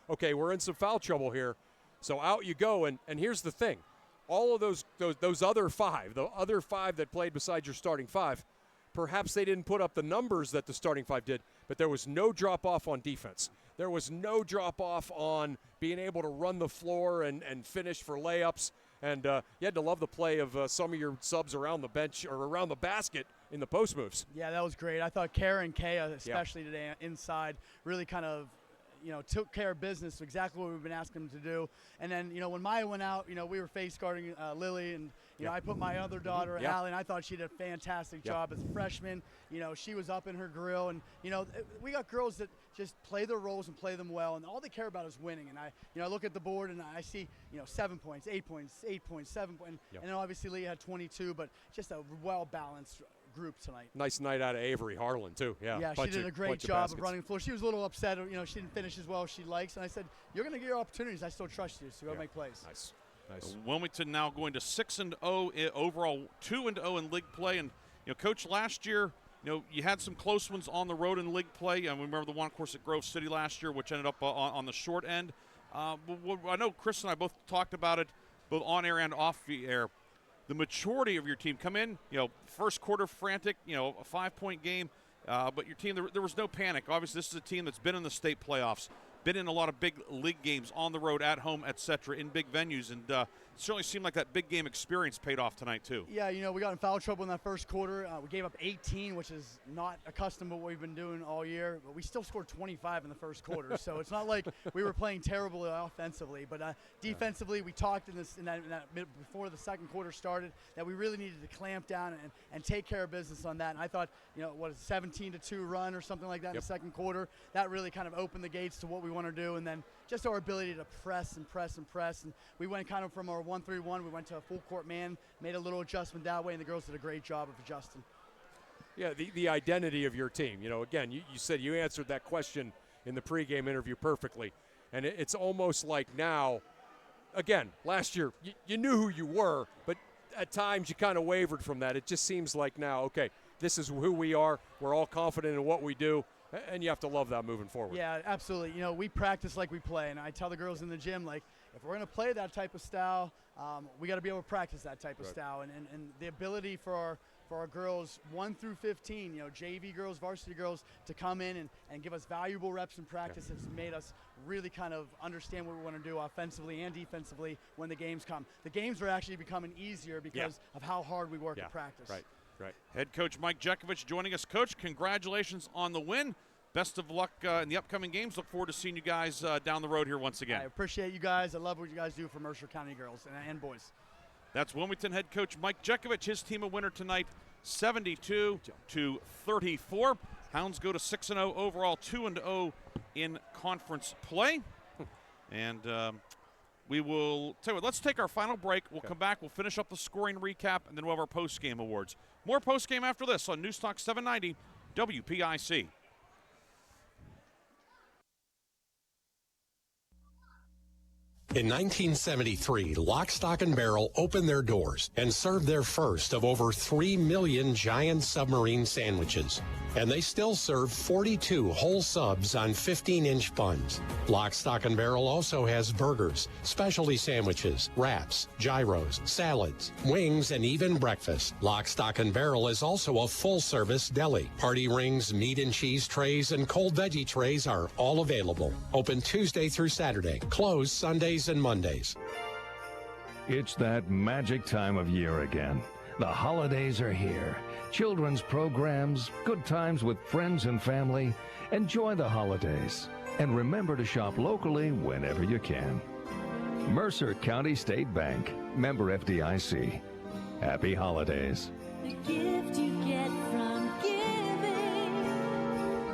okay, we're in some foul trouble here. So out you go. And here's the thing. All of those other five, the other five that played besides your starting five, perhaps they didn't put up the numbers that the starting five did, but there was no drop-off on defense. There was no drop-off on being able to run the floor and finish for layups. And you had to love the play of some of your subs around the bench or around the basket in the post moves. Yeah, that was great. I thought Kara and Kaya, especially today inside, really kind of took care of business, exactly what we've been asking them to do. And then, when Maya went out, we were face guarding Lily, and, I put my other daughter, Allie, and I thought she did a fantastic job as a freshman. She was up in her grill, and, we got girls that just play their roles and play them well, and all they care about is winning. And I look at the board and I see, 7 points, 8 points, 8 points, 7 points, and then obviously Leah had 22, but just a well-balanced group tonight. Nice night out of Avery Harlan, too. Yeah, she did a great job of running the floor. She was a little upset, she didn't finish as well as she likes, and I said, you're going to get your opportunities. I still trust you, so go make plays. Nice. Wilmington now going to 6-0 overall, 2-0 in league play. And, Coach, last year, you had some close ones on the road in league play. And we remember the one, of course, at Grove City last year, which ended up on the short end. I know Chris and I both talked about it, both on air and off the air. The maturity of your team come in, first quarter frantic, a 5-point game, but your team, there was no panic. Obviously, this is a team that's been in the state playoffs, been in a lot of big league games on the road, at home, etc., in big venues, and it certainly seemed like that big game experience paid off tonight too. Yeah, we got in foul trouble in that first quarter. We gave up 18, which is not accustomed to what we've been doing all year, but we still scored 25 in the first quarter. So it's not like we were playing terribly offensively, but defensively, we talked in that before the second quarter started that we really needed to clamp down and take care of business on that. And I thought, what is 17-2 run or something like that in the second quarter, that really kind of opened the gates to what we want to do, and then just our ability to press and press and press. And we went kind of from our 1-3-1, we went to a full court man, made a little adjustment that way, and the girls did a great job of adjusting. Yeah, the identity of your team. Again, you said you answered that question in the pregame interview perfectly. And it's almost like now, again, last year, you knew who you were, but at times you kind of wavered from that. It just seems like now, okay, this is who we are. We're all confident in what we do. And you have to love that moving forward. Yeah, absolutely. We practice like we play. And I tell the girls in the gym, like, if we're going to play that type of style, we got to be able to practice that type of style. And the ability for our girls 1 through 15, JV girls, varsity girls, to come in and give us valuable reps in practice has made us really kind of understand what we want to do offensively and defensively when the games come. The games are actually becoming easier because of how hard we work at practice. Right. Head coach Mike Jekovich joining us. Coach, congratulations on the win. Best of luck in the upcoming games. Look forward to seeing you guys down the road here once again. I appreciate you guys. I love what you guys do for Mercer County girls and boys. That's Wilmington head coach Mike Jekovich. His team a winner tonight, 72-34. Hounds go to 6-0 overall, 2-0 in conference play. And we will tell you what, let's take our final break. We'll come back. We'll finish up the scoring recap, and then we'll have our post-game awards. More post-game after this on News Talk 790 WPIC. In 1973, Lock, Stock, and Barrel opened their doors and served their first of over 3 million giant submarine sandwiches. And they still serve 42 whole subs on 15-inch buns. Lock, Stock, and Barrel also has burgers, specialty sandwiches, wraps, gyros, salads, wings, and even breakfast. Lock, Stock, and Barrel is also a full-service deli. Party rings, meat and cheese trays, and cold veggie trays are all available. Open Tuesday through Saturday. Closed Sundays and Mondays. It's that magic time of year again. The holidays are here. Children's programs, good times with friends and family. Enjoy the holidays. And remember to shop locally whenever you can. Mercer County State Bank, member FDIC. Happy holidays. The gift you get from giving,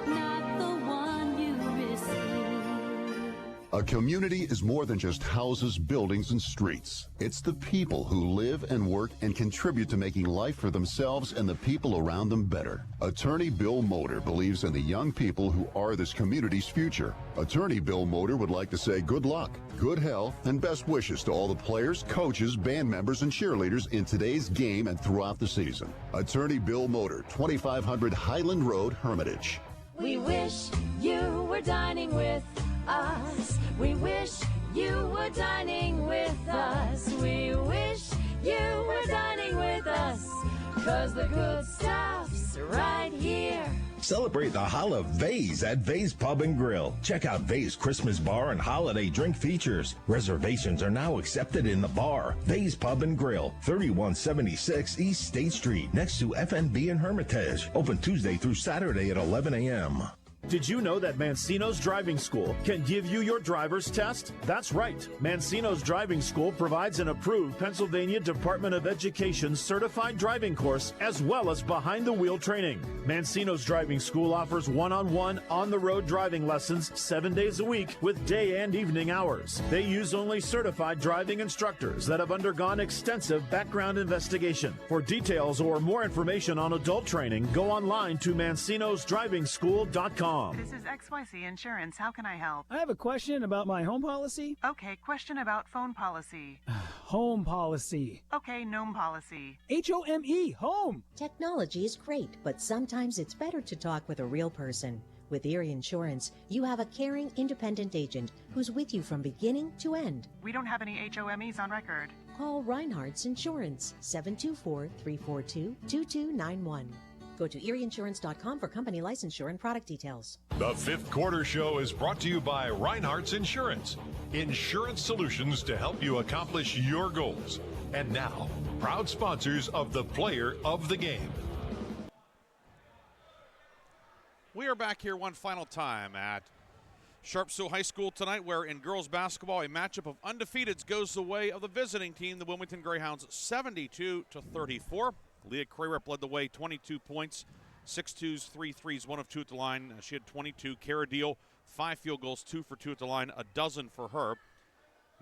not the one you receive. A community is more than just houses, buildings, and streets. It's the people who live and work and contribute to making life for themselves and the people around them better. Attorney Bill Motor believes in the young people who are this community's future. Attorney Bill Motor would like to say good luck, good health, and best wishes to all the players, coaches, band members, and cheerleaders in today's game and throughout the season. Attorney Bill Motor, 2500 Highland Road, Hermitage. We wish you were dining with us. We wish you were dining with us. We wish you were dining with us. 'Cause the good stuff's right here. Celebrate the Holla Vase at Vase Pub and Grill. Check out Vase Christmas Bar and holiday drink features. Reservations are now accepted in the bar. Vase Pub and Grill, 3176 East State Street, next to FNB in Hermitage. Open Tuesday through Saturday at 11 a.m. Did you know that Mancino's Driving School can give you your driver's test? That's right. Mancino's Driving School provides an approved Pennsylvania Department of Education certified driving course as well as behind-the-wheel training. Mancino's Driving School offers one-on-one, on-the-road driving lessons 7 days a week with day and evening hours. They use only certified driving instructors that have undergone extensive background investigation. For details or more information on adult training, go online to mancinosdrivingschool.com. This is XYZ Insurance. How can I help? I have a question about my home policy. Okay, question about phone policy. Home policy. Okay, gnome policy. HOME, home. Technology is great, but sometimes it's better to talk with a real person. With Erie Insurance, you have a caring, independent agent who's with you from beginning to end. We don't have any HOMEs on record. Call Reinhardt's Insurance, 724-342-2291. Go to erieinsurance.com for company licensure and product details. The Fifth Quarter Show is brought to you by Reinhardt's Insurance. Insurance solutions to help you accomplish your goals. And now, proud sponsors of the Player of the Game. We are back here one final time at Sharpsville High School tonight, where in girls basketball, a matchup of undefeateds goes the way of the visiting team, the Wilmington Greyhounds, 72-34. Leah Crayrup led the way, 22 points, 6 twos, 3 threes, 1 of 2 at the line. She had 22. Cara Deal, 5 field goals, 2 for 2 at the line, a dozen for her.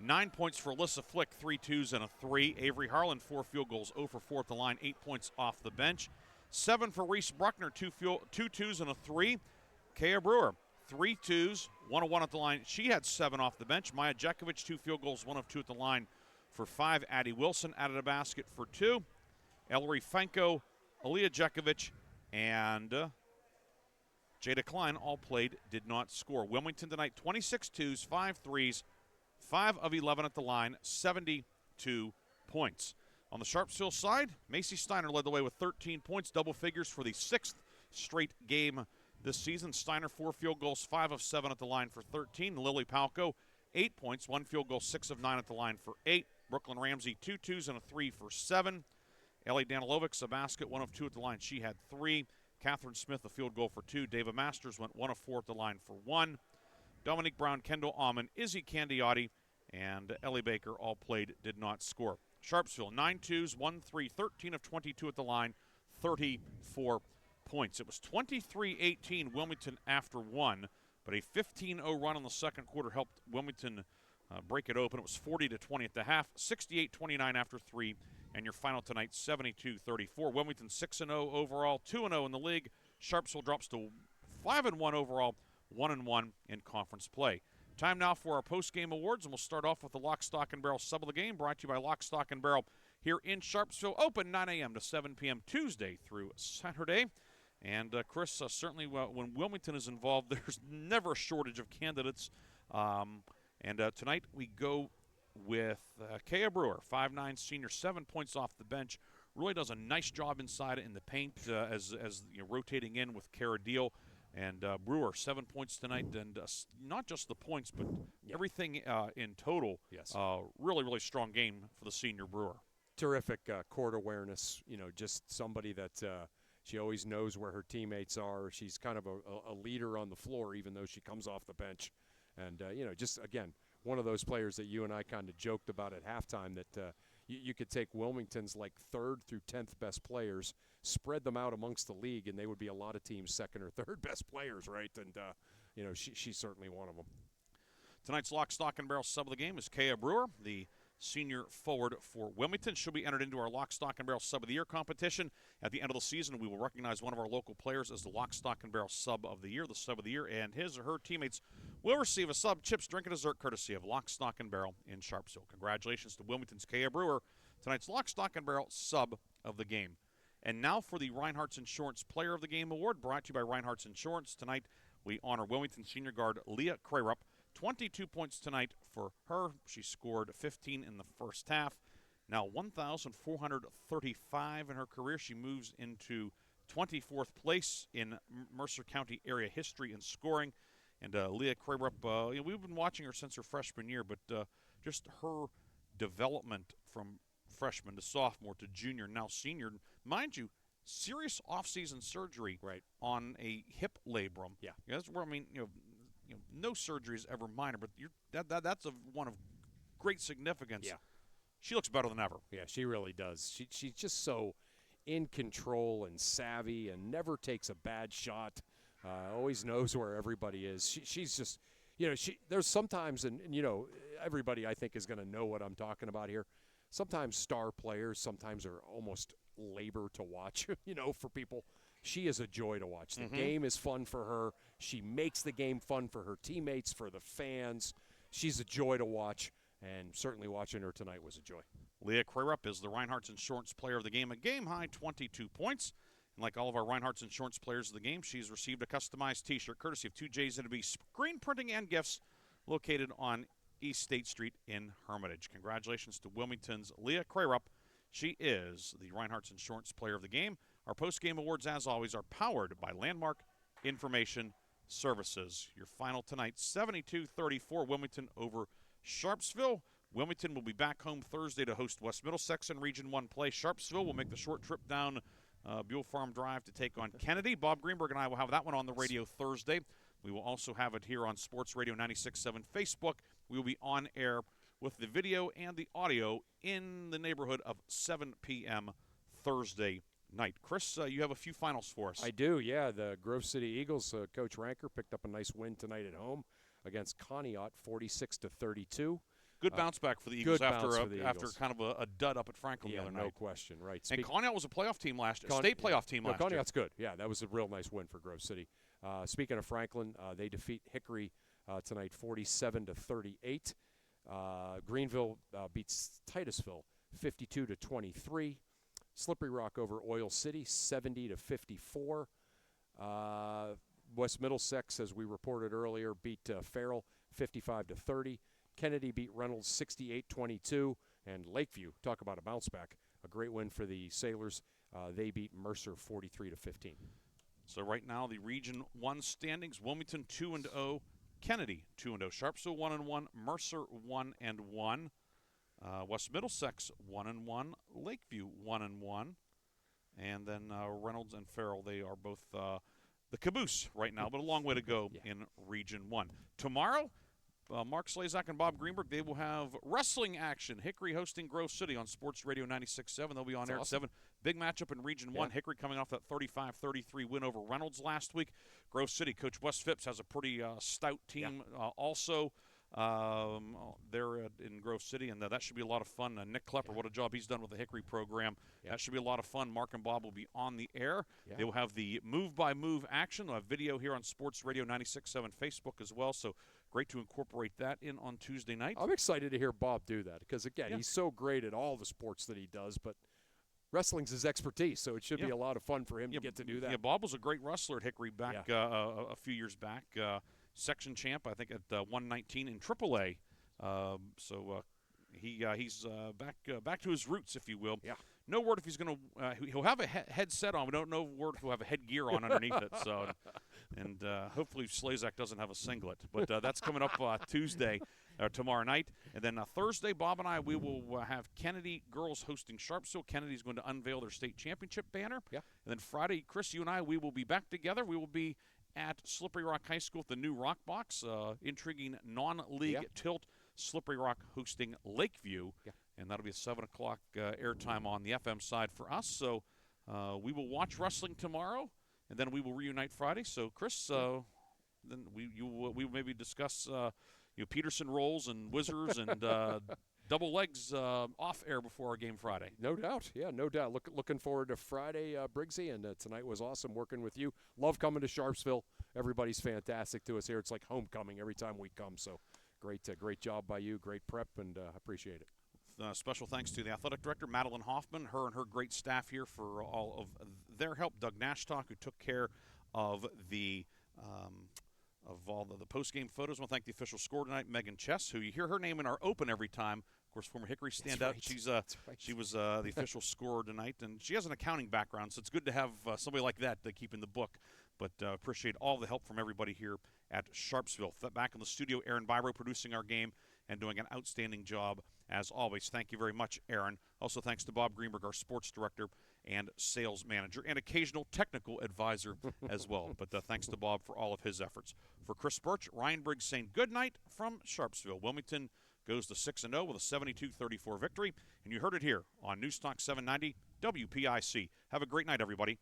9 points for Alyssa Flick, 3 twos and a 3. Avery Harlan, 4 field goals, 0 for 4 at the line, 8 points off the bench. 7 for Reese Bruckner, 2 twos and a 3. Kaya Brewer, 3 twos, 1 of 1 at the line. She had 7 off the bench. Maya Jekovic, 2 field goals, 1 of 2 at the line for 5. Addie Wilson added a basket for 2. Ellery Fanko, Aaliyah Jekovic, and Jada Klein all played, did not score. Wilmington tonight, 26 twos, 5 threes, 5 of 11 at the line, 72 points. On the Sharpsville side, Macy Steiner led the way with 13 points, double figures for the 6th straight game this season. Steiner, 4 field goals, 5 of 7 at the line for 13. Lily Palco, 8 points, 1 field goal, 6 of 9 at the line for 8. Brooklyn Ramsey, 2 twos and a 3 for 7. Ellie Danilovic, a basket, 1 of 2 at the line. She had 3. Catherine Smith, a field goal for 2. Dava Masters went 1 of 4 at the line for 1. Dominique Brown, Kendall Alman, Izzy Candiotti, and Ellie Baker all played, did not score. Sharpsville, 9 twos, 1 3, 13 of 22 at the line, 34 points. It was 23-18 Wilmington after 1, but a 15-0 run in the second quarter helped Wilmington break it open. It was 40-20 at the half, 68-29 after 3. And your final tonight, 72-34. Wilmington 6-0 overall, 2-0 in the league. Sharpsville drops to 5-1 overall, 1-1 in conference play. Time now for our post-game awards, and we'll start off with the Lock, Stock, and Barrel sub of the game, brought to you by Lock, Stock, and Barrel here in Sharpsville. Open 9 a.m. to 7 p.m. Tuesday through Saturday. And, Chris, certainly when Wilmington is involved, there's never a shortage of candidates. Tonight we go with Kaya Brewer, 5'9", senior, 7 points off the bench. Really does a nice job inside in the paint as rotating in with Cara Deal. And Brewer, 7 points tonight, and not just the points, but everything in total. Yes. Really, really strong game for the senior Brewer. Terrific court awareness, just somebody that she always knows where her teammates are. She's kind of a leader on the floor, even though she comes off the bench. And, just, again, one of those players that you and I kind of joked about at halftime that you could take Wilmington's like 3rd through 10th best players, spread them out amongst the league, and they would be a lot of teams' 2nd or 3rd best players, right? And, she's certainly one of them. Tonight's lock, stock, and barrel sub of the game is Kaya Brewer, the senior forward for Wilmington. She'll be entered into our lock, stock, and barrel sub of the year competition. At the end of the season, we will recognize one of our local players as the lock, stock, and barrel sub of the year. The sub of the year and his or her teammates will receive a sub, chips, drink, and dessert courtesy of Lock, Stock, and Barrel in Sharpsville. Congratulations to Wilmington's Kaya Brewer, tonight's lock, stock, and barrel sub of the game. And now for the Reinhardt's Insurance Player of the Game Award, brought to you by Reinhardt's Insurance. Tonight, we honor Wilmington senior guard Leah Crarup. 22 points tonight for her. She scored 15 in the first half. Now 1,435 in her career. She moves into 24th place in Mercer County area history in scoring. And Leah Crarup, we've been watching her since her freshman year, but just her development from freshman to sophomore to junior, now senior. Mind you, serious off-season surgery on a hip labrum. Yeah. That's where, no surgery is ever minor, but that's one of great significance. Yeah. She looks better than ever. Yeah, she really does. She's just so in control and savvy and never takes a bad shot. Always knows where everybody is. She's just, there's sometimes, and everybody I think is going to know what I'm talking about here. Sometimes star players sometimes are almost labor to watch, for people. She is a joy to watch. The game is fun for her. She makes the game fun for her teammates, for the fans. She's a joy to watch, and certainly watching her tonight was a joy. Leah Crarup is the Reinhardt's Insurance Player of the Game, a game-high 22 points. And like all of our Reinhardt's Insurance Players of the Game, she's received a customized T-shirt courtesy of 2J's It'll be Screen Printing and Gifts, located on East State Street in Hermitage. Congratulations to Wilmington's Leah Crarup. She is the Reinhardt's Insurance Player of the Game. Our post-game awards, as always, are powered by Landmark Information Services. Your final tonight, 72-34, Wilmington over Sharpsville. Wilmington will be back home Thursday to host West Middlesex in Region 1 play. Sharpsville will make the short trip down Buell Farm Drive to take on Kennedy. Bob Greenberg and I will have that one on the radio Thursday. We will also have it here on Sports Radio 96.7 Facebook. We will be on air with the video and the audio in the neighborhood of 7 p.m. Thursday night. Chris, you have a few finals for us. I do, yeah. The Grove City Eagles, Coach Ranker, picked up a nice win tonight at home against Conneaut, 46-32. Good bounce back for the Eagles after kind of a dud up at Franklin the other night. No question, right. And Conneaut was a playoff team last year, state playoff team last year. Conneaut's good. Yeah, that was a real nice win for Grove City. Speaking of Franklin, they defeat Hickory tonight 47-38. Greenville beats Titusville 52-23. Slippery Rock over Oil City 70-54. West Middlesex, as we reported earlier, beat Farrell 55-30. Kennedy beat Reynolds 68-22. And Lakeview, talk about a bounce back, a great win for the Sailors. They beat Mercer 43-15. So right now the Region 1 standings, Wilmington 2-0, Kennedy 2-0, Sharpsville 1-1, Mercer 1-1, West Middlesex 1-1, Lakeview 1-1, and then Reynolds and Farrell, they are both the caboose right now, but a long way to go in Region 1. Tomorrow, Mark Slazak and Bob Greenberg, they will have wrestling action. Hickory hosting Grove City on Sports Radio 96.7. They'll be on air at 7. Big matchup in Region 1. Hickory coming off that 35-33 win over Reynolds last week. Grove City, Coach Wes Phipps has a pretty stout team also there in Grove City, and that should be a lot of fun. Nick Klepper, what a job he's done with the Hickory program. That should be a lot of fun. Mark and Bob will be on the air. They will have the move-by-move action. They'll have video here on Sports Radio 96.7 Facebook as well, so great to incorporate that in on Tuesday night. I'm excited to hear Bob do that because, again, he's so great at all the sports that he does, but wrestling's his expertise, so it should be a lot of fun for him to get to do that. Yeah, Bob was a great wrestler at Hickory back a few years back. Section champ, I think, at 119 in AAA. He's back to his roots, if you will. Yeah. No word if he's going to he'll have a headset on. We don't know word if he'll have a headgear on underneath it. So, and hopefully Slazak doesn't have a singlet. But that's coming up Tuesday or tomorrow night. And then Thursday, Bob and I, we will have Kennedy girls hosting Sharpsville. Kennedy's going to unveil their state championship banner. Yeah. And then Friday, Chris, you and I, we will be back together. We will be at Slippery Rock High School at the new Rock Box. Intriguing non-league tilt. Slippery Rock hosting Lakeview. Yeah. And that'll be a 7 o'clock airtime on the FM side for us. So we will watch wrestling tomorrow, and then we will reunite Friday. So, Chris, then we will maybe discuss Peterson rolls and whizzers and double legs off air before our game Friday. No doubt. Yeah, no doubt. Looking forward to Friday, Briggsy, and tonight was awesome working with you. Love coming to Sharpsville. Everybody's fantastic to us here. It's like homecoming every time we come. So great job by you. Great prep, and appreciate it. Special thanks to the athletic director, Madeline Hoffman, her and her great staff here for all of their help. Doug Nashtalk, who took care of the all the post-game photos. I want to thank the official score tonight, Megan Chess, who you hear her name in our open every time. Of course, former Hickory standout. Right. She was the official scorer tonight, and she has an accounting background, so it's good to have somebody like that to keep in the book. But appreciate all the help from everybody here at Sharpsville. Back in the studio, Aaron Biro producing our game and doing an outstanding job as always. Thank you very much, Aaron. Also thanks to Bob Greenberg, our sports director and sales manager and occasional technical advisor as well. But thanks to Bob for all of his efforts. For Chris Burtch, Ryan Briggs saying good night from Sharpsville. Wilmington goes to 6-0 with a 72-34 victory. And you heard it here on Newstalk 790 WPIC. Have a great night, everybody.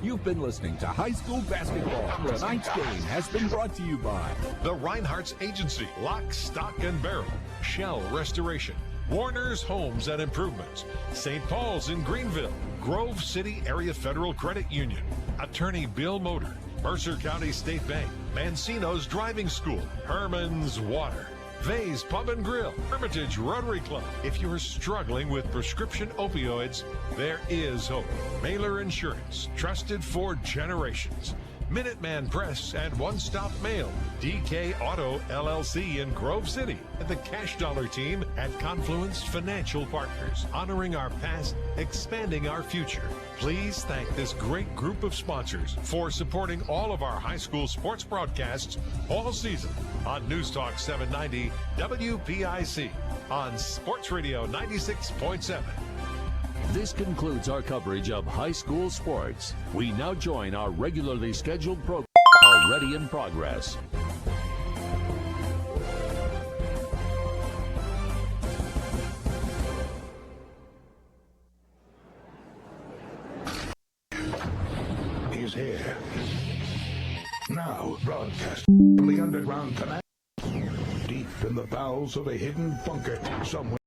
You've been listening to high school basketball. Tonight's game has been brought to you by the Reinhardt's Agency, Lock, Stock, and Barrel, Shell Restoration, Warner's Homes and Improvements, St. Paul's in Greenville, Grove City Area Federal Credit Union, Attorney Bill Motor, Mercer County State Bank, Mancino's Driving School, Herman's Water, Vay's Pub and Grill, Hermitage Rotary Club. If you're struggling with prescription opioids, there is hope. Mailer Insurance, trusted for generations. Minuteman Press and One Stop Mail, DK Auto LLC in Grove City, and the Cash Dollar team at Confluence Financial Partners, honoring our past, expanding our future. Please thank this great group of sponsors for supporting all of our high school sports broadcasts all season on News Talk 790 WPIC on Sports Radio 96.7. This concludes our coverage of high school sports. We now join our regularly scheduled program already in progress. He's here. Now broadcast from the underground command. Deep in the bowels of a hidden bunker somewhere.